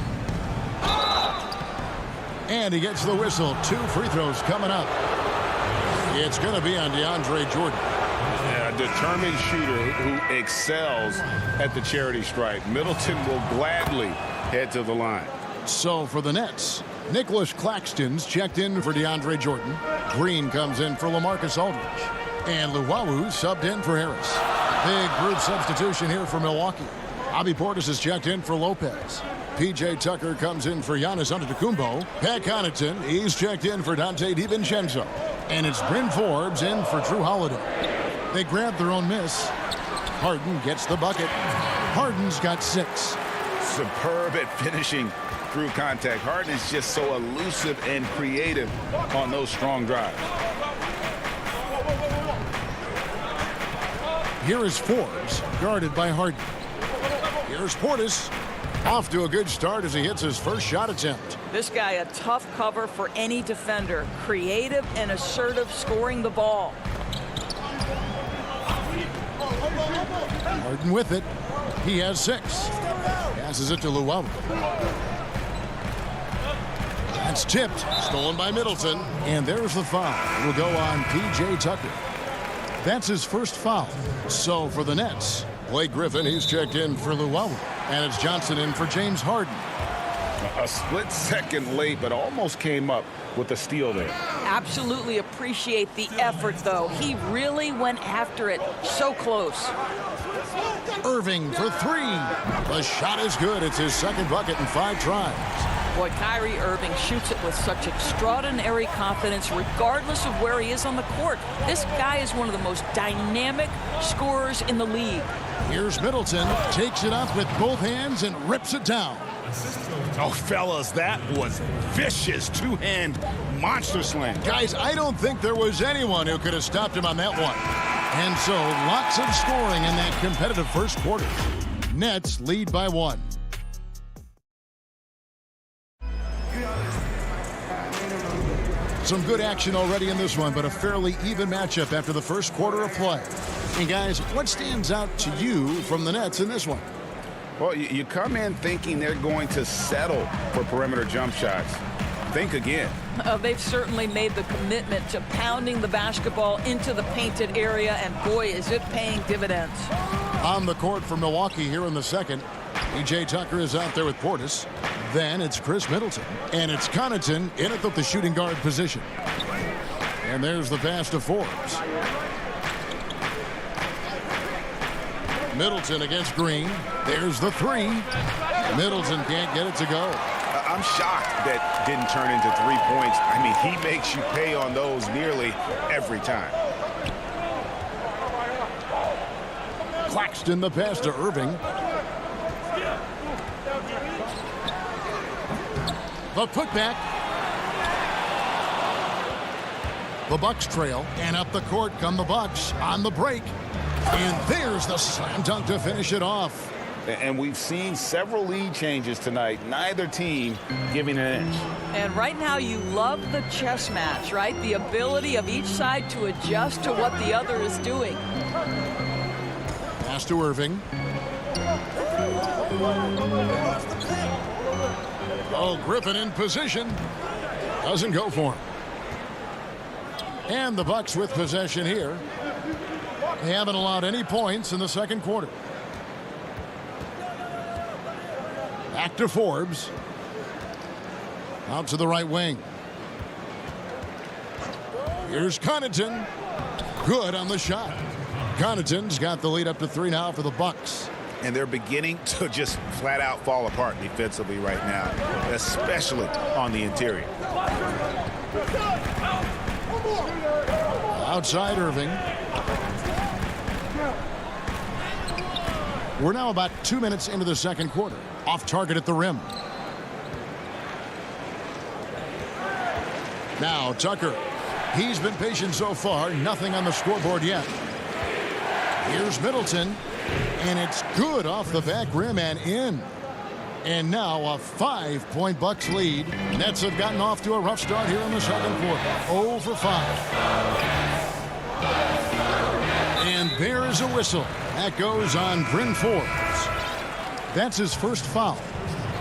And he gets the whistle. 2 free throws coming up. It's going to be on DeAndre Jordan. A determined shooter who excels at the charity stripe. Middleton will gladly head to the line. So for the Nets, Nicholas Claxton's checked in for DeAndre Jordan. Green comes in for LaMarcus Aldridge. And Luwawu subbed in for Harris. Big group substitution here for Milwaukee. Bobby Portis is checked in for Lopez. P.J. Tucker comes in for Giannis Antetokounmpo. Pat Connaughton, he's checked in for Dante DiVincenzo. And it's Bryn Forbes in for Drew Holiday. They grab their own miss. Harden gets the bucket. Harden's got 6. Superb at finishing through contact. Harden is just so elusive and creative on those strong drives. Here is Forbes, guarded by Harden. Here's Portis. Off to a good start as he hits his first shot attempt. This guy a tough cover for any defender. Creative and assertive scoring the ball. Harden with it. He has 6. Passes it to Luwawu. That's tipped. Stolen by Middleton. And there's the foul. It will go on P.J. Tucker. That's his first foul. So for the Nets, Blake Griffin, he's checked in for Luwawu. And it's Johnson in for James Harden. A split second late, but almost came up with a steal there. Absolutely appreciate the effort, though. He really went after it. So close. Irving for 3. The shot is good. It's his second bucket in 5 tries. Boy, Kyrie Irving shoots it with such extraordinary confidence, regardless of where he is on the court. This guy is one of the most dynamic scorers in the league. Here's Middleton, takes it up with both hands and rips it down. Oh, fellas, that was vicious two-hand monster slam. Guys, I don't think there was anyone who could have stopped him on that one. And so, lots of scoring in that competitive first quarter. Nets lead by 1. Some good action already in this one, but a fairly even matchup after the first quarter of play. And guys, what stands out to you from the Nets in this one? Well, you come in thinking they're going to settle for perimeter jump shots. Think again. They've certainly made the commitment to pounding the basketball into the painted area, and boy, is it paying dividends. On the court for Milwaukee here in the second, P.J. Tucker is out there with Portis. Then it's Chris Middleton. And it's Connaughton in at the shooting guard position. And there's the pass to Forbes. Middleton against Green. There's the three. Middleton can't get it to go. I'm shocked that didn't turn into 3 points. I mean, he makes you pay on those nearly every time. Claxton the pass to Irving. The putback. The Bucks trail, and up the court come the Bucks on the break. And there's the slam dunk to finish it off. And we've seen several lead changes tonight. Neither team giving an inch. And right now you love the chess match, right? The ability of each side to adjust to what the other is doing. Pass to Irving. Oh, Griffin in position. Doesn't go for him. And the Bucks with possession here. They haven't allowed any points in the second quarter. Back to Forbes. Out to the right wing. Here's Connaughton. Good on the shot. Connaughton's got the lead up to 3 now for the Bucks. And they're beginning to just flat out fall apart defensively right now, especially on the interior. Outside Irving. We're now about 2 minutes into the second quarter. Off target at the rim. Now Tucker. He's been patient so far. Nothing on the scoreboard yet. Here's Middleton. And it's good off the back rim and in. And now a 5-point Bucks lead. Nets have gotten off to a rough start here in the second quarter. 0 for 5. And there's a whistle. That goes on Bryn Forbes. That's his first foul.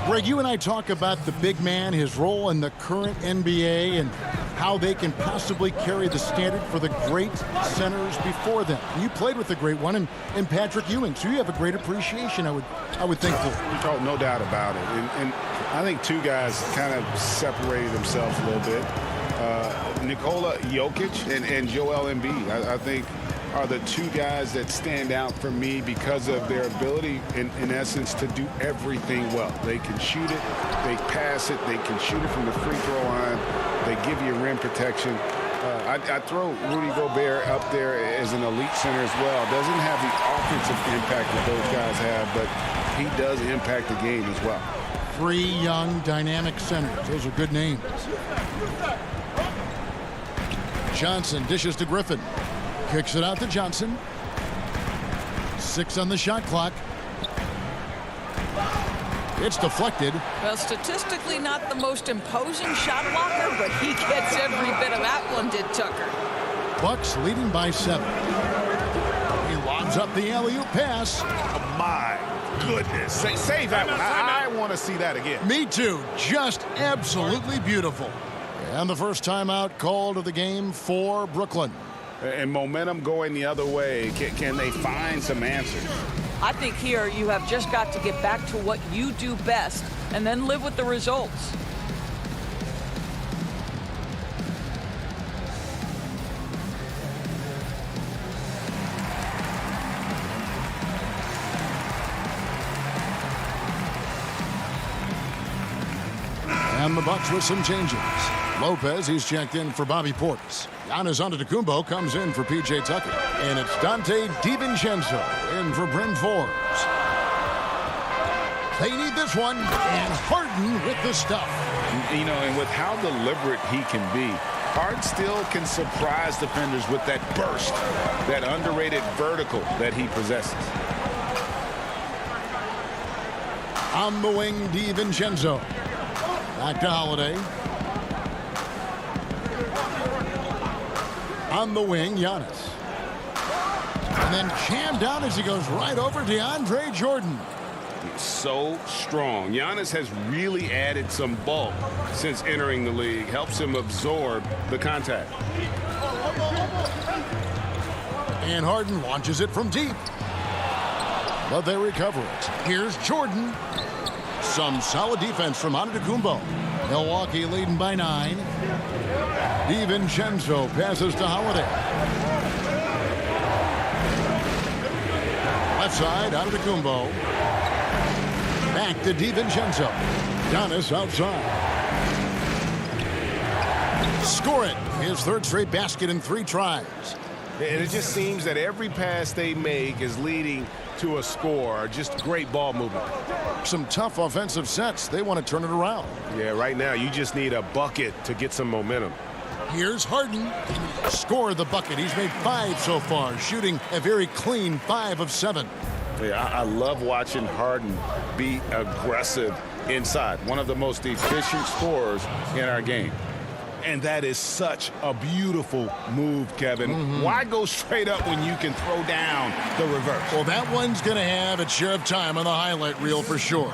Greg, you and I talk about the big man, his role in the current NBA, and how they can possibly carry the standard for the great centers before them. You played with the great one in Patrick Ewing, so you have a great appreciation, I would think. Oh, no doubt about it. And I think two guys kind of separated themselves a little bit. Nikola Jokic and Joel Embiid, I think, are the two guys that stand out for me because of their ability, in essence, to do everything well. They can shoot it, they pass it, they can shoot it from the free throw line, they give you rim protection. I throw Rudy Gobert up there as an elite center as well. Doesn't have the offensive impact that those guys have, but he does impact the game as well. 3 young, dynamic centers. Those are good names. Johnson dishes to Griffin. Kicks it out to Johnson. 6 on the shot clock. It's deflected. Well, statistically not the most imposing shot blocker, but he gets every bit of that one, did Tucker. Bucks leading by 7. He lobs up the alley-oop pass. Oh, my goodness. Save that one. I want to see that again. Me too. Just absolutely beautiful. And the first timeout called of the game for Brooklyn. And momentum going the other way. Can they find some answers? I think here you have just got to get back to what you do best and then live with the results. And the Bucks with some changes. Lopez, he's checked in for Bobby Portis. Giannis Antetokounmpo comes in for P.J. Tucker. And it's Dante DiVincenzo in for Bryn Forbes. They need this one. And Harden with the stuff. You know, and with how deliberate he can be, Harden still can surprise defenders with that burst, that underrated vertical that he possesses. On the wing, DiVincenzo. Back to Holiday. On the wing, Giannis. And then jammed down as he goes right over DeAndre Jordan. So strong. Giannis has really added some bulk since entering the league. Helps him absorb the contact. And Harden launches it from deep. But they recover it. Here's Jordan. Some solid defense from Antetokounmpo. Milwaukee leading by 9. DiVincenzo passes to Holiday. Left side, Antetokounmpo. Back to DiVincenzo. Giannis outside. Score it. His third straight basket in 3 tries. And it just seems that every pass they make is leading to a score. Just great ball movement. Some tough offensive sets. They want to turn it around. Yeah, right now you just need a bucket to get some momentum. Here's Harden. Score the bucket. He's made 5 so far, shooting a very clean 5 of 7. Yeah, I love watching Harden be aggressive inside. One of the most efficient scorers in our game. And that is such a beautiful move, Kevin. Why go straight up when you can throw down the reverse? Well, that one's going to have its share of time on the highlight reel for sure.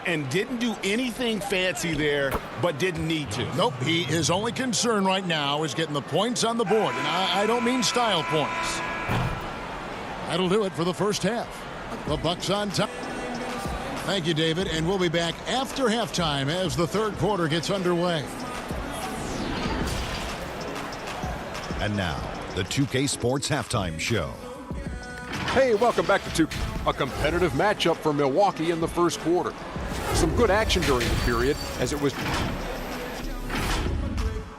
And didn't do anything fancy there, but didn't need to. Nope, his only concern right now is getting the points on the board. And I don't mean style points. That'll do it for the first half. The Bucks on top. Thank you, David. And we'll be back after halftime as the third quarter gets underway. And now, the 2K Sports Halftime Show. Hey, welcome back to 2K. A competitive matchup for Milwaukee in the first quarter. Some good action during the period as it was.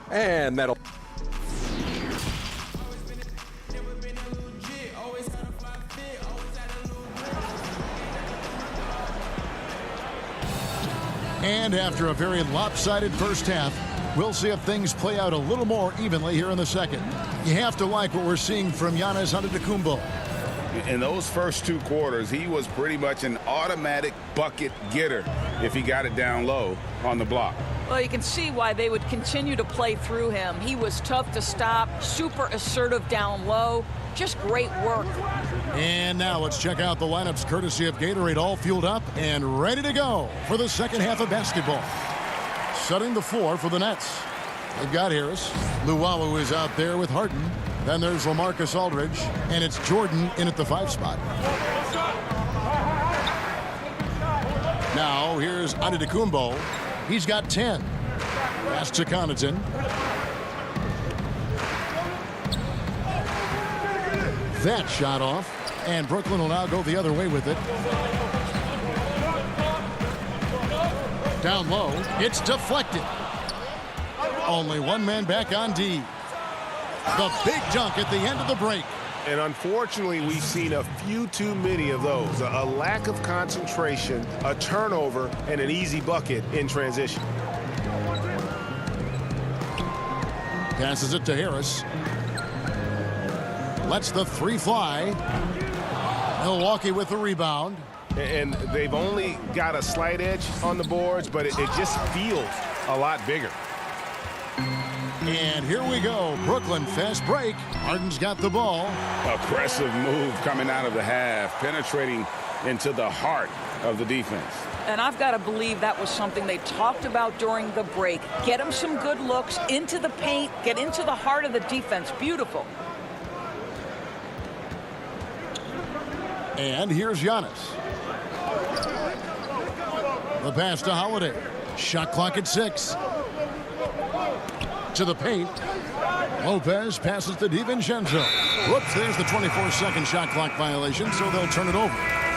And that'll. And after a very lopsided first half, we'll see if things play out a little more evenly here in the second. You have to like what we're seeing from Giannis Antetokounmpo. In those first 2 quarters, he was pretty much an automatic bucket getter if he got it down low on the block. Well, you can see why they would continue to play through him. He was tough to stop, super assertive down low. Just great work. And now let's check out the lineups courtesy of Gatorade, all fueled up and ready to go for the second half of basketball. Setting the floor for the Nets. They've got Harris. Luwawu is out there with Harden. Then there's LaMarcus Aldridge, and it's Jordan in at the 5 spot. Now here's Antetokounmpo. He's got 10. Pass to Connaughton. That shot off, and Brooklyn will now go the other way with it. Down low, it's deflected. Only one man back on D. The big dunk at the end of the break. And unfortunately, we've seen a few too many of those. A lack of concentration, a turnover, and an easy bucket in transition. Passes it to Harris. Lets the 3 fly. Milwaukee with the rebound. And they've only got a slight edge on the boards, but it just feels a lot bigger. And here we go. Brooklyn fast break. Harden's got the ball. Aggressive move coming out of the half, penetrating into the heart of the defense. And I've got to believe that was something they talked about during the break. Get him some good looks into the paint, get into the heart of the defense. Beautiful. And here's Giannis. The pass to Holiday. Shot clock at 6. To the paint. Lopez passes to DiVincenzo. Whoops, there's the 24-second shot clock violation, so they'll turn it over.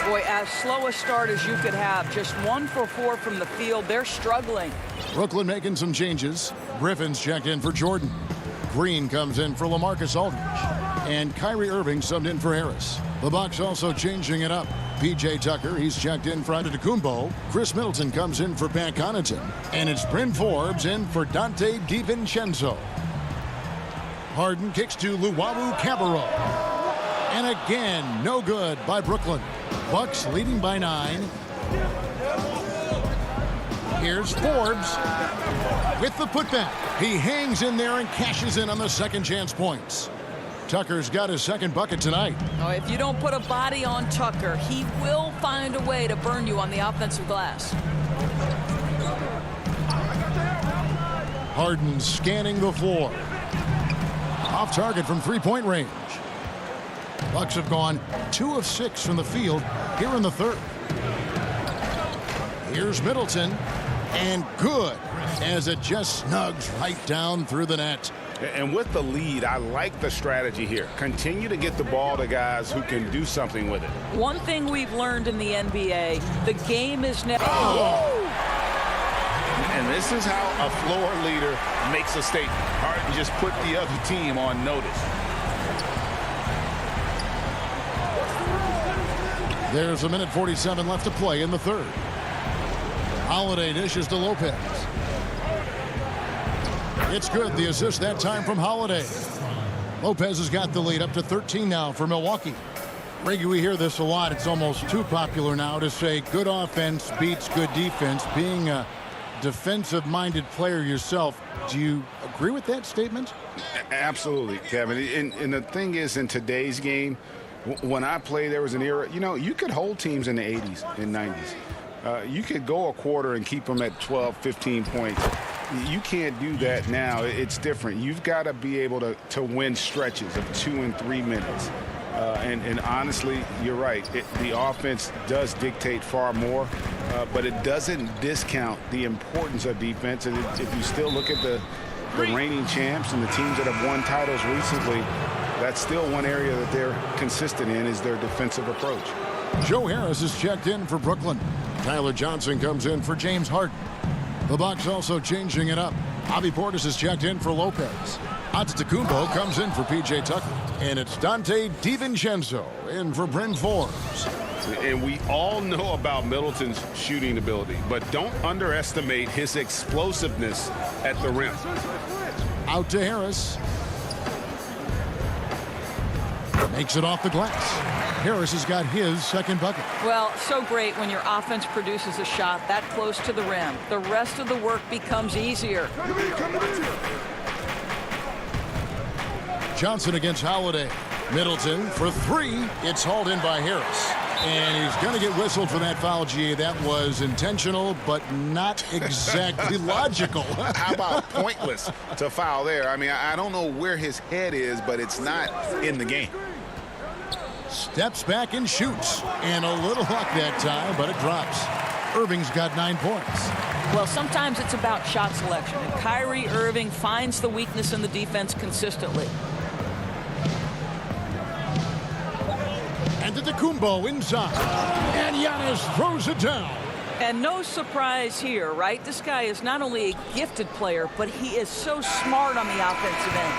Boy, as slow a start as you could have. Just 1 for 4 from the field. They're struggling. Brooklyn making some changes. Griffin's checked in for Jordan. Green comes in for LaMarcus Aldridge. And Kyrie Irving subbed in for Harris. The Bucks also changing it up. P.J. Tucker, he's checked in for Antetokounmpo. Chris Middleton comes in for Pat Connaughton. And it's Bryn Forbes in for Dante DiVincenzo. Harden kicks to Luwawu-Cabarrot. And again, no good by Brooklyn. Bucks leading by 9. Here's Forbes with the putback. He hangs in there and cashes in on the second chance points. Tucker's got his second bucket tonight. Oh, if you don't put a body on Tucker, he will find a way to burn you on the offensive glass. Harden scanning the floor. Off target from 3-point range. Bucks have gone 2 of 6 from the field here in the third. Here's Middleton, and good as it just snugs right down through the net. And with the lead, I like the strategy here. Continue to get the ball to guys who can do something with it. One thing we've learned in the NBA, the game is never... And this is how a floor leader makes a statement. Harden just put the other team on notice. There's 1:47 left to play in the third. Holiday dishes to Lopez. It's good. The assist that time from Holiday. Lopez has got the lead up to 13 now for Milwaukee. Reggie, we hear this a lot. It's almost too popular now to say good offense beats good defense. Being a defensive-minded player yourself, do you agree with that statement? Absolutely, Kevin. And the thing is, in today's game, when I played, there was an era, you could hold teams in the 80s and 90s. You could go a quarter and keep them at 12, 15 points. You can't do that now. It's different. You've got to be able to win stretches of 2 and 3 minutes. And honestly, you're right. The offense does dictate far more, but it doesn't discount the importance of defense. And if you still look at the reigning champs and the teams that have won titles recently, that's still one area that they're consistent in is their defensive approach. Joe Harris is checked in for Brooklyn. Tyler Johnson comes in for James Harden. The Bucks also changing it up. Bobby Portis is checked in for Lopez. Antetokounmpo comes in for P.J. Tucker. And it's Dante DiVincenzo in for Bryn Forbes. And we all know about Middleton's shooting ability, but don't underestimate his explosiveness at the rim. Out to Harris. Makes it off the glass. Harris has got his second bucket. Well, so great when your offense produces a shot that close to the rim. The rest of the work becomes easier. Johnson against Holiday. Middleton for three. It's hauled in by Harris. And he's going to get whistled for that foul, GA. That was intentional, but not exactly logical. How about pointless to foul there? I mean, I don't know where his head is, but it's not in the game. Steps back and shoots. And a little luck that time, but it drops. Irving's got 9 points. Well, sometimes it's about shot selection. And Kyrie Irving finds the weakness in the defense consistently. Antetokounmpo inside. And Giannis throws it down. And no surprise here, right? This guy is not only a gifted player, but he is so smart on the offensive end.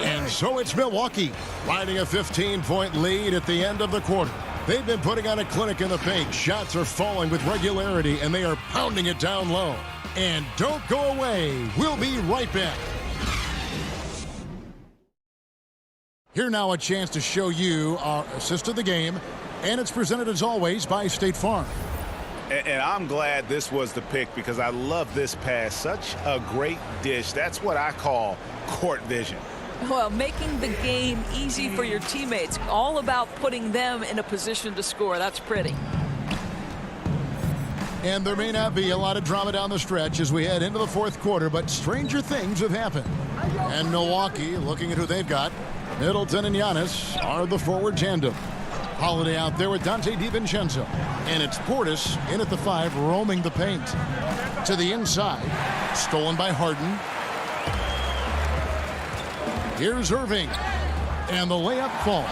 And so it's Milwaukee riding a 15-point lead at the end of the quarter. They've been putting on a clinic in the paint. Shots are falling with regularity, and they are pounding it down low. And don't go away. We'll be right back. Here now a chance to show you our assist of the game, and it's presented as always by State Farm. And I'm glad this was the pick because I love this pass. Such a great dish. That's what I call court vision. Well, making the game easy for your teammates. All about putting them in a position to score. That's pretty. And there may not be a lot of drama down the stretch as we head into the fourth quarter, but stranger things have happened. And Milwaukee, looking at who they've got, Middleton and Giannis are the forward tandem. Holiday out there with Dante DiVincenzo. And it's Portis in at the 5, roaming the paint. To the inside, stolen by Harden. Here's Irving. And the layup falls.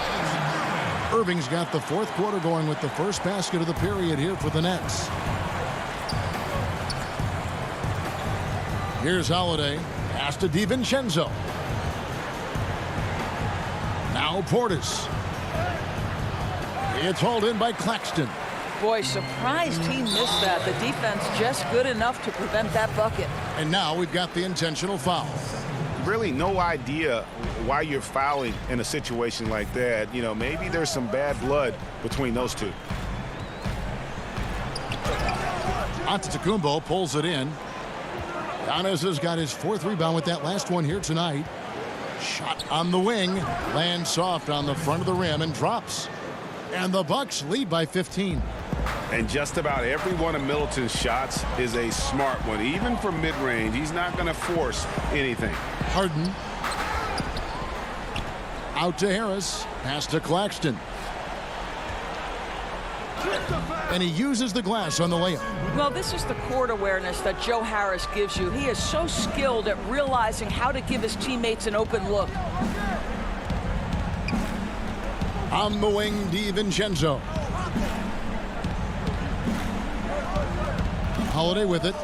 Irving's got the fourth quarter going with the first basket of the period here for the Nets. Here's Holiday. Pass to DiVincenzo. Now Portis. It's hauled in by Claxton. Boy, surprised he missed that. The defense just good enough to prevent that bucket. And now we've got the intentional foul. Really no idea why you're fouling in a situation like that. You know, maybe there's some bad blood between those two. Antetokounmpo pulls it in. Giannis has got his 4th rebound with that last one here tonight. Shot on the wing. Lands soft on the front of the rim and drops. And the Bucks lead by 15. And just about every one of Middleton's shots is a smart one. Even from mid-range, he's not going to force anything. Harden. Out to Harris. Pass to Claxton. And he uses the glass on the layup. Well, this is the court awareness that Joe Harris gives you. He is so skilled at realizing how to give his teammates an open look. On the wing, DiVincenzo. Holiday with it.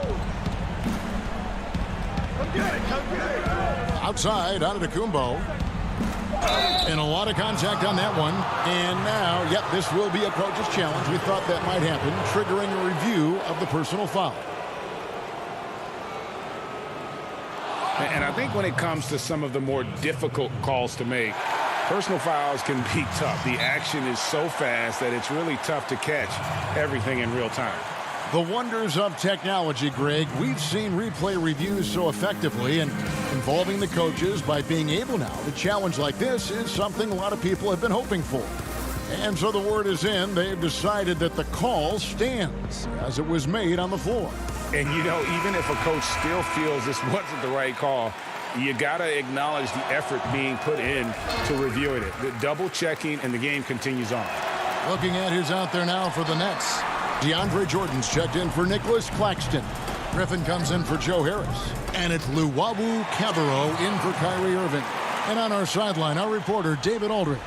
Outside, Antetokounmpo. And a lot of contact on that one. And now, yep, this will be a coach's challenge. We thought that might happen, triggering a review of the personal foul. And I think when it comes to some of the more difficult calls to make, personal fouls can be tough. The action is so fast that it's really tough to catch everything in real time. The wonders of technology, Greg. We've seen replay reviews so effectively, and involving the coaches by being able now to challenge like this is something a lot of people have been hoping for. And so the word is in. They've decided that the call stands as it was made on the floor. And, you know, even if a coach still feels this wasn't the right call, you got to acknowledge the effort being put in to reviewing it. The double checking, and the game continues on. Looking at who's out there now for the Nets. DeAndre Jordan's checked in for Nicholas Claxton. Griffin comes in for Joe Harris. And it's Luwawu Cabarro in for Kyrie Irving. And on our sideline, our reporter, David Aldridge.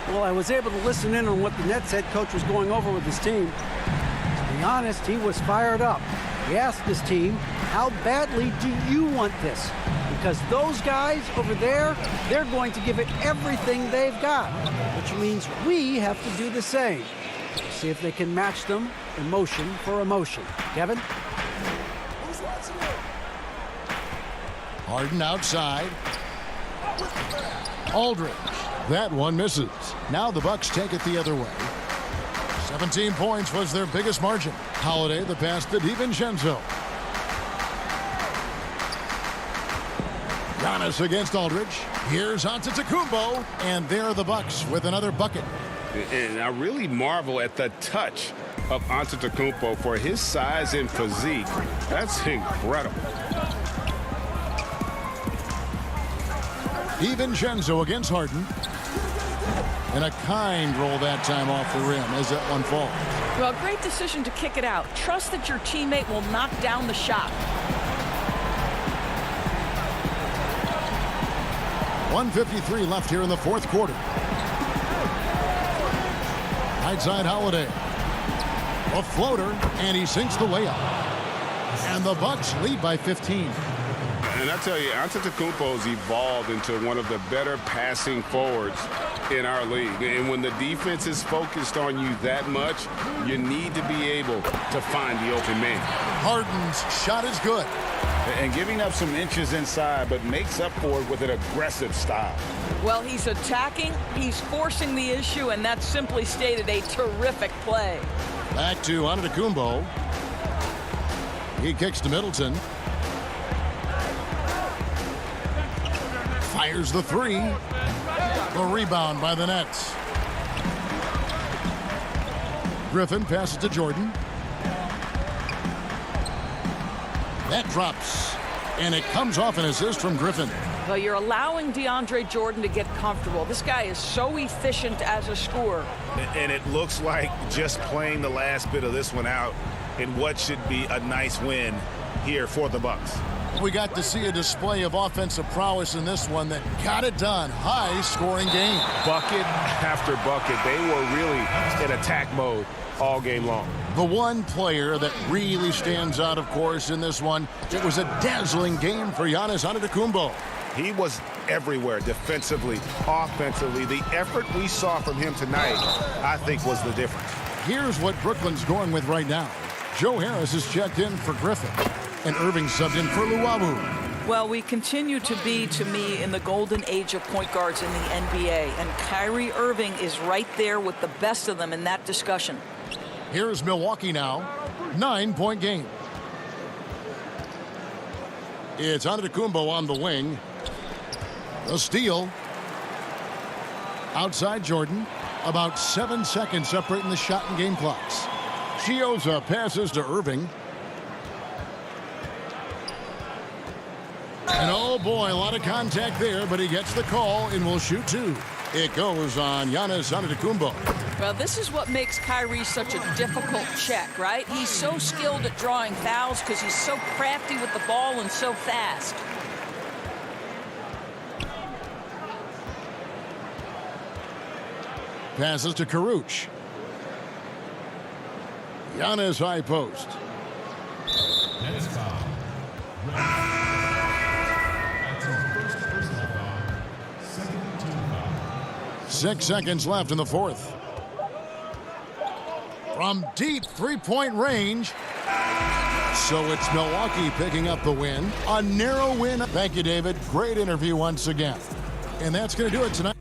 Well, I was able to listen in on what the Nets head coach was going over with his team. To be honest, he was fired up. He asked his team, how badly do you want this? Because those guys over there, they're going to give it everything they've got, which means we have to do the same. See if they can match them emotion for emotion. Kevin? Harden outside. Aldridge. That one misses. Now the Bucks take it the other way. 17 points was their biggest margin. Holiday the pass to DiVincenzo. Giannis against Aldridge. Here's Antetokounmpo, and there are the Bucks with another bucket. And I really marvel at the touch of Antetokounmpo for his size and physique. That's incredible. DiVincenzo against Harden. And a kind roll that time off the rim as that one falls. Well, great decision to kick it out. Trust that your teammate will knock down the shot. 1:53 left here in the fourth quarter. Right side Holiday. A floater, and he sinks the layup. And the Bucks lead by 15. And I tell you, Antetokounmpo's evolved into one of the better passing forwards in our league. And when the defense is focused on you that much, you need to be able to find the open man. Harden's shot is good. And giving up some inches inside, but makes up for it with an aggressive style. Well, he's attacking, he's forcing the issue, and that's simply stated a terrific play. Back to Antetokounmpo. He kicks to Middleton. Fires the three. The rebound by the Nets. Griffin passes to Jordan. That drops, and it comes off an assist from Griffin. Well, you're allowing DeAndre Jordan to get comfortable. This guy is so efficient as a scorer. And it looks like just playing the last bit of this one out in what should be a nice win here for the Bucks. We got to see a display of offensive prowess in this one that got it done. High-scoring game. Bucket after bucket. They were really in attack mode all game long. The one player that really stands out, of course, in this one, it was a dazzling game for Giannis Antetokounmpo. He was everywhere, defensively, offensively. The effort we saw from him tonight, I think, was the difference. Here's what Brooklyn's going with right now. Joe Harris is checked in for Griffin, and Irving subbed in for Luwawu. Well, we continue to be, to me, in the golden age of point guards in the NBA, and Kyrie Irving is right there with the best of them in that discussion. Here's Milwaukee now. 9-point game. It's Antetokounmpo on the wing. The steal. Outside Jordan. About 7 seconds separating the shot and game clocks. Chioza passes to Irving. And oh boy, a lot of contact there, but he gets the call and will shoot two. It goes on Giannis Antetokounmpo. Well, this is what makes Kyrie such a difficult check, right? He's so skilled at drawing fouls because he's so crafty with the ball and so fast. Passes to Karuch. Giannis high post. That's foul. That's his first personal foul. Second team foul. 6 seconds left in the fourth. From deep three-point range. So it's Milwaukee picking up the win. A narrow win. Thank you, David. Great interview once again. And that's going to do it tonight.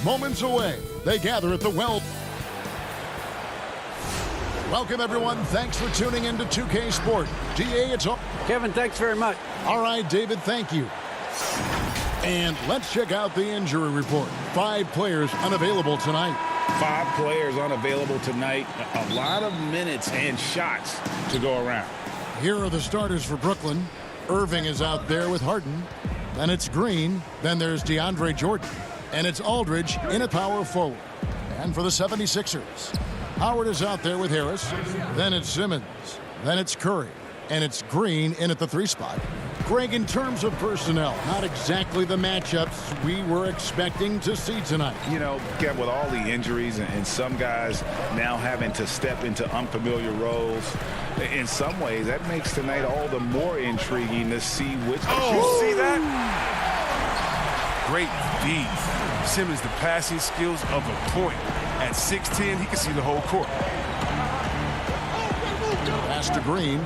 Moments away, they gather at the well. Welcome, everyone. Thanks for tuning in to 2K Sport. GA, it's all. Kevin, thanks very much. All right, David, thank you. And let's check out the injury report. 5 players unavailable tonight. 5 players unavailable tonight. A lot of minutes and shots to go around. Here are the starters for Brooklyn. Irving is out there with Harden. Then it's Green. Then there's DeAndre Jordan. And it's Aldridge in at power forward. And for the 76ers, Howard is out there with Harris. Then it's Simmons. Then it's Curry. And it's Green in at the 3 spot. Greg, in terms of personnel, not exactly the matchups we were expecting to see tonight. You know, Kev, with all the injuries and some guys now having to step into unfamiliar roles, in some ways that makes tonight all the more intriguing to see which. Oh, you see that? Great feed. Simmons, the passing skills of a point. At 6'10", he can see the whole court. Pass to Green.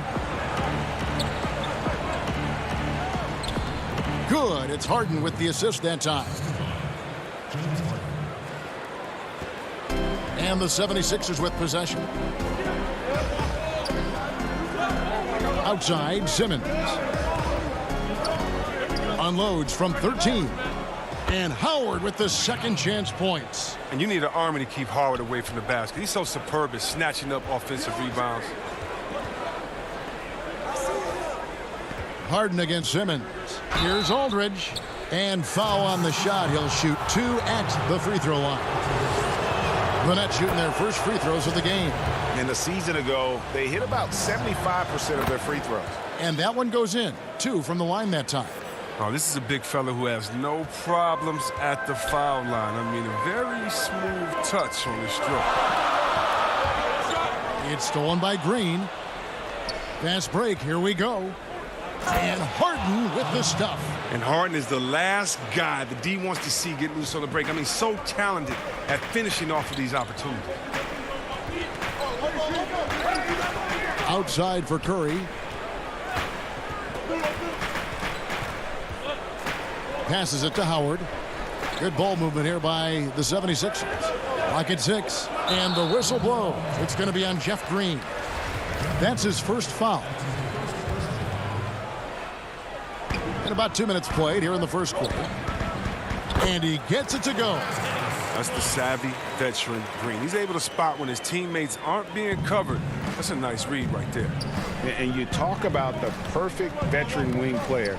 Good. It's Harden with the assist that time. And the 76ers with possession. Outside, Simmons. Unloads from 13. And Howard with the second chance points. And you need an army to keep Howard away from the basket. He's so superb at snatching up offensive rebounds. Harden against Simmons. Here's Aldridge. And foul on the shot. He'll shoot 2 at the free throw line. The Nets shooting their first free throws of the game. And a season ago, they hit about 75% of their free throws. And that one goes in. 2 from the line that time. Oh, this is a big fella who has no problems at the foul line. I mean, a very smooth touch on the stroke. It's stolen by Green. Fast break. Here we go. And Harden with the stuff. And Harden is the last guy the D wants to see get loose on the break. I mean, so talented at finishing off of these opportunities. Outside for Curry. Passes it to Howard. Good ball movement here by the 76ers. Clock at 6. And the whistle blows. It's going to be on Jeff Green. That's his first foul. And about 2 minutes played here in the first quarter. And he gets it to go. That's the savvy veteran Green. He's able to spot when his teammates aren't being covered That's a nice read right there. And you talk about the perfect veteran wing player.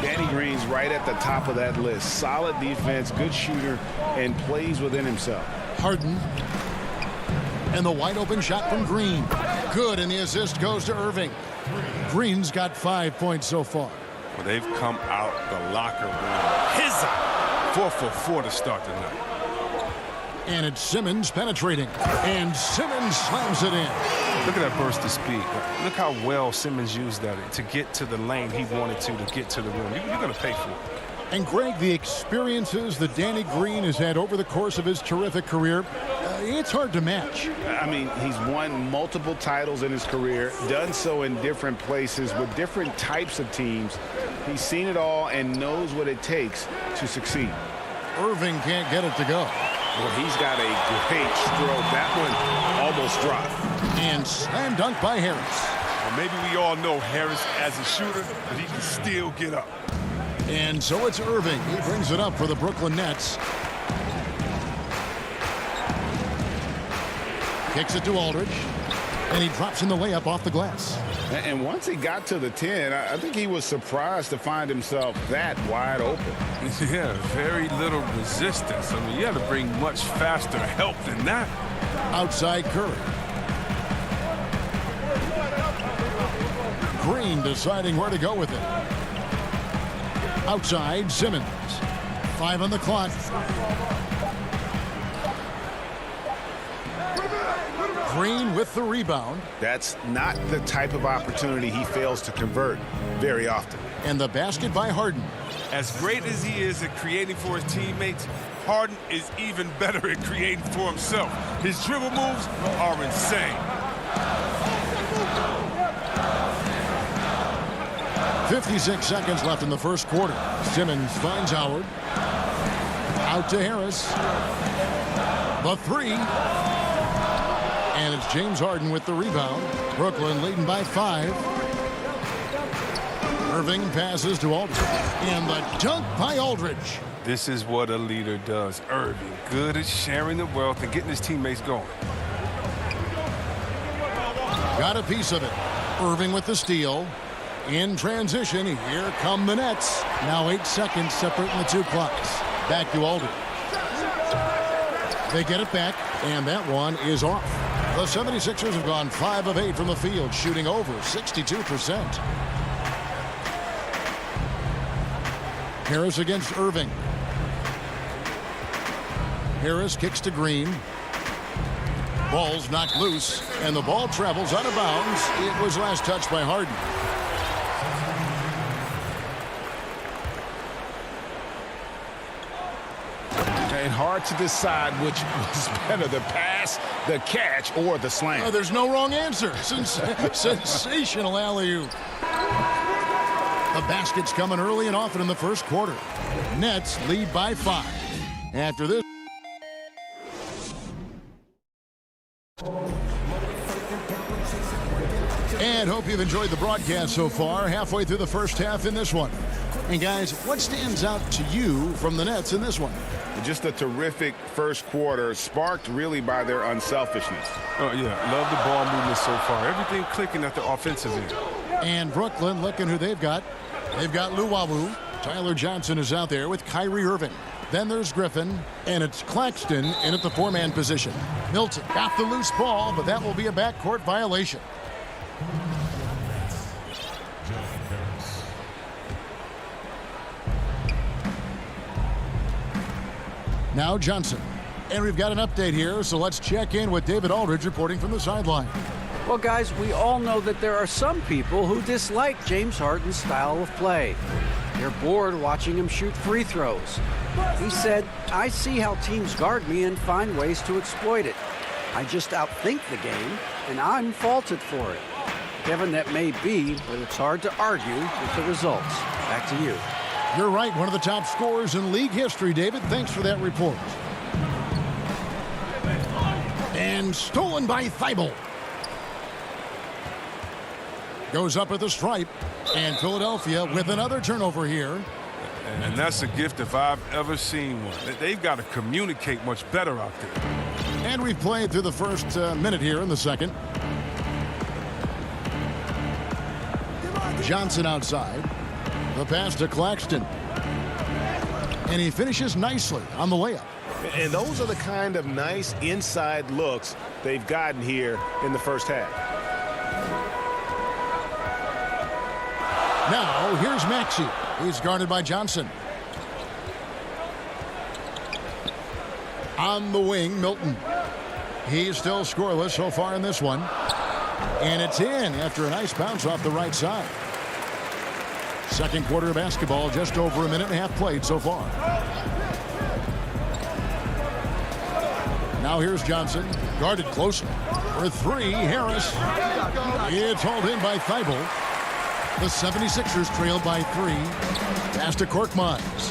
Danny Green's right at the top of that list. Solid defense, good shooter, and plays within himself. Harden. And the wide open shot from Green. Good, and the assist goes to Irving. Green's got 5 points so far. Well, they've come out the locker room. 4 for 4 to start the night. And it's Simmons penetrating. And Simmons slams it in. Look at that burst of speed. Look how well Simmons used that to get to the lane he wanted to get to the rim. You're going to pay for it. And Greg, the experiences that Danny Green has had over the course of his terrific career, it's hard to match. I mean, he's won multiple titles in his career, done so in different places with different types of teams. He's seen it all and knows what it takes to succeed. Irving can't get it to go. Well, he's got a great stroke. That one almost dropped. And slam dunk by Harris. Well, maybe we all know Harris as a shooter, but he can still get up. And so it's Irving. He brings it up for the Brooklyn Nets. Kicks it to Aldridge. And he drops in the layup off the glass. And once he got to the 10, I think he was surprised to find himself that wide open. Yeah, very little resistance. I mean, you had to bring much faster help than that. Outside Curry. Green deciding where to go with it. Outside Simmons. 5 on the clock. Green with the rebound. That's not the type of opportunity he fails to convert very often. And the basket by Harden. As great as he is at creating for his teammates, Harden is even better at creating for himself. His dribble moves are insane. 56 seconds left in the first quarter. Simmons finds Howard. Out to Harris. The 3. And it's James Harden with the rebound. Brooklyn leading by 5. Irving passes to Aldridge. And the dunk by Aldridge. This is what a leader does. Irving, good at sharing the wealth and getting his teammates going. Got a piece of it. Irving with the steal. In transition, here come the Nets. Now 8 seconds separating the 2 clocks. Back to Aldridge. They get it back, and that one is off. The 76ers have gone 5 of 8 from the field, shooting over 62%. Harris against Irving. Harris kicks to Green. Ball's knocked loose, and the ball travels out of bounds. It was last touched by Harden. And hard to decide which was better, the pass, the catch, or the slam. There's no wrong answer. Sensational alley-oop. The basket's coming early and often in the first quarter. Nets lead by 5. After this. And hope you've enjoyed the broadcast so far. Halfway through the first half in this one. And guys, what stands out to you from the Nets in this one? Just a terrific first quarter, sparked really by their unselfishness. Oh, yeah. Love the ball movement so far. Everything clicking at the offensive end. And Brooklyn, looking who they've got. They've got Luwawu. Tyler Johnson is out there with Kyrie Irving. Then there's Griffin, and it's Claxton in at the 4-man position. Milton got the loose ball, but that will be a backcourt violation. Now Johnson. And we've got an update here, so let's check in with David Aldridge reporting from the sideline. Well, guys, we all know that there are some people who dislike James Harden's style of play. They're bored watching him shoot free throws. He said, "I see how teams guard me and find ways to exploit it. I just outthink the game, and I'm faulted for it." Kevin, that may be, but it's hard to argue with the results. Back to you. You're right, one of the top scorers in league history, David. Thanks for that report. And stolen by Thibault. Goes up at the stripe, and Philadelphia with another turnover here. And that's a gift if I've ever seen one. They've got to communicate much better out there. And we've played through the first minute here in the second. Johnson outside. The pass to Claxton. And he finishes nicely on the layup. And those are the kind of nice inside looks they've gotten here in the first half. Now, here's Maxey. He's guarded by Johnson. On the wing, Milton. He's still scoreless so far in this one. And it's in after a nice bounce off the right side. Second quarter of basketball, just over a minute and a half played so far. Now here's Johnson, guarded closely. For three, Harris. It's hauled in by Thibault. The 76ers trail by 3. Pass to Korkmaz.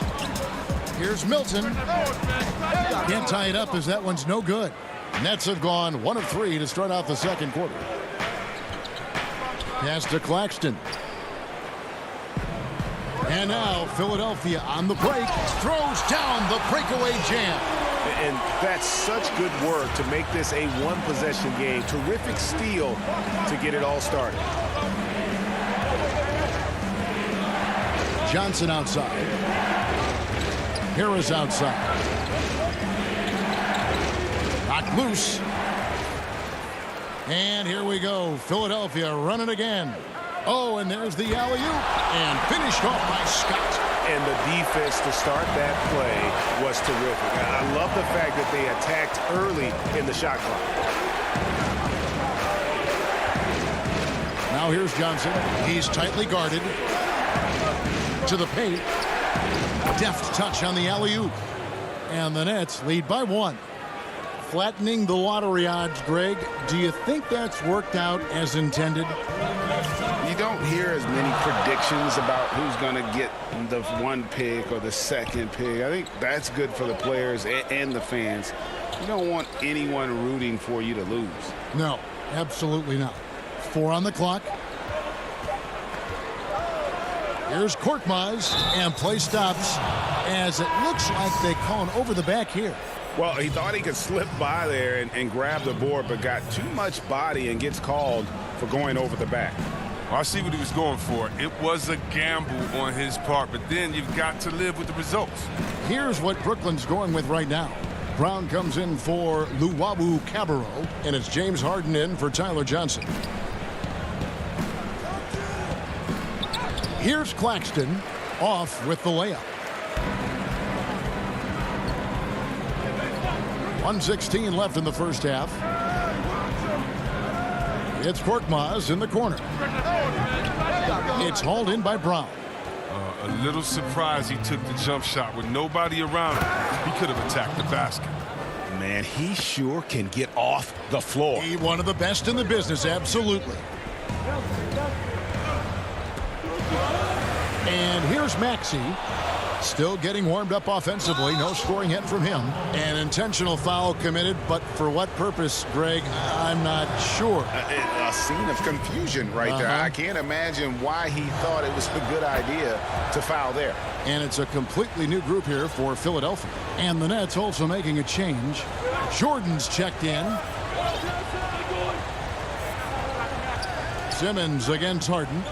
Here's Milton. Can't tie it up as that one's no good. Nets have gone 1 of 3 to start out the second quarter. Pass to Claxton. And now Philadelphia on the break. Throws down the breakaway jam. And that's such good work to make this a one-possession game. Terrific steal to get it all started. Johnson outside. Harris outside. Knocked loose. And here we go. Philadelphia running again. Oh, and there's the alley-oop. And finished off by Scott. And the defense to start that play was terrific. I love the fact that they attacked early in the shot clock. Now here's Johnson. He's tightly guarded. To the paint. Deft touch on the alley-oop. And the Nets lead by 1. Flattening the lottery odds, Greg. Do you think that's worked out as intended? You don't hear as many predictions about who's going to get the 1 pick or the 2nd pick. I think that's good for the players and the fans. You don't want anyone rooting for you to lose. No, absolutely not. 4 on the clock. Here's Korkmaz, and play stops as it looks like they call an over the back here. Well, he thought he could slip by there and grab the board, but got too much body and gets called for going over the back. Well, I see what he was going for. It was a gamble on his part, but then you've got to live with the results. Here's what Brooklyn's going with right now. Brown comes in for Luwawu Cabarro, and it's James Harden in for Tyler Johnson. Here's Claxton off with the layup. 1:16 left in the first half. It's Korkmaz in the corner. It's hauled in by Brown. A little surprised he took the jump shot with nobody around him. He could have attacked the basket. Man, he sure can get off the floor. He's one of the best in the business, absolutely. And here's Maxey. Still getting warmed up offensively. No scoring hit from him. An intentional foul committed, but for what purpose, Greg? I'm not sure. A scene of confusion right there. I can't imagine why he thought it was a good idea to foul there. And it's a completely new group here for Philadelphia. And the Nets also making a change. Jordan's checked in. Simmons against Harden.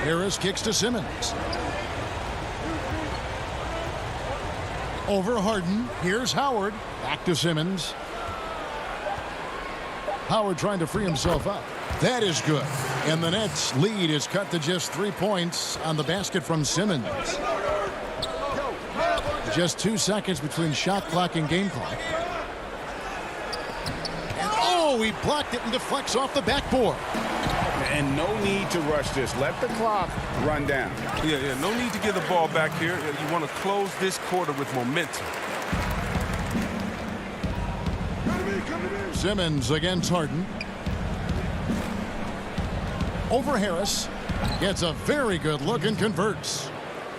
Harris kicks to Simmons. Over Harden. Here's Howard. Back to Simmons. Howard trying to free himself up. That is good. And the Nets lead is cut to just 3 points on the basket from Simmons. Just 2 seconds between shot clock and game clock. And oh, he blocked it and deflects off the backboard. And no need to rush this. Let the clock run down. Yeah, no need to get the ball back here. You want to close this quarter with momentum. Simmons against Harden. Over Harris. Gets a very good look and converts.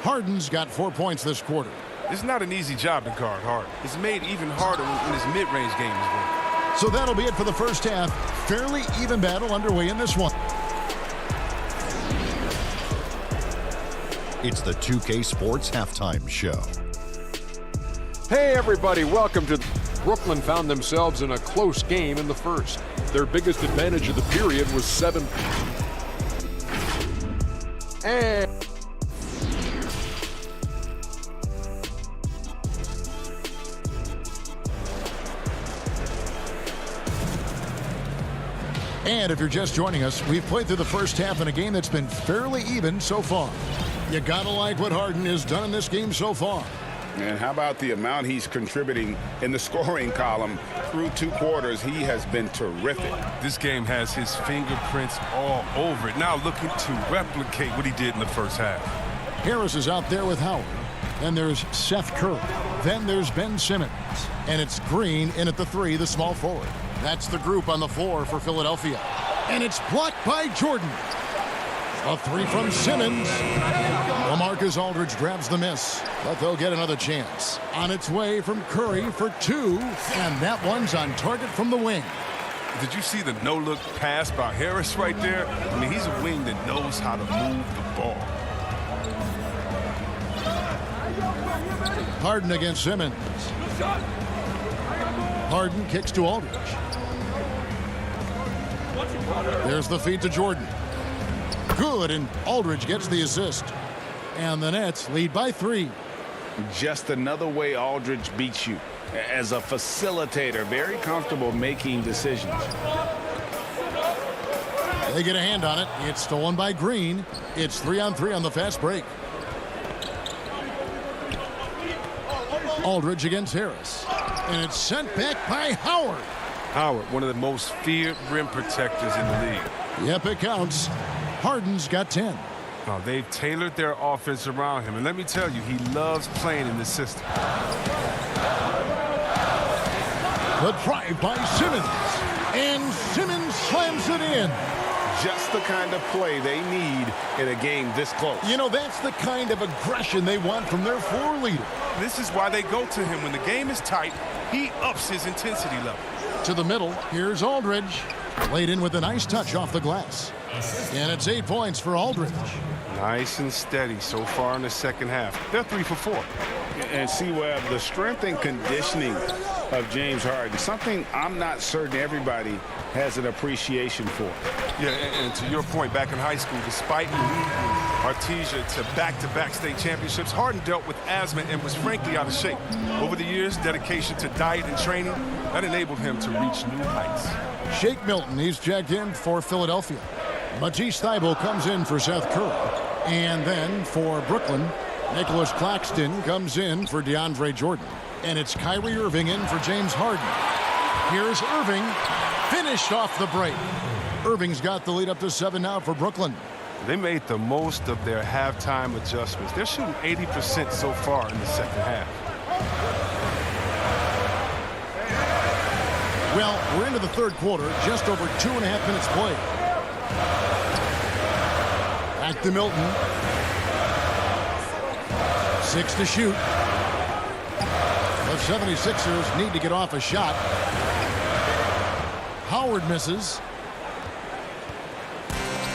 Harden's got 4 points this quarter. It's not an easy job to guard Harden. It's made even harder when his mid-range game is going. So that'll be it for the first half. Fairly even battle underway in this one. It's the 2K Sports Halftime Show. Hey everybody, welcome to Brooklyn. Found themselves in a close game in the first. Their biggest advantage of the period was 7. And if you're just joining us, we've played through the first half in a game that's been fairly even so far. You gotta like what Harden has done in this game so far. And how about the amount he's contributing in the scoring column through 2 quarters? He has been terrific. This game has his fingerprints all over it. Now looking to replicate what he did in the first half. Harris is out there with Howard. Then there's Seth Curry. Then there's Ben Simmons. And it's Green in at the 3, the small forward. That's the group on the floor for Philadelphia. And it's blocked by Jordan. A 3 from Simmons. LaMarcus Aldridge grabs the miss, but they'll get another chance. On its way from Curry for 2, and that one's on target from the wing. Did you see the no-look pass by Harris right there? I mean, he's a wing that knows how to move the ball. Harden against Simmons. Harden kicks to Aldridge. There's the feed to Jordan. Good, and Aldridge gets the assist. And the Nets lead by 3. Just another way Aldridge beats you. As a facilitator, very comfortable making decisions. They get a hand on it. It's stolen by Green. It's 3-on-3 on the fast break. Aldridge against Harris. And it's sent back by Howard. Howard, one of the most feared rim protectors in the league. Yep, it counts. Harden's got 10. Oh, they've tailored their offense around him. And let me tell you, he loves playing in this system. The drive by Simmons. And Simmons slams it in. Just the kind of play they need in a game this close. You know, that's the kind of aggression they want from their floor leader. This is why they go to him. When the game is tight, he ups his intensity level. To the middle, here's Aldridge. Laid in with a nice touch off the glass. And it's 8 points for Aldridge. Nice and steady so far in the second half. They're 3 for 4. And see, Webb, the strength and conditioning of James Harden, something I'm not certain everybody has an appreciation for. Yeah, and to your point, back in high school, despite leading Artesia to back-to-back state championships, Harden dealt with asthma and was frankly out of shape. Over the years, dedication to diet and training, that enabled him to reach new heights. Shake Milton, he's checked in for Philadelphia. Matisse Thybulle comes in for Seth Curry. And then for Brooklyn, Nicholas Claxton comes in for DeAndre Jordan. And it's Kyrie Irving in for James Harden. Here's Irving, finished off the break. Irving's got the lead up to 7 now for Brooklyn. They made the most of their halftime adjustments. They're shooting 80% so far in the second half. Well, we're into the third quarter, just over 2.5 minutes played. Back to Milton. 6 to shoot. The 76ers need to get off a shot. Howard misses.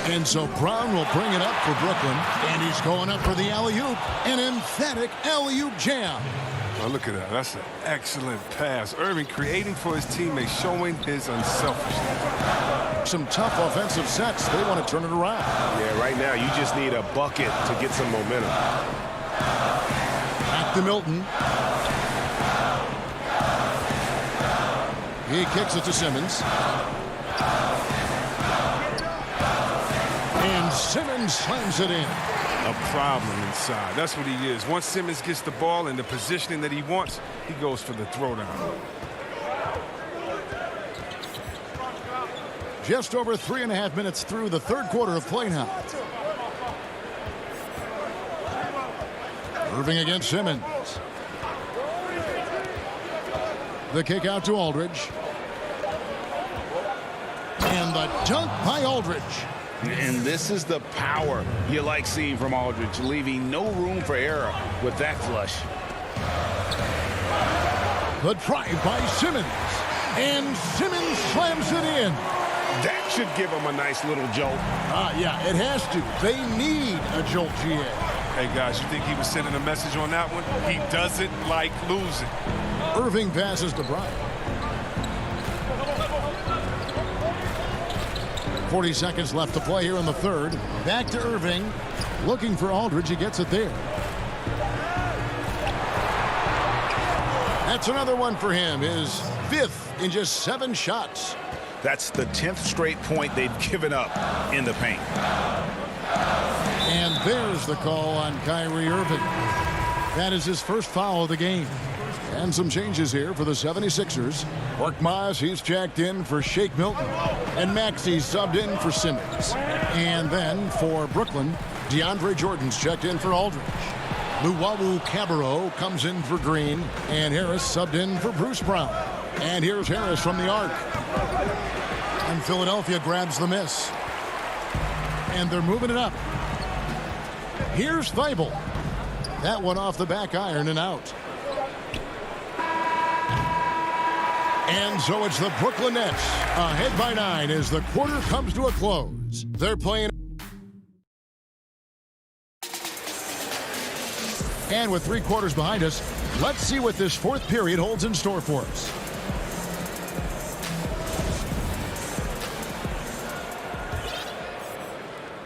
And so Brown will bring it up for Brooklyn. And he's going up for the alley-oop. An emphatic alley-oop jam. Oh, look at that. That's an excellent pass. Irving creating for his teammates, showing his unselfishness. Some tough offensive sets. They want to turn it around. Yeah, right now you just need a bucket to get some momentum. Back to Milton. He kicks it to Simmons. And Simmons slams it in. A problem inside. That's what he is. Once Simmons gets the ball in the positioning that he wants, he goes for the throwdown. Just over 3.5 minutes through the third quarter of play now. Irving against Simmons. The kick out to Aldridge. And the dunk by Aldridge. And this is the power you like seeing from Aldridge, leaving no room for error with that flush. The drive by Simmons. And Simmons slams it in. That should give him a nice little jolt. Yeah, it has to. They need a jolt, GA. Hey, guys, you think he was sending a message on that one? He doesn't like losing. Irving passes to Bryant. 40 seconds left to play here in the third. Back to Irving. Looking for Aldridge. He gets it there. That's another one for him. His 5th in just 7 shots. That's the 10th straight point they've given up in the paint. And there's the call on Kyrie Irving. That is his first foul of the game. And some changes here for the 76ers. Korkmaz, he's checked in for Shake Milton. And Maxey subbed in for Simmons. And then for Brooklyn, DeAndre Jordan's checked in for Aldridge. Luwawu Cabarrot comes in for Green. And Harris subbed in for Bruce Brown. And here's Harris from the arc. And Philadelphia grabs the miss. And they're moving it up. Here's Thibault. That one off the back iron and out. And so it's the Brooklyn Nets ahead by 9 as the quarter comes to a close. They're playing. And with 3 quarters behind us, let's see what this 4th period holds in store for us.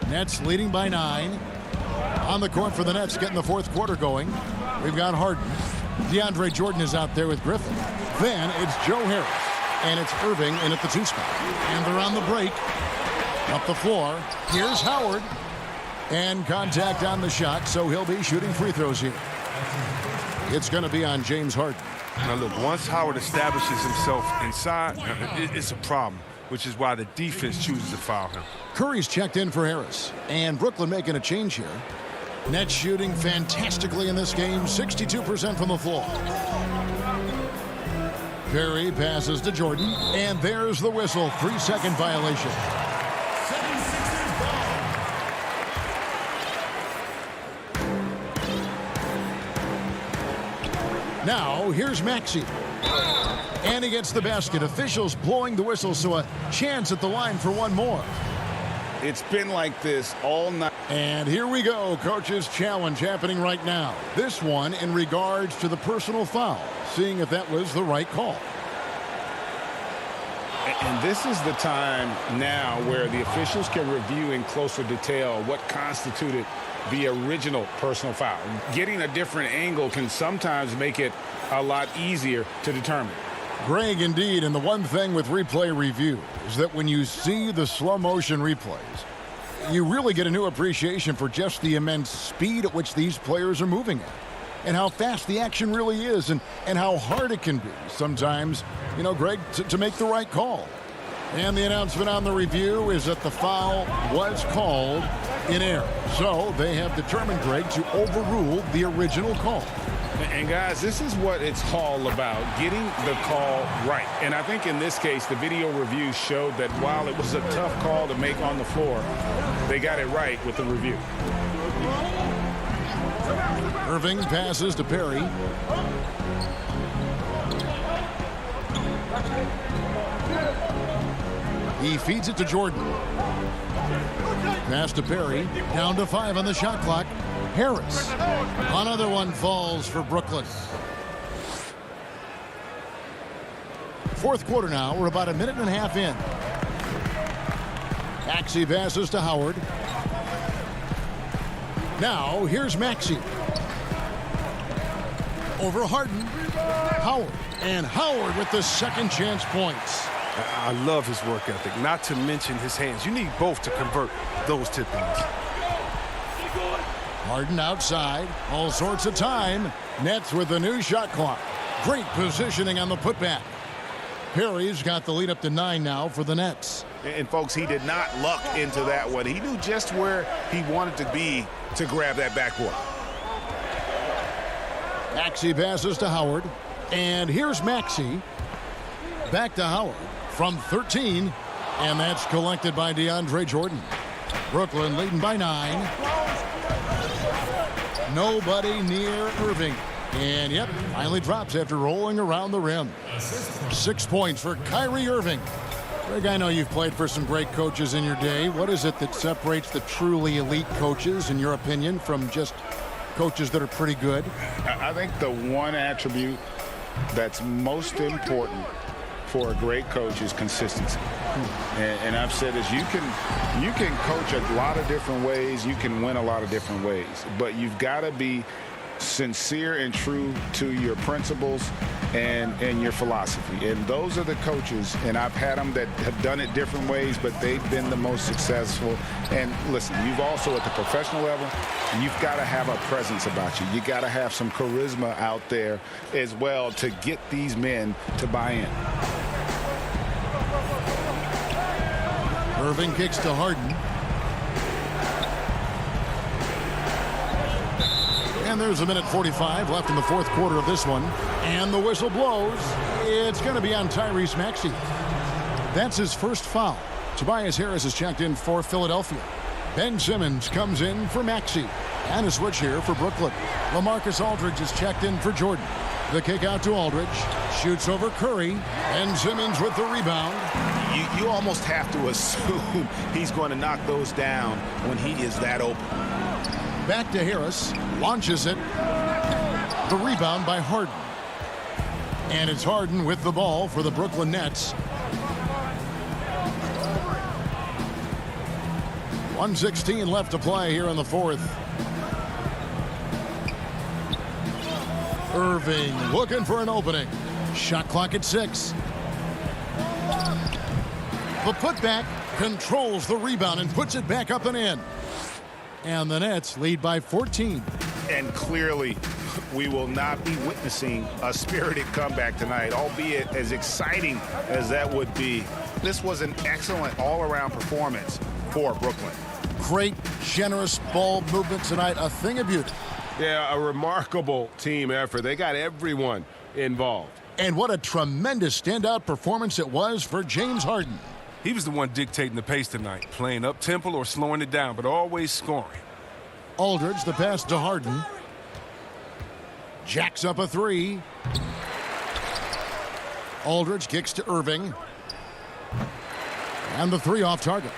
Nets leading by 9. On the court for the Nets, getting the 4th quarter going. We've got Harden. DeAndre Jordan is out there with Griffin. Then it's Joe Harris. And it's Irving in at the 2 spot. And they're on the break. Up the floor. Here's Howard. And contact on the shot, so he'll be shooting free throws here. It's going to be on James Harden. Now look, once Howard establishes himself inside, it's a problem, which is why the defense chooses to foul him. Curry's checked in for Harris. And Brooklyn making a change here. Nets shooting fantastically in this game, 62% from the floor. Perry passes to Jordan, and there's the whistle, 3-second violation. Now, here's Maxey. And he gets the basket. Officials blowing the whistle, so a chance at the line for one more. It's been like this all night. And here we go. Coach's challenge happening right now. This one in regards to the personal foul. Seeing if that was the right call. And this is the time now where the officials can review in closer detail what constituted the original personal foul. Getting a different angle can sometimes make it a lot easier to determine. Greg, indeed, and the one thing with replay review is that when you see the slow motion replays, you really get a new appreciation for just the immense speed at which these players are moving at, and how fast the action really is, and how hard it can be sometimes, you know, Greg, to make the right call. And the announcement on the review is that the foul was called in error. So they have determined, Greg, to overrule the original call. And guys, this is what it's all about, getting the call right. And I think in this case, the video review showed that while it was a tough call to make on the floor, they got it right with the review. Irving passes to Perry. He feeds it to Jordan. Pass to Perry. Down to 5 on the shot clock. Harris. Another one falls for Brooklyn. 4th quarter now. We're about a minute and a half in. Maxey passes to Howard. Now here's Maxey. Over Harden. Howard. And Howard with the second chance points. I love his work ethic, not to mention his hands. You need both to convert those tip-ins. Harden outside. All sorts of time. Nets with the new shot clock. Great positioning on the putback. Perry's got the lead up to 9 now for the Nets. And folks, he did not luck into that one. He knew just where he wanted to be to grab that backboard. Maxey passes to Howard. And here's Maxey. Back to Howard from 13. And that's collected by DeAndre Jordan. Brooklyn leading by 9. Nobody near Irving. And yep, finally drops after rolling around the rim. 6 points for Kyrie Irving. Greg, I know you've played for some great coaches in your day. What is it that separates the truly elite coaches, in your opinion, from just coaches that are pretty good? I think the one attribute that's most important for a great coach is consistency. And I've said this, you can coach a lot of different ways, you can win a lot of different ways, but you've got to be sincere and true to your principles and your philosophy. And those are the coaches, and I've had them that have done it different ways, but they've been the most successful. And listen, you've also at the professional level, you've got to have a presence about you. You got to have some charisma out there as well to get these men to buy in. Irving kicks to Harden. And there's a minute 45 left in the fourth quarter of this one. And the whistle blows. It's going to be on Tyrese Maxey. That's his first foul. Tobias Harris is checked in for Philadelphia. Ben Simmons comes in for Maxey. And a switch here for Brooklyn. LaMarcus Aldridge is checked in for Jordan. The kick out to Aldridge. Shoots over Curry. Ben Simmons with the rebound. You almost have to assume he's going to knock those down when he is that open. Back to Harris. Launches it. The rebound by Harden. And it's Harden with the ball for the Brooklyn Nets. 1:16 left to play here in the fourth. Irving looking for an opening. Shot clock at 6. The putback controls the rebound and puts it back up and in. And the Nets lead by 14. And clearly, we will not be witnessing a spirited comeback tonight, albeit as exciting as that would be. This was an excellent all-around performance for Brooklyn. Great, generous ball movement tonight. A thing of beauty. Yeah, a remarkable team effort. They got everyone involved. And what a tremendous standout performance it was for James Harden. He was the one dictating the pace tonight, playing up-tempo or slowing it down, but always scoring. Aldridge, the pass to Harden. Jacks up a 3. Aldridge kicks to Irving. And the 3 off target.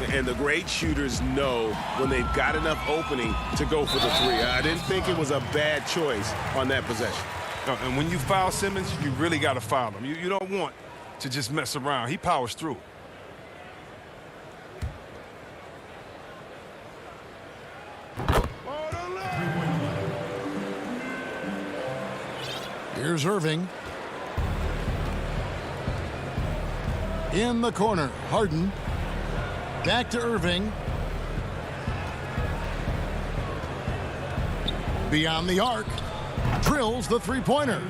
And the great shooters know when they've got enough opening to go for the 3. I didn't think it was a bad choice on that possession. No, and when you foul Simmons, you really got to foul him. You don't want to just mess around. He powers through. Here's Irving. In the corner, Harden. Back to Irving. Beyond the arc. Drills the three-pointer.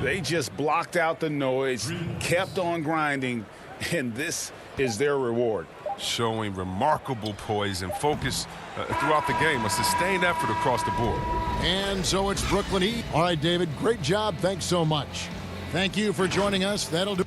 They just blocked out the noise, kept on grinding, and this is their reward. Showing remarkable poise and focus throughout the game. A sustained effort across the board. And so it's Brooklyn Heat. All right, David, great job. Thanks so much. Thank you for joining us. That'll do.